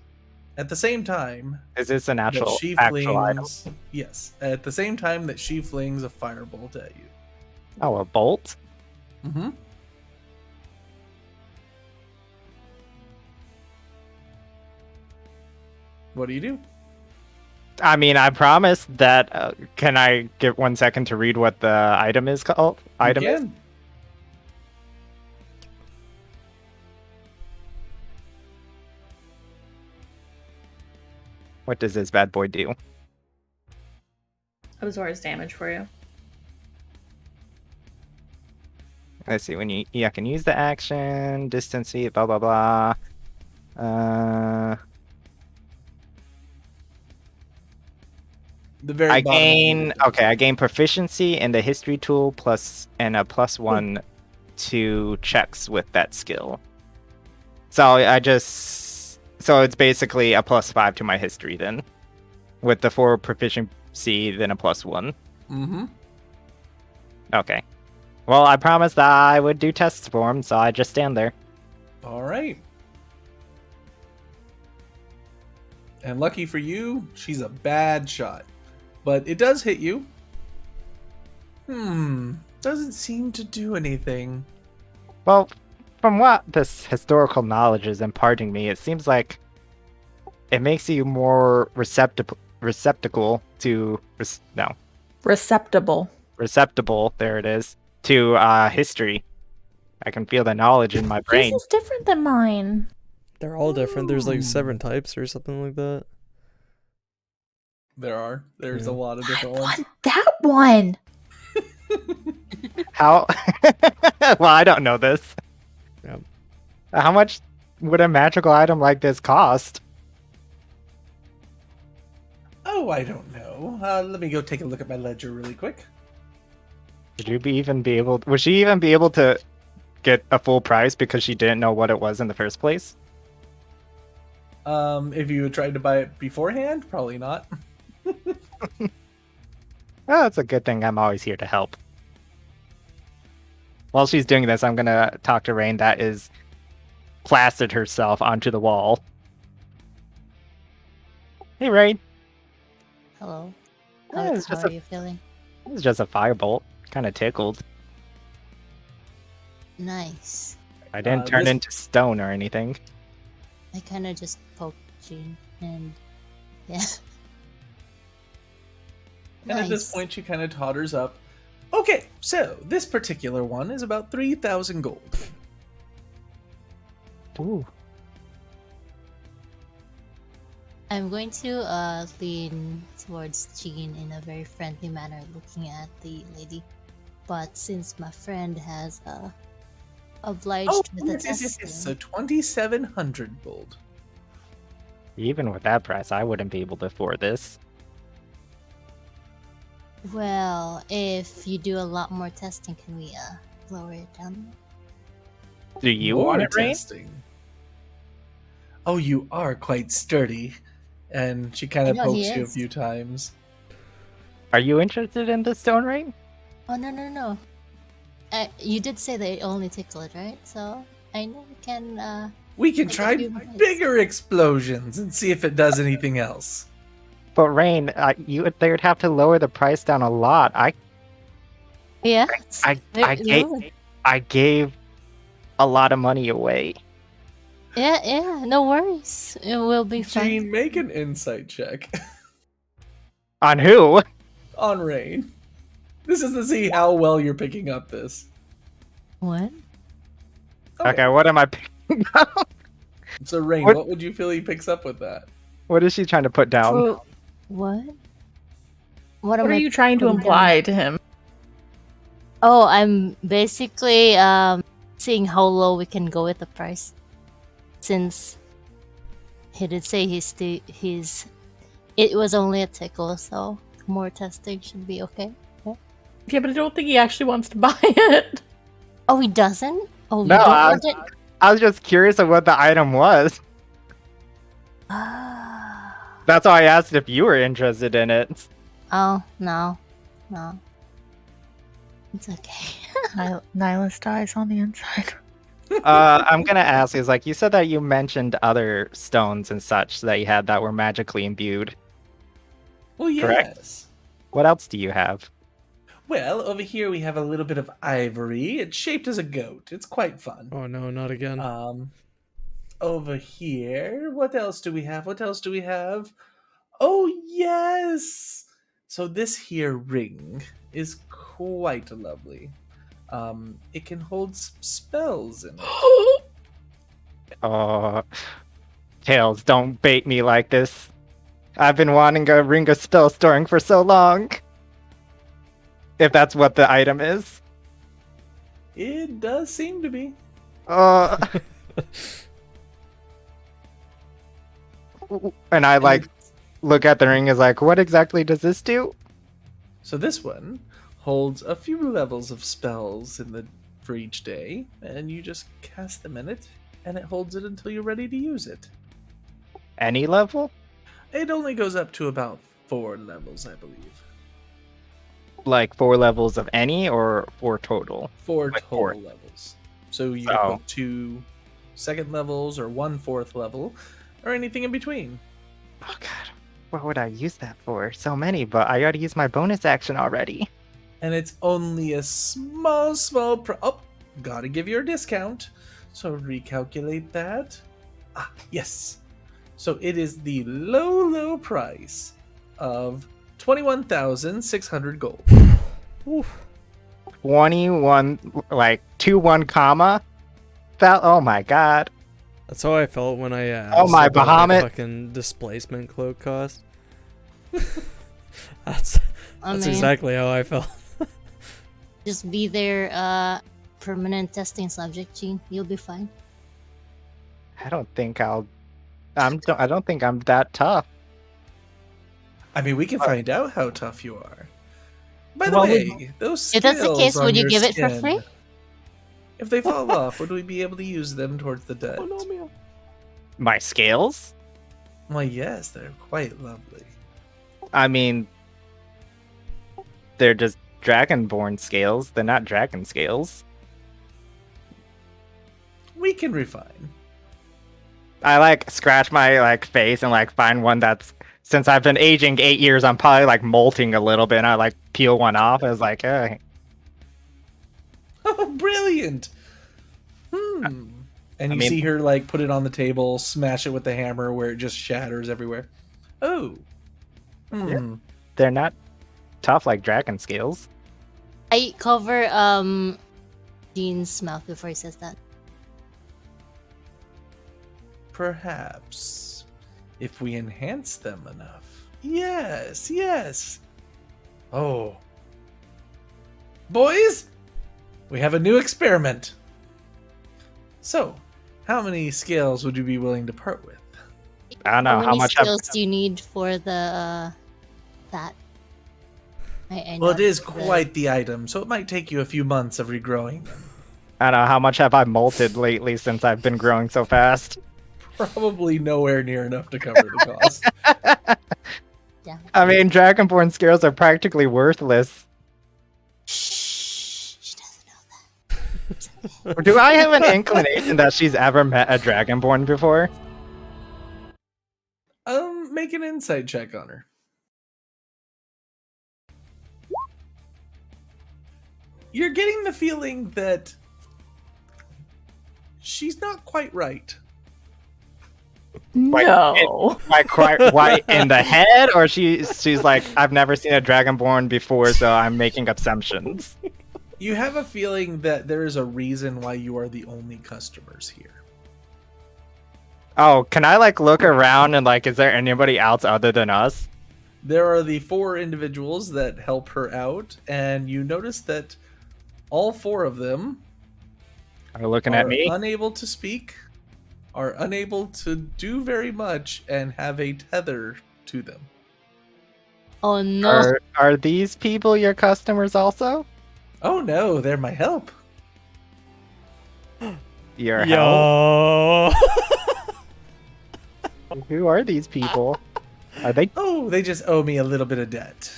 At the same time, Is this an that actual she item? flings, yes, at the same time that she flings a firebolt at you. Oh, a bolt? Mm-hmm. What do you do? I mean, I promised that. Can I get 1 second to read what the item is called? Item is? What does this bad boy do? Absorbs damage for you. Let's see. When you can use the action, distance feet, blah blah blah. The very I bottom gain of the I gain proficiency in the history tool and a +1 to checks with that skill. So it's basically a +5 to my history then, with the 4 proficiency, then a +1. Mm-hmm. Okay. Well, I promised that I would do tests for him, so I just stand there. All right. And lucky for you, she's a bad shot. But it does hit you. Doesn't seem to do anything. Well, from what this historical knowledge is imparting me, it seems like it makes you more receptible to receptible. There it is, to history. I can feel the knowledge in my brain. Yours is different than mine. They're all different. There's like 7 types or something like that. There's Yeah. a lot of different I ones. want that one. How? Well, I don't know this. Yep. How much would a magical item like this cost? Oh, I don't know. Let me go take a look at my ledger really quick. Would she even be able to get a full price because she didn't know what it was in the first place? If you had tried to buy it beforehand, probably not. Oh, it's a good thing I'm always here to help. While she's doing this, I'm gonna talk to Rain that is plastered herself onto the wall. Hey, Rain. Hello. Yeah, How, it's how just are you feeling? It's just a firebolt. Kind of tickled. Nice. I didn't turn this- into stone or anything. I kind of just poked Jean, and yeah. And at this point, she kind of totters up. Okay, so this particular one is about 3,000 gold. Ooh. I'm going to lean towards Jean in a very friendly manner, looking at the lady. But since my friend has obliged with the yes. testing, So 2,700 gold. Even with that price, I wouldn't be able to afford this. Well, if you do a lot more testing, can we lower it down? Do you More want it, Rain? testing. Oh, you are quite sturdy. And she kind I of know he pokes you a is. few times. Are you interested in the stone, Rain? Oh no. You did say they only tickle it, right? So I know we can. We can Take a try few minutes. bigger explosions and see if it does anything else. But Rain, they would have to lower the price down a lot. Yeah. I gave a lot of money away. Yeah. No worries. It will be fine. Gene, make an insight check On who? on Rain. This is to see how well you're picking up this. What? Okay, what am I picking up? So Rain, What- what would you feel he picks up with that? What is she trying to put down? What? What What am are I you trying to putting down? imply to him? Oh, I'm basically seeing how low we can go with the price, since he did say it was only a tickle, so more testing should be okay. Yeah, but I don't think he actually wants to buy it. Oh, he doesn't? Oh, No, you don't I want it? I was just curious of what the item was. Ah. That's why I asked if you were interested in it. Oh, no. It's okay. Nihilist dies on the inside. I'm gonna ask is like you said that you mentioned other stones and such that you had that were magically imbued. Well, yes. Correct. What else do you have? Well, over here we have a little bit of ivory. It's shaped as a goat. It's quite fun. Oh no, not again. Over here, what else do we have? Oh, yes! So this here ring is quite lovely. It can hold spells in it. Tails, don't bait me like this. I've been wanting a ring of spell storing for so long. If that's what the item is. It does seem to be. And I look at the ring is like, what exactly does this do? So this one holds a few levels of spells for each day, and you just cast them in it, and it holds it until you're ready to use it. Any level? It only goes up to about 4 levels, I believe. Like 4 levels of any or 4 total? 4 Like total 4. levels. So you Oh. can put 2 second levels or 1 fourth level, or anything in between. Oh god, what would I use that for? So many, but I gotta use my bonus action already. And it's only a small gotta give you a discount. So recalculate that. Ah, yes. So it is the low price of 21,600 gold. Oof. 21, like 2-1 comma. Oh my god. That's how I felt when I asked. Oh my about Bahamut. fucking displacement cloak cost. That's I mean, exactly how I felt. just be their permanent testing subject, Gene. You'll be fine. I don't think I don't think I'm that tough. I mean, we can find out how tough you are. By the Well, way, those skills If that's the case, on would you your give it for skin, free? If they fall off, would we be able to use them towards the debt? My scales? Why, yes, they're quite lovely. I mean, they're just dragonborn scales. They're not dragon scales. We can refine. I scratch my face and find one that's, since I've been aging 8 years, I'm probably molting a little bit, and I peel one off. I was like, eh. Oh, brilliant! And you see her put it on the table, smash it with the hammer, where it just shatters everywhere. Oh, Yeah. They're not tough like dragon scales. I cover Gene's mouth before he says that. Perhaps if we enhance them enough. Yes. Oh, boys, we have a new experiment. So, how many scales would you be willing to part with? I don't know How how many much have skills do you need for the that? I Well, it know is the- quite the item, so it might take you a few months of regrowing them. I don't know how much have I molted lately since I've been growing so fast. Probably nowhere near enough to cover the cost. Yeah. I mean, Dragonborn scales are practically worthless. Shh, she doesn't know that. Do I have an inclination that she's ever met a Dragonborn before? Make an insight check on her. You're getting the feeling that she's not quite right. No. Like quite white in the head, or she's like, I've never seen a Dragonborn before, so I'm making assumptions. You have a feeling that there is a reason why you are the only customers here. Oh, can I like look around and like, is there anybody else other than us? There are the 4 individuals that help her out, and you notice that all 4 of them Are you looking are at me? unable to speak, are unable to do very much, and have a tether to them. Oh no! Are these people your customers also? Oh no, they're my help. Your help? Yo. Who are these people? Are they? Oh, they just owe me a little bit of debt.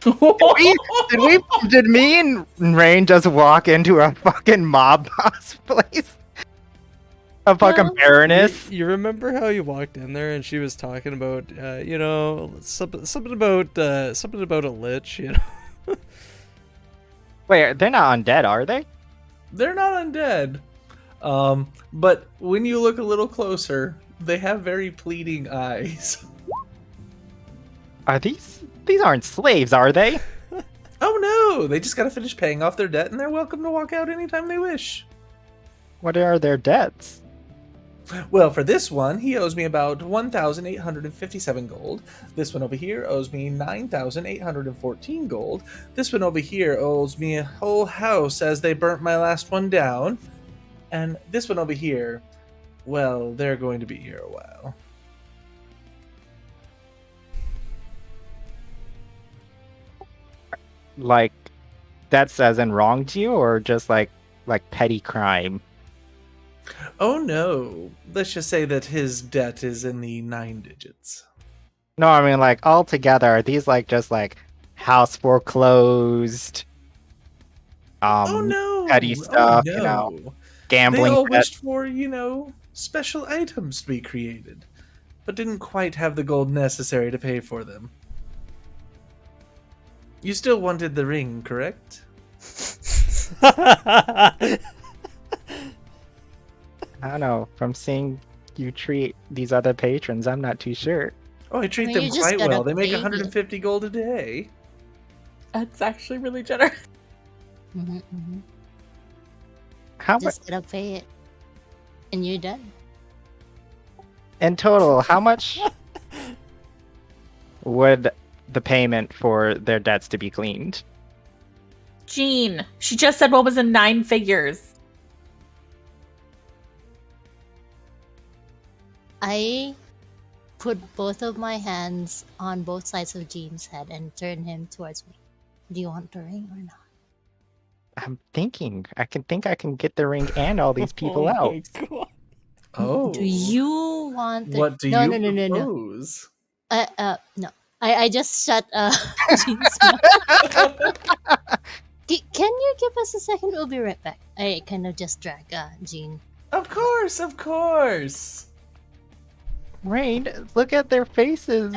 Did me and Rain just walk into a fucking mob boss place? A fucking No. baroness? You remember how you walked in there and she was talking about, something about a lich, you know? Wait, they're not undead, are they? They're not undead. But when you look a little closer, they have very pleading eyes. Are these aren't slaves, are they? Oh no, they just gotta finish paying off their debt and they're welcome to walk out anytime they wish. What are their debts? Well, for this one, he owes me about 1,857 gold. This one over here owes me 9,814 gold. This one over here owes me a whole house as they burnt my last one down. And this one over here, well, they're going to be here a while. Like, that's as in wronged you, or just like petty crime? Oh no, let's just say that his debt is in the 9 digits. No, I mean like all together. Are these like just like house foreclosed? Oh no! Petty stuff, you know, gambling. They all debt? wished for, special items to be created, but didn't quite have the gold necessary to pay for them. You still wanted the ring, correct? I don't know. From seeing you treat these other patrons, I'm not too sure. Oh, I treat Well, them you just quite gotta well. They make pay 150 gold a day. That's actually really generous. How much Just gotta pay it, and you're done. in total? How much would the payment for their debts to be cleaned? Jean, she just said what was in 9 figures. I put both of my hands on both sides of Jean's head and turn him towards me. Do you want the ring or not? I'm thinking. I can get the ring and all these people out. my God. Oh. Do you want the... What do no, you no. propose? No. I just shut Jean's mouth. Can you give us a second? We'll be right back. I kind of just drag Jean. Of course, of course. Rain, look at their faces.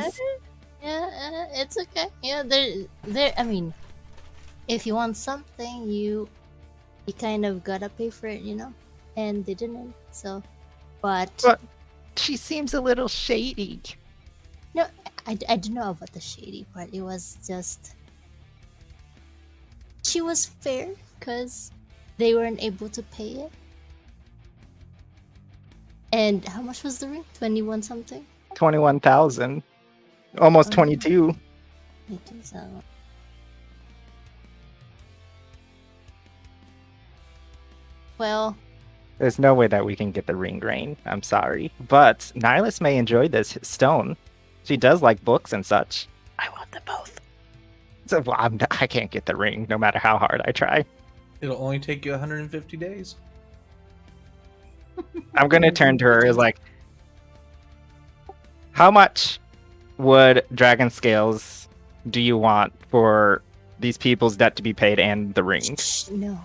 Yeah, it's okay. Yeah, they're. I mean, if you want something, you kind of gotta pay for it, And they didn't, so. But She seems a little shady. no, I don't know about the shady part. It was just she was fair because they weren't able to pay it. And how much was the ring? 21 something? 21,000. Almost 22. So. Well, There's no way that we can get the ring, Rain. I'm sorry. But Nihilus may enjoy this stone. She does like books and such. I want them both. So well, I can't get the ring no matter how hard I try. It'll only take you 150 days. I'm going to turn to her as like, how much would dragon scales do you want for these people's debt to be paid and the ring? No.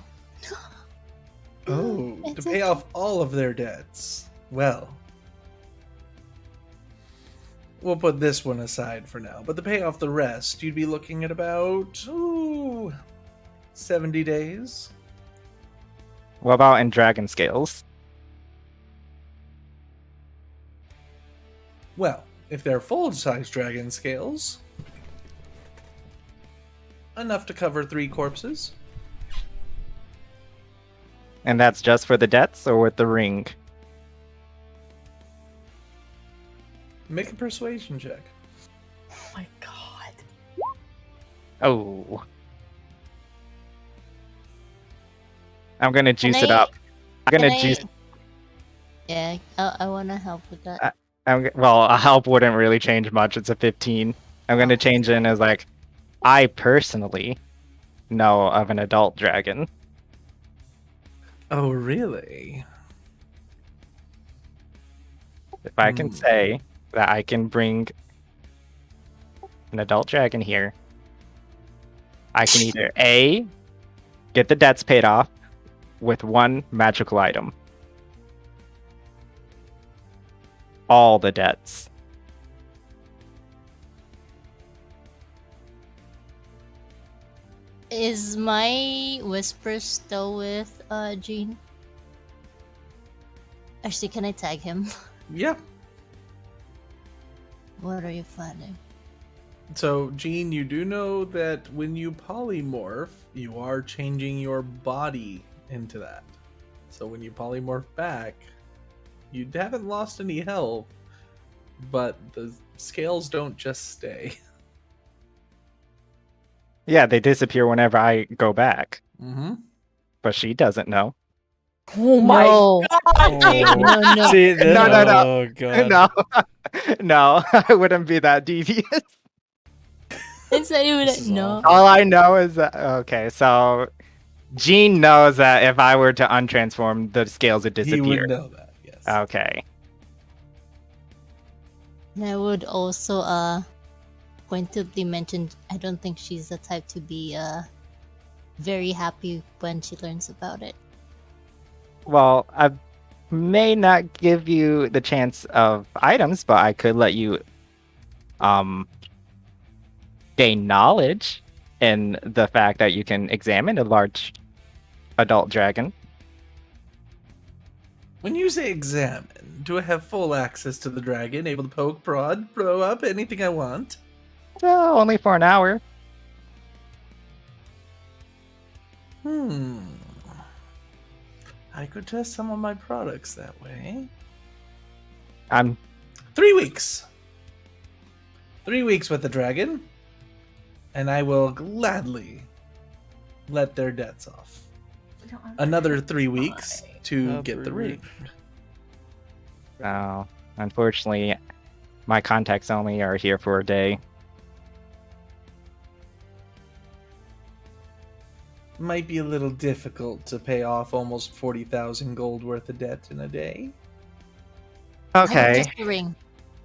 Oh, to It's pay okay. off all of their debts. Well, we'll put this one aside for now. But to pay off the rest, you'd be looking at about 70 days. What about in dragon scales? Well, if they're full-size dragon scales, enough to cover 3 corpses. And that's just for the debts or with the ring? Make a persuasion check. Oh my god. Oh. I'm gonna juice it I- up. I'm gonna Can I- juice. Yeah, I want to help with that. Well, a help wouldn't really change much. It's a 15. I'm gonna change it in as like, I personally know of an adult dragon. Oh, really? If I can say that I can bring an adult dragon here, I can either A, get the debts paid off with one magical item. All the debts. Is my whisper still with Jean? Actually, can I tag him? Yeah. What are you planning? So, Jean, you do know that when you polymorph, you are changing your body into that. So when you polymorph back, you haven't lost any health, but the scales don't just stay. Yeah, they disappear whenever I go back. Mm-hmm. But she doesn't know. Oh my No. god. No, no. See, this, No, no, no. Oh god. No. No, I wouldn't be that devious. It's not even This is no. awful. All I know is that okay, so Jean knows that if I were to untransform, the scales would He disappear. would know that, yes. Okay. And I would also pointedly mention I don't think she's the type to be very happy when she learns about it. Well, I may not give you the chance of items, but I could let you gain knowledge in the fact that you can examine a large adult dragon. When you say examine, do I have full access to the dragon, able to poke, prod, blow up, anything I want? So only for an hour. I could test some of my products that way. I'm 3 weeks. 3 weeks with the dragon, and I will gladly let their debts off. Another 3 weeks to Not get the very ring. unfortunately, my contacts only are here for a day. Might be a little difficult to pay off almost 40,000 gold worth of debt in a day. Okay. Just the ring.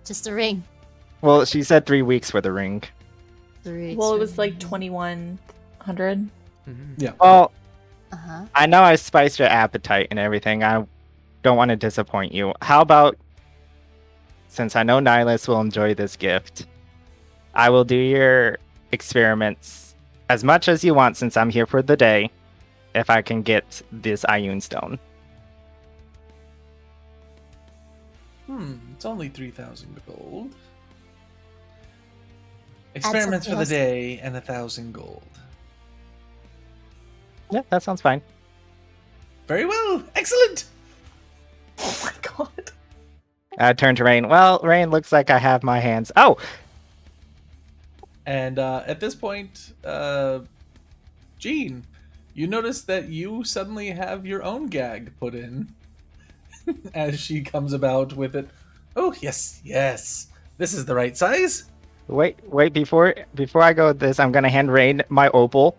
Just the ring. Well, she said 3 weeks for the ring. 3 weeks. Well, it for was the like ring. 2100. Mhm. Well, Uh-huh. I know I spiced your appetite and everything. I don't want to disappoint you. How about, since I know Nihilus will enjoy this gift, I will do your experiments as much as you want since I'm here for the day, if I can get this Ioun stone. It's only 3,000 gold. Experiments for something the else. day and 1,000 gold. Yeah, that sounds fine. Very well. Excellent. Oh my god. I turn to Rain. Well, Rain, looks like I have my hands. Oh, And at this point, Jean, you notice that you suddenly have your own gag put in. as she comes about with it. Oh, yes, yes. This is the right size. Wait, before I go with this, I'm gonna hand Rain my opal.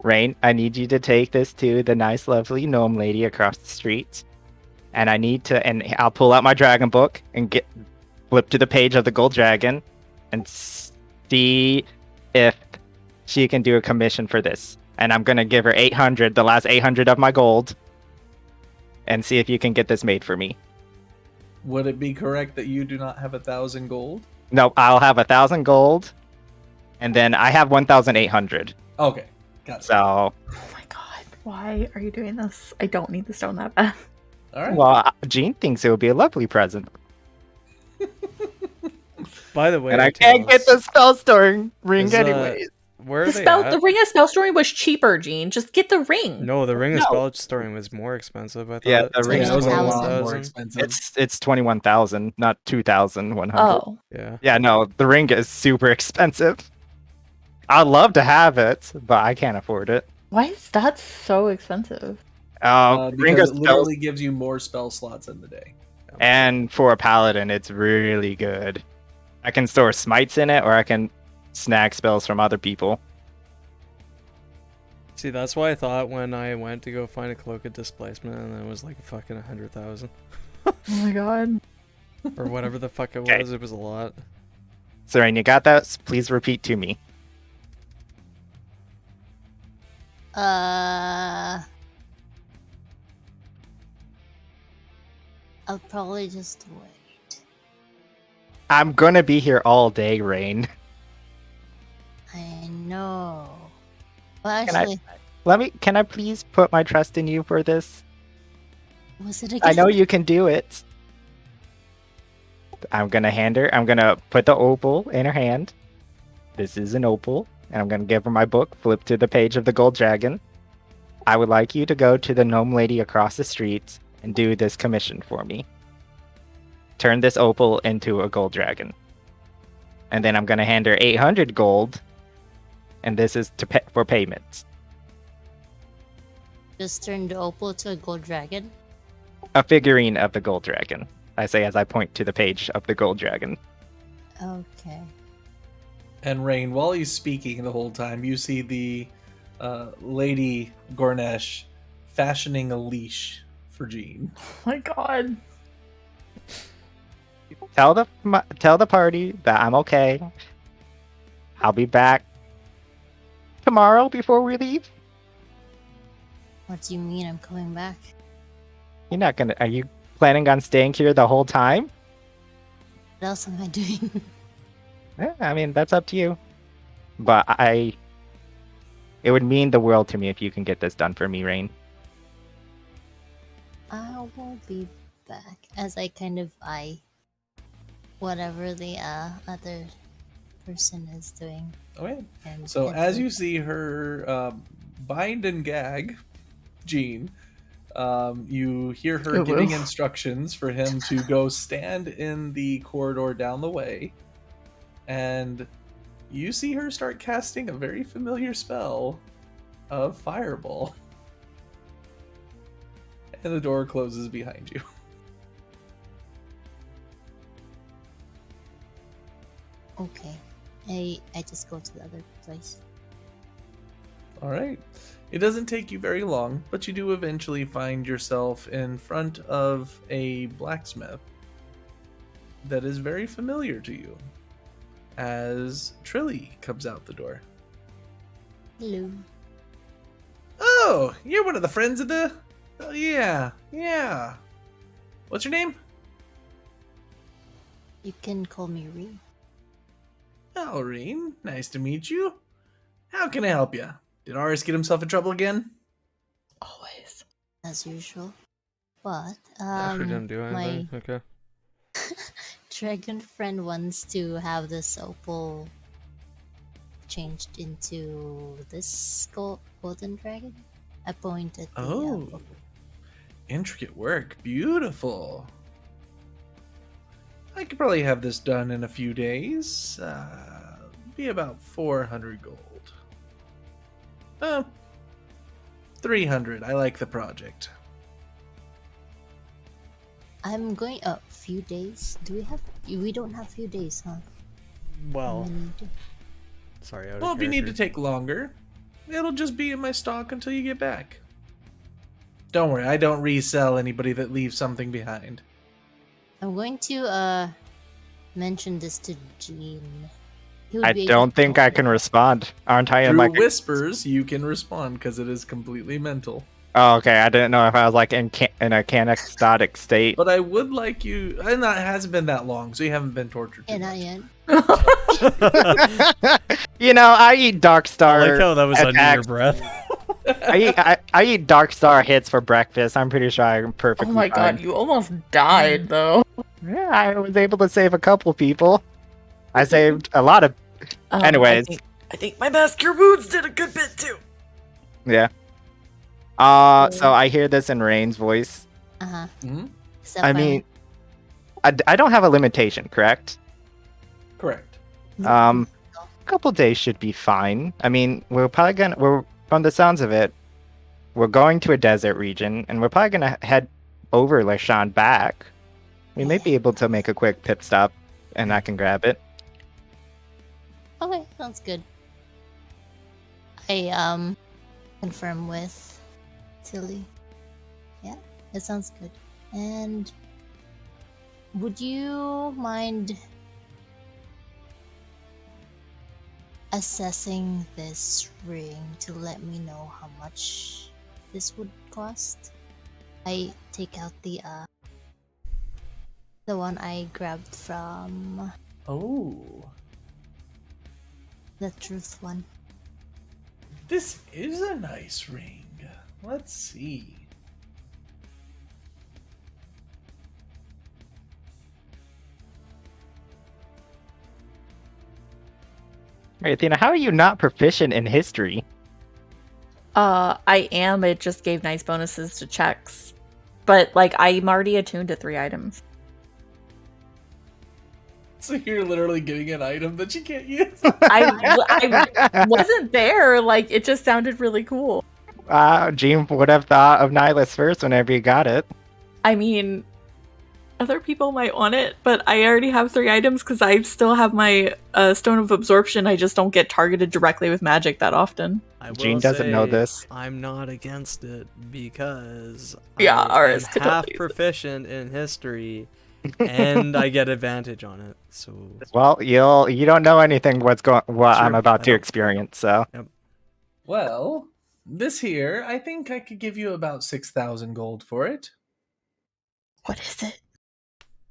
Rain, I need you to take this to the nice, lovely gnome lady across the street. And I'll pull out my dragon book and flip to the page of the gold dragon and see if she can do a commission for this. And I'm gonna give her 800, the last 800 of my gold, and see if you can get this made for me. Would it be correct that you do not have 1,000 gold? No, I'll have 1,000 gold, and then I have 1,800. Okay, got it. So, Oh my god, why are you doing this? I don't need the stone that bad. All right. well, Jean thinks it would be a lovely present, By the way, and I can't get the spell storing ring Is, anyways. Where are The they spell, at? the ring of spell storing was cheaper, Gene. Just get the ring. No, the ring of No. spell storing was more expensive. I thought. Yeah, the ring Yeah, it was a lot 21,000. more expensive. It's 21,000, not 2,100. Oh, Yeah. Yeah, no, the ring is super expensive. I'd love to have it, but I can't afford it. why is that so expensive? Ring Because of it spells, literally gives you more spell slots in the day. and for a paladin, it's really good. I can store smites in it, or I can snag spells from other people. See, that's why I thought when I went to go find a cloak of displacement, and it was like fucking 100,000 Oh my god. or whatever the fuck it Okay. was. It was a lot. Seren, you got that? Please repeat to me. I'll probably just wait. I'm gonna be here all day, Rain. I know. Well, Can I- actually, Can I please put my trust in you for this? was it again? I know you can do it. I'm gonna put the opal in her hand. This is an opal, and I'm gonna give her my book, flip to the page of the gold dragon. I would like you to go to the gnome lady across the street and do this commission for me. Turn this opal into a gold dragon. And then I'm gonna hand her 800 gold, and this is for payment. Just turn the opal to a gold dragon. A figurine of the gold dragon. I say as I point to the page of the gold dragon. Okay. And Rain, while he's speaking the whole time, you see the Lady Gornesh fashioning a leash for Jean. Oh my god. Tell the party that I'm okay. I'll be back tomorrow before we leave. What do you mean I'm coming back? You're not gonna. Are you planning on staying here the whole time? What else am I doing? I mean, that's up to you. But it would mean the world to me if you can get this done for me, Rain. I will be back as I kind of eye whatever the other person is doing. Okay. And So head as to- you see her bind and gag Jean, you hear her Oh, giving well. instructions for him to go stand in the corridor down the way, and you see her start casting a very familiar spell of Fireball. And the door closes behind you. Okay. I just go to the other place. All right. It doesn't take you very long, but you do eventually find yourself in front of a blacksmith that is very familiar to you as Trilly comes out the door. Hello. Oh, you're one of the friends of the... Oh, yeah. What's your name? You can call me Ree. Alreen, nice to meet you. How can I help you? Did Aris get himself in trouble again? Always. As usual. But Actually didn't do anything. my Okay. dragon friend wants to have this opal changed into this golden dragon. I pointed the Oh, intricate work. Beautiful. I could probably have this done in a few days. Be about 400 gold. 300. I like the project. I'm going a few days. Do we have? We don't have few days, huh? Well, We need to- sorry. Out of Well, if you need to character. take longer, it'll just be in my stock until you get back. Don't worry, I don't resell anybody that leaves something behind. I'm going to mention this to Jean. He would I be able don't to think help I me. can respond. Aren't I in Through like? whispers, you can respond because it is completely mental. Oh, okay. I didn't know if I was like in a canastotic state. But I would like you, and it hasn't been that long, so you haven't been tortured too Yeah, not much. yet. You know, I eat Dark I Star. like how that was under your attacks. breath. I eat Dark Star hits for breakfast. I'm pretty sure I'm perfectly Oh my fine. god, you almost died though. Yeah, I was able to save a couple people. I saved a lot of. Anyways. I think my master wounds did a good bit too. Yeah. So I hear this in Rain's voice. Uh-huh. Mhm. Except I mean, I don't have a limitation, correct? Correct. A couple days should be fine. I mean, we're from the sounds of it, we're going to a desert region, and we're probably gonna head over Lashan back. We may be able to make a quick pit stop, and I can grab it. Okay, sounds good. I confirm with Tilly. Yeah, it sounds good. And would you mind assessing this ring to let me know how much this would cost? I take out the one I grabbed from Oh, the truth one. this is a nice ring. Let's see. Hey, Athena, how are you not proficient in history? I am. It just gave nice bonuses to checks. But like I'm already attuned to 3 items. So you're literally getting an item that you can't use. I wasn't there. Like it just sounded really cool. Jean would have thought of Nihilus first whenever you got it. I mean, other people might want it, but I already have 3 items because I still have my Stone of Absorption. I just don't get targeted directly with magic that often. I will Jean doesn't know say this. I'm not against it because Yeah, I ours am could half totally use it. proficient in history, and I get advantage on it. So Well, you don't know anything what Sure, I'm about I to know. experience, so Well, this here, I think I could give you about 6,000 gold for it. What is it?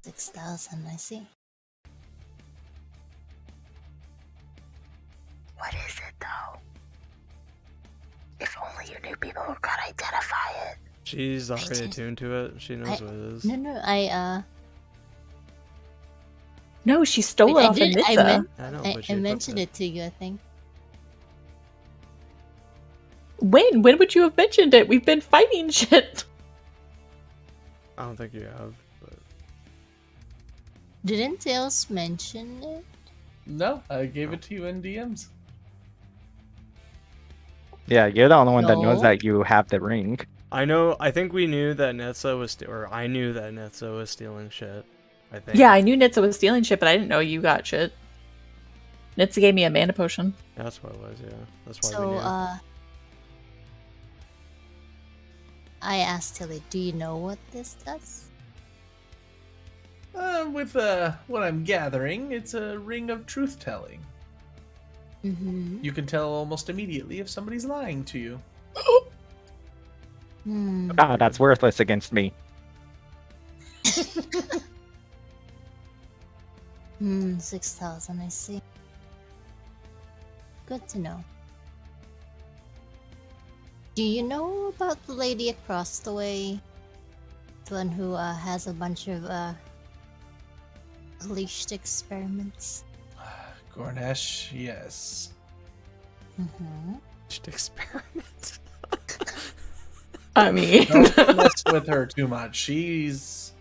6,000, I see. What is it though? If only you knew people who could identify it. she's already just- attuned to it. She knows what it is. No, I No, she stole it I off did- of I Nitsa. meant- I know, I but she mentioned equipped it to you, I think. When? When would you have mentioned it? We've been fighting shit. I don't think you have. But Didn't Tails mention it? No, I gave it to you in DMs. yeah, you're the only one that knows No. that you have the ring. I know. I think we knew that Netza was, or I knew that Netza was stealing shit. I think. Yeah, I knew Nitsa was stealing shit, but I didn't know you got shit. Nitsa gave me a mana potion. That's what it was. Yeah, that's why we So, knew. I asked Tilly, do you know what this does? With what I'm gathering, it's a ring of truth telling. Mm-hmm. You can tell almost immediately if somebody's lying to you. Hmm. Ah, that's worthless against me. 6,000, I see. Good to know. Do you know about the lady across the way? The one who has a bunch of leashed experiments? Gornesh, yes. Mm-hmm. Just experiment. I mean, Don't mess with her too much. She's.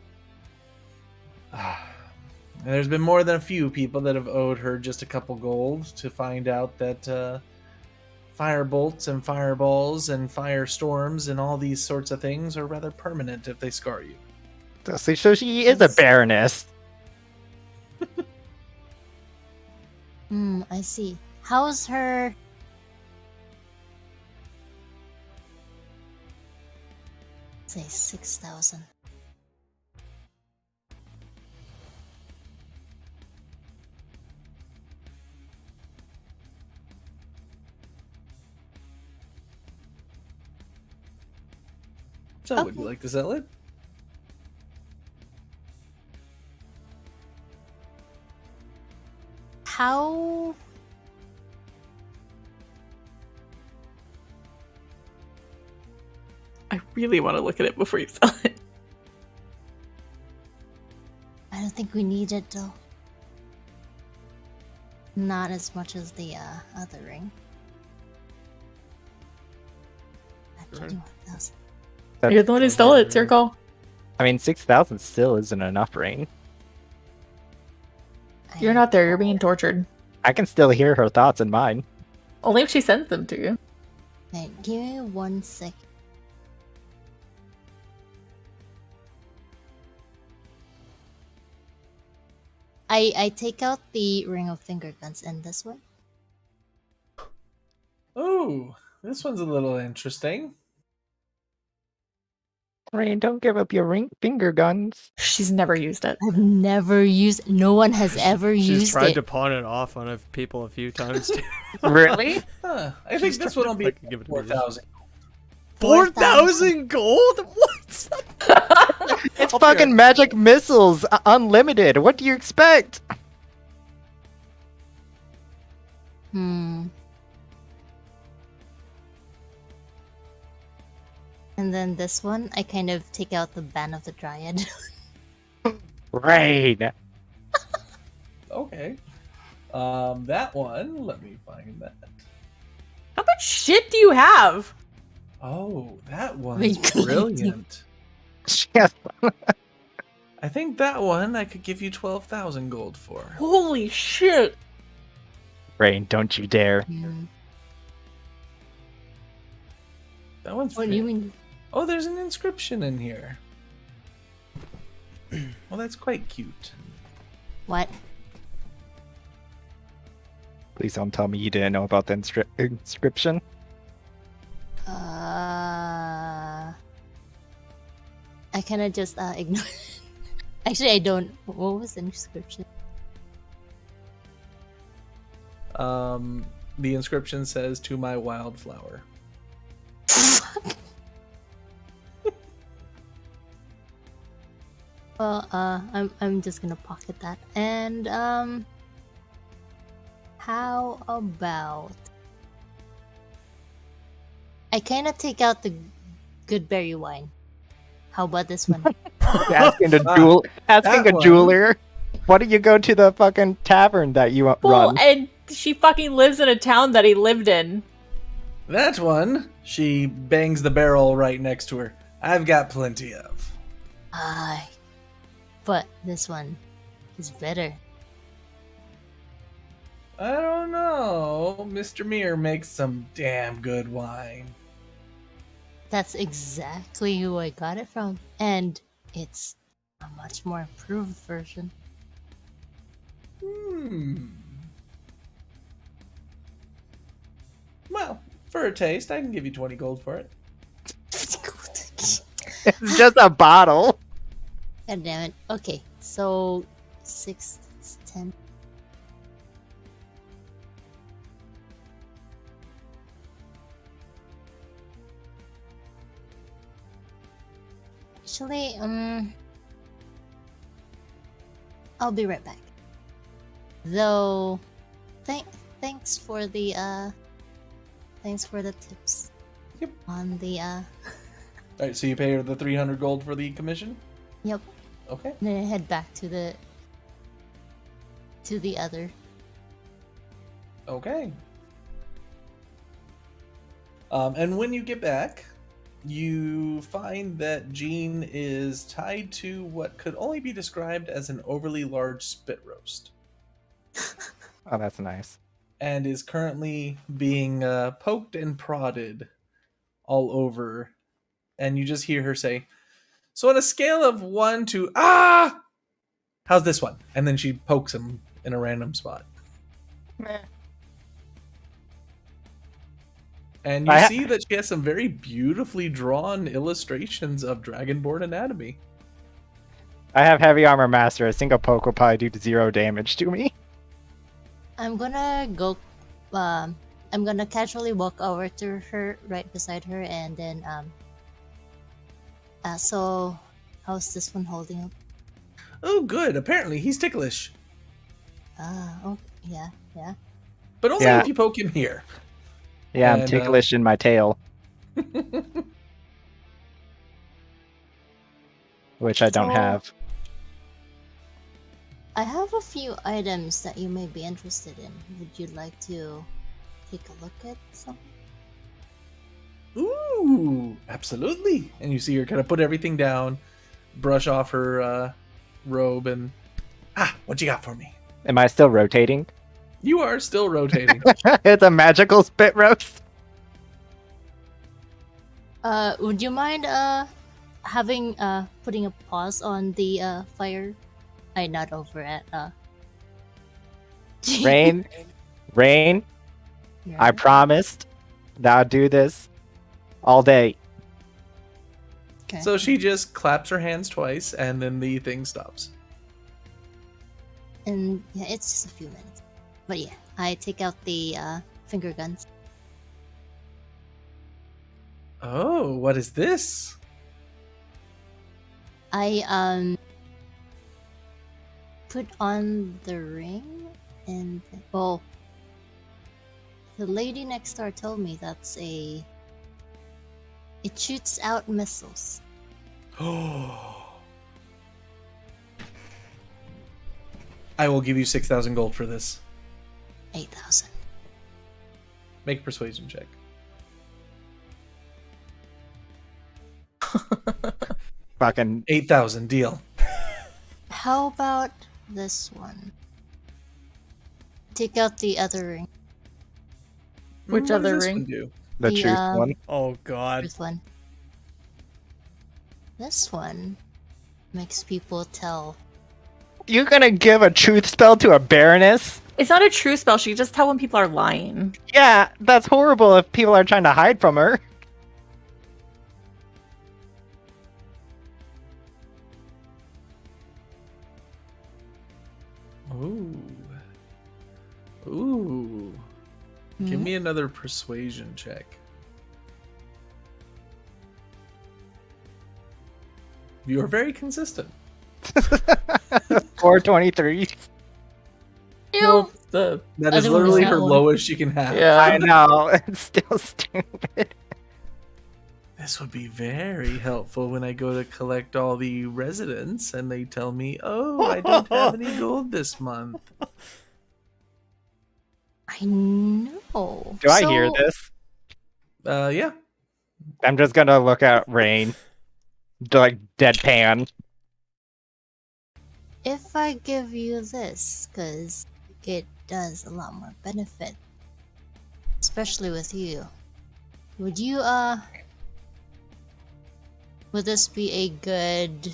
There's been more than a few people that have owed her just a couple gold to find out that fire bolts and fireballs and firestorms and all these sorts of things are rather permanent if they scar you. So she is a baroness. I see. How's her? Say 6,000. So, would you like to sell it? How? I really want to look at it before you sell it. I don't think we need it though. Not as much as the other ring. At 21,000. You're the one who stole it. It's your call. I mean, 6,000 still isn't enough, Rain. You're not there. You're being tortured. I can still hear her thoughts in mine. Only if she sends them to you. Wait, give me 1 second. I take out the ring of finger guns and this one. Oh, this one's a little interesting. Rain, don't give up your finger guns. She's never used it. I've never used. No one has ever She's used tried it. to pawn it off on people a few times too. Really? Huh, I think this one will be fucking give it to me. 4,000. 4,000 gold? What? It's fucking magic missiles, unlimited. What do you expect? And then this one, I kind of take out the ban of the Dryad. Rain. Okay. That one, let me find that. How much shit do you have? Oh, that one's Wait, brilliant. Yes. I think that one I could give you 12,000 gold for. Holy shit. Rain, don't you dare. That one's What do you mean? Oh, there's an inscription in here. Well, that's quite cute. What? Please don't tell me you didn't know about the inscription. I kind of just ignore. Actually, I don't. What was the inscription? The inscription says, "To my wildflower." Well, I'm just gonna pocket that. And how about I kind of take out the good berry wine. How about this one? Asking that a one. jeweler. Why don't you go to the fucking tavern that you Well, run? and she fucking lives in a town that he lived in. That one, she bangs the barrel right next to her. I've got plenty of. Aye. But this one is better. I don't know. Mr. Mir makes some damn good wine. That's exactly who I got it from. And it's a much more improved version. Well, for a taste, I can give you 20 gold for it. It's just a bottle. God damn it. Okay, so 6, 10. Actually, I'll be right back. Though, thanks for the tips. Yep. On the Alright, so you pay her the 300 gold for the commission? Yep. Okay. And then I head back to the other. Okay. And when you get back, you find that Jean is tied to what could only be described as an overly large spit roast, Oh, that's nice. and is currently being poked and prodded all over. And you just hear her say, So on a scale of 1 to ah, how's this one? And then she pokes him in a random spot. Meh. And you I ha- see that she has some very beautifully drawn illustrations of Dragonborn anatomy. I have heavy armor master. A single poke will probably do 0 damage to me. I'm gonna go. I'm gonna casually walk over to her, right beside her, and then so, how's this one holding up? Oh, good. Apparently, he's ticklish. Oh, yeah. But only Yeah. if you poke him here. Yeah, I'm And, ticklish in my tail, which I don't So- have. I have a few items that you may be interested in. Would you like to take a look at some? Ooh, absolutely. And you see her kind of put everything down, brush off her robe, and what you got for me? Am I still rotating? You are still rotating. It's a magical spit roast. Would you mind having putting a pause on the fire? I nod over at Rain, I Yeah. promised that I'd do this all day. Okay. So she just claps her hands twice, and then the thing stops. And yeah, it's just a few minutes. But yeah, I take out the finger guns. Oh, what is this? I put on the ring, and the lady next door told me it shoots out missiles. I will give you 6,000 gold for this. 8,000. Make a persuasion check. Fucking 8,000, deal. How about this one? Take out the other ring. Which What other does this ring? one do? the The, truth one. Oh God. This one. This one makes people tell. You're gonna give a truth spell to a baroness? It's not a true spell. She can just tell when people are lying. Yeah, that's horrible if people are trying to hide from her. Ooh. Ooh. Give Hmm? me another persuasion check. You are very consistent. 423. Ew. The That is Other one is literally that her one. lowest she can have. I yeah. know, it's still stupid. This would be very helpful when I go to collect all the residents and they tell me, oh, I don't have any gold this month. I know. Do I hear So, this? Yeah. I'm just gonna look at Rain. Like deadpan. If I give you this, because it does a lot more benefit, especially with you, would you, would this be a good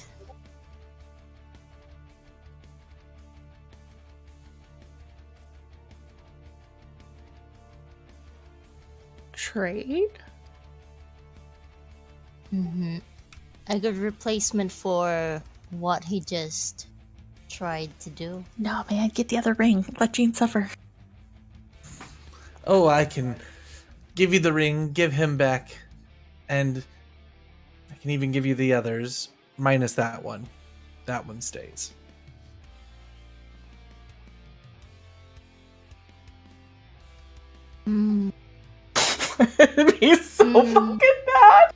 Trade? a good replacement for what he just tried to do? No, man. Get the other ring. Let Jean suffer. Oh, I can give you the ring, give him back, and I can even give you the others, minus that one. That one stays. Mm, It'd be so Mm. fucking bad.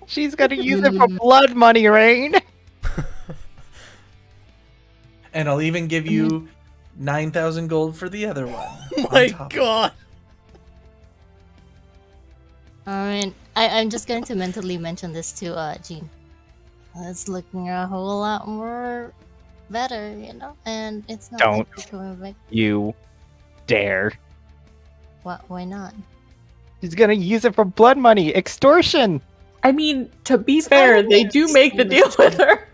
She's gonna use it for blood money, Rain. And I'll even give you 9,000 gold for the other one. Oh on my top of it. God. Alright, I'm just going to mentally mention this to Jean. It's looking a whole lot more better, you know? And it's not Don't. like you're coming back. You dare. Why not? She's gonna use it for blood money. Extortion. I mean, to be So fair, I they would do make the deal with her.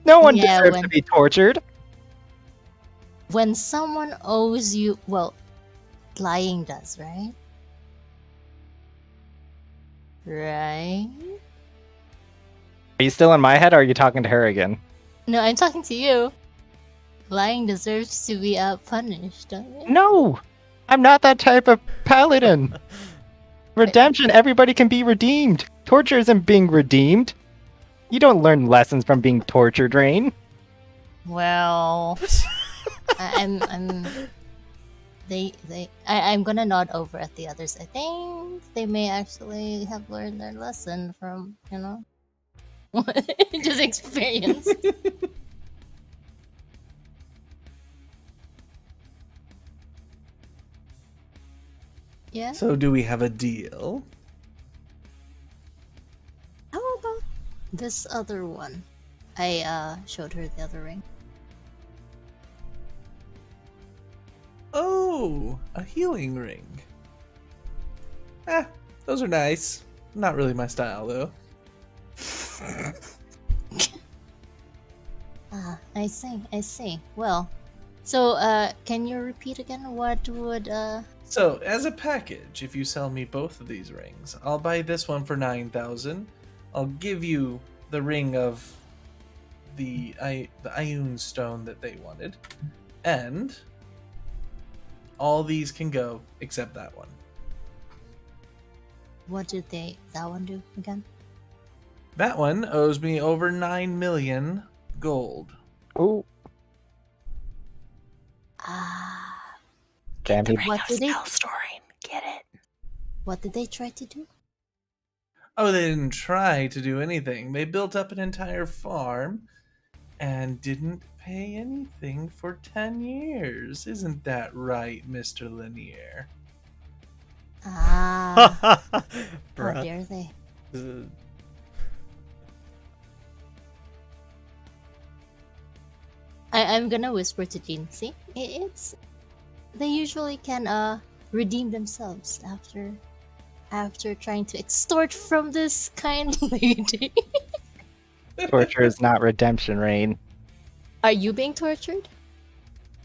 No one Yeah, deserves when- to be tortured. When someone owes you, well, lying does, right? Right? Are you still in my head, or are you talking to her again? No, I'm talking to you. Lying deserves to be punished, don't you? No! I'm not that type of paladin. Redemption, everybody can be redeemed. Torture isn't being redeemed. You don't learn lessons from being tortured, Rain. Well, I'm gonna nod over at the others. I think they may actually have learned their lesson from, just experience. Yeah. So do we have a deal? How about this other one? I showed her the other ring. Oh, a healing ring. Those are nice. Not really my style, though. I see. Well, so can you repeat again what would So, as a package, if you sell me both of these rings, I'll buy this one for 9,000. I'll give you the ring of the Ioun stone that they wanted, and all these can go except that one. what did that one do again? That one owes me over 9 million gold. Ooh. Ah, Damn, he what did they storing. Get it? what did they try to do? Oh, they didn't try to do anything. They built up an entire farm and didn't pay anything for 10 years. Isn't that right, Mr. Lanier? Ah, how Bruh. dare they? I'm gonna whisper to Jean. See, it's they usually can redeem themselves after trying to extort from this kind lady. torture is not redemption, Rain. Are you being tortured?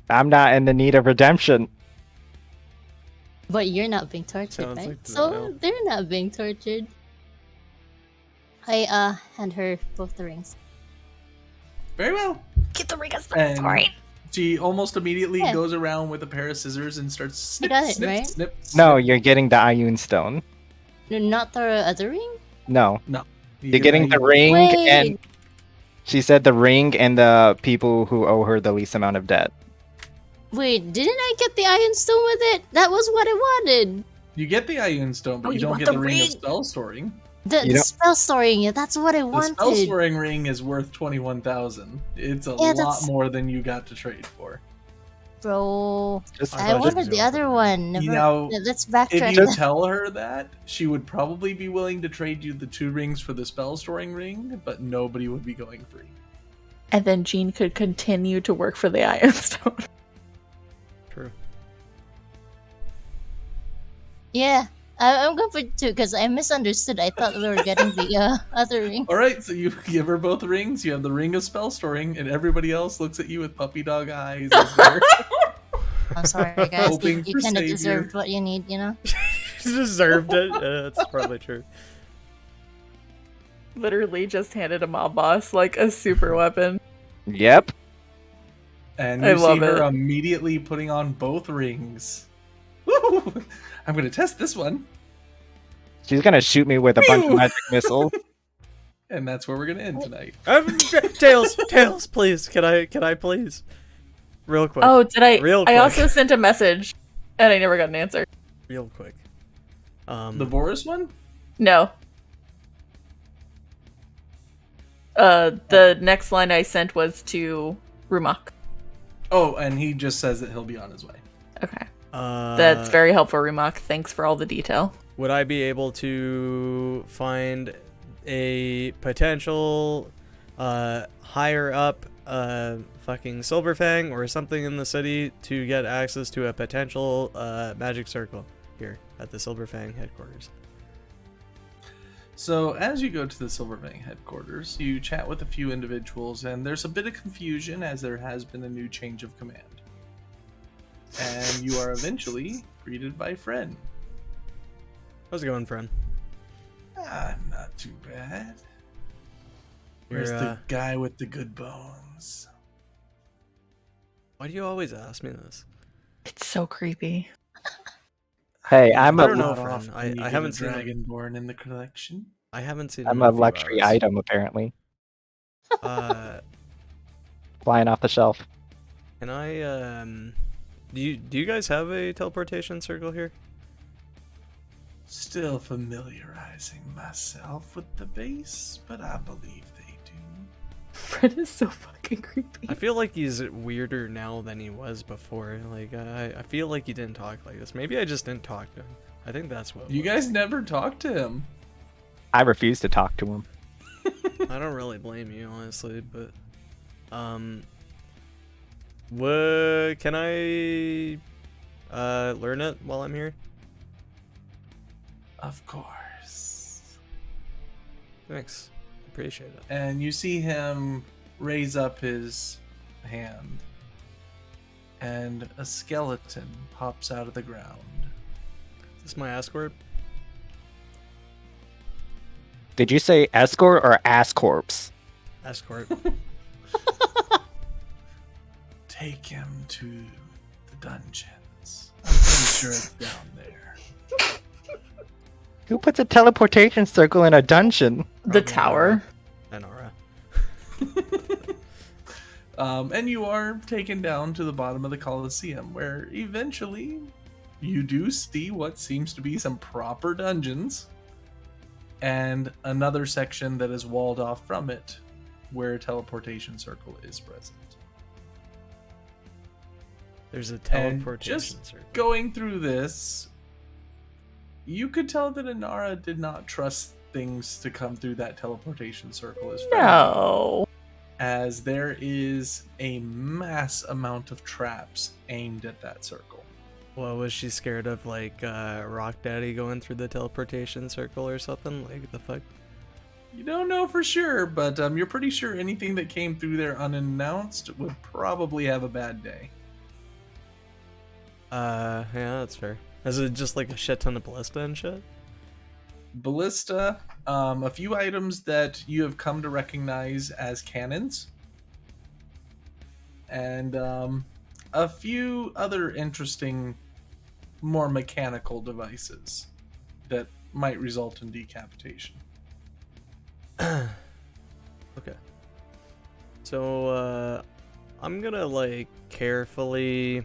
I'm not in the need of redemption. But you're not being tortured, Sounds right? like So denial. they're not being tortured. I hand her both the rings. Very well. Get the ring of And she almost immediately Yeah. goes around with a pair of scissors and starts snip, got it, snip, right? snip, No, snip. you're getting the Ioun stone. No, not the other ring? No, You you're get getting the Ioun. ring, Wait. and she said the ring and the people who owe her the least amount of debt. Wait, didn't I get the iron stone with it? That was what I wanted. You get the Ioun stone, but Oh, you you don't want get the the ring of ring? spell storing. The, You the don't- spell storing, yeah, that's what I The wanted. spell storing ring is worth 21,000. It's a Yeah, lot that's- more than you got to trade for. Bro, Just, I I thought you wanted was the going for other the one. You Never, know, let's If backtrack. you tell her that, she would probably be willing to trade you the 2 rings for the spell storing ring, but nobody would be going free. And then Jean could continue to work for the Iron Stone. True. Yeah, I'm going for 2 because I misunderstood. I thought we were getting the other ring. All right, so you give her both rings. You have the ring of spell storing, and everybody else looks at you with puppy dog eyes. As they're I'm sorry, guys. Hoping You for kind of savior. deserved what you need, you know? She deserved it. That's probably true. Literally just handed a mob boss like a super weapon. yep. and I you see love her it. immediately putting on both rings. Woo! I'm gonna test this one, She's gonna shoot me with a bunch of magic missiles. and that's where we're gonna end tonight. Tails, please. Can I please? Real quick. Oh, did I? Real I quick. also sent a message, and I never got an answer. Real quick. The Boris one? No. The next line I sent was to Rumak. Oh, and he just says that he'll be on his way. Okay, that's Uh, very helpful, Rumak. Thanks for all the detail. Would I be able to find a potential higher up fucking Silverfang or something in the city to get access to a potential magic circle here at the Silverfang headquarters? So, as you go to the Silverbank headquarters, you chat with a few individuals, and there's a bit of confusion as there has been a new change of command. And you are eventually greeted by Friend. How's it going, friend? Not too bad. Where's You're, the guy with the good bones? Why do you always ask me this? It's so creepy. Hey, I'm I a don't know, Not friend. often I you get haven't a seen him. Dragonborn in the collection. I haven't seen I'm him a in few luxury hours. item apparently, flying off the shelf. Can I do you guys have a teleportation circle here? Still familiarizing myself with the base, but I believe they do. Fred is so fucking creepy. I feel like he's weirder now than he was before. Like I feel like he didn't talk like this. Maybe I just didn't talk to him. I think that's what it You was. guys never talked to him. I refuse to talk to him. I don't really blame you, honestly, but what can I learn it while I'm here? Of course. Thanks. Appreciate it. And you see him raise up his hand, and a skeleton pops out of the ground. Is this my escort? Did you say escort or ass corpse? Escort. Take him to the dungeons. I'm pretty sure it's down there. Who puts a teleportation circle in a dungeon? The Probably tower. Nora. And you are taken down to the bottom of the Colosseum, where eventually you do see what seems to be some proper dungeons, and another section that is walled off from it, where a teleportation circle is present. There's a And teleportation just circle. going through this, you could tell that Inara did not trust things to come through that teleportation circle as friendly, No. as there is a mass amount of traps aimed at that circle. Well, was she scared of like Rock Daddy going through the teleportation circle or something? Like the fuck? You don't know for sure, but you're pretty sure anything that came through there unannounced would probably have a bad day. Yeah, that's fair. Is it just like a shit ton of ballista and shit? Ballista, a few items that you have come to recognize as cannons, and a few other interesting, more mechanical devices that might result in decapitation. Okay. So, I'm gonna like carefully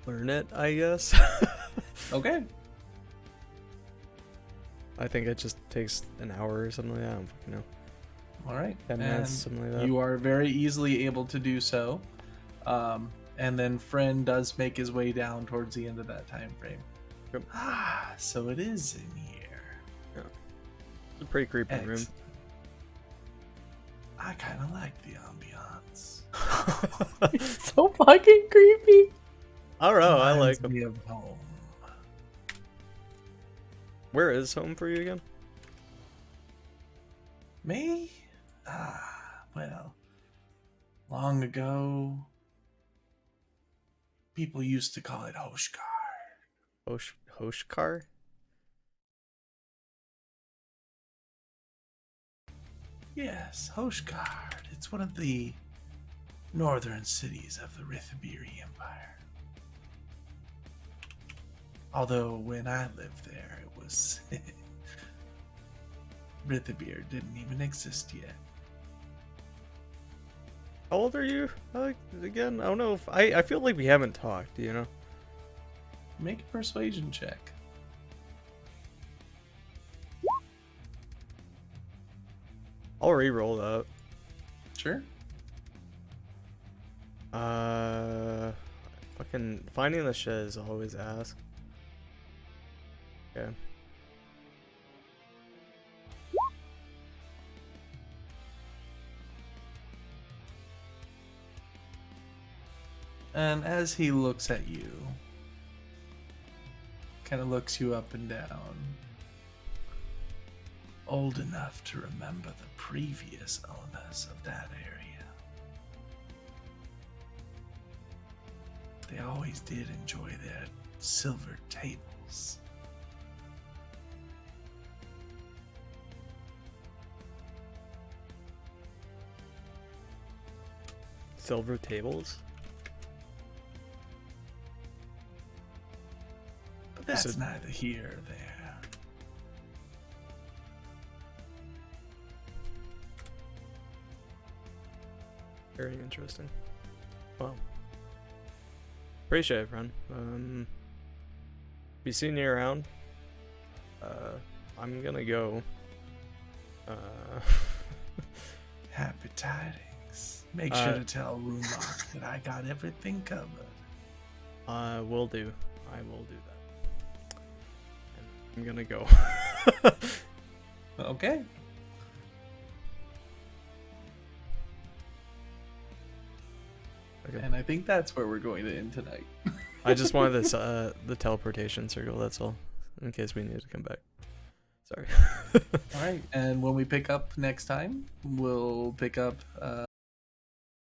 learn it, I guess. Okay. I think it just takes an hour or something like that. I don't fucking know. All right. 10 minutes, something like that. You are very easily able to do so. And then Friend does make his way down towards the end of that time frame. Yep. So it is in here. It's a pretty creepy room. Excellent. I kind of like the ambiance. It's so fucking creepy. I don't know. I Reminds like them. me of home. Where is home for you again? Me? Well, long ago, people used to call it Hoshkar. Hoshkar? Yes, Hoshgard. It's one of the northern cities of the Rithibiri Empire. Although when I lived there, it was Rithibir didn't even exist yet. How old are you? Again, I don't know if I feel like we haven't talked, you know? Make a persuasion check. I'll re-roll that. Sure. Fucking finding the shit is always ass. Okay. And as he looks at you, kind of looks you up and down, old enough to remember the previous owners of that area. They always did enjoy their silver tables. Silver tables? But that's So- neither here or there. Very interesting. Well, appreciate it, friend. Be seeing you around. I'm gonna go. Happy tidings. Make sure Uh, to tell Rumark that I got everything covered. Will do. I will do that. And I'm gonna go. Okay. Okay. And I think that's where we're going to end tonight. I just wanted this the teleportation circle, that's all. In case we need to come back. Sorry. All right. And when we pick up next time, we'll pick up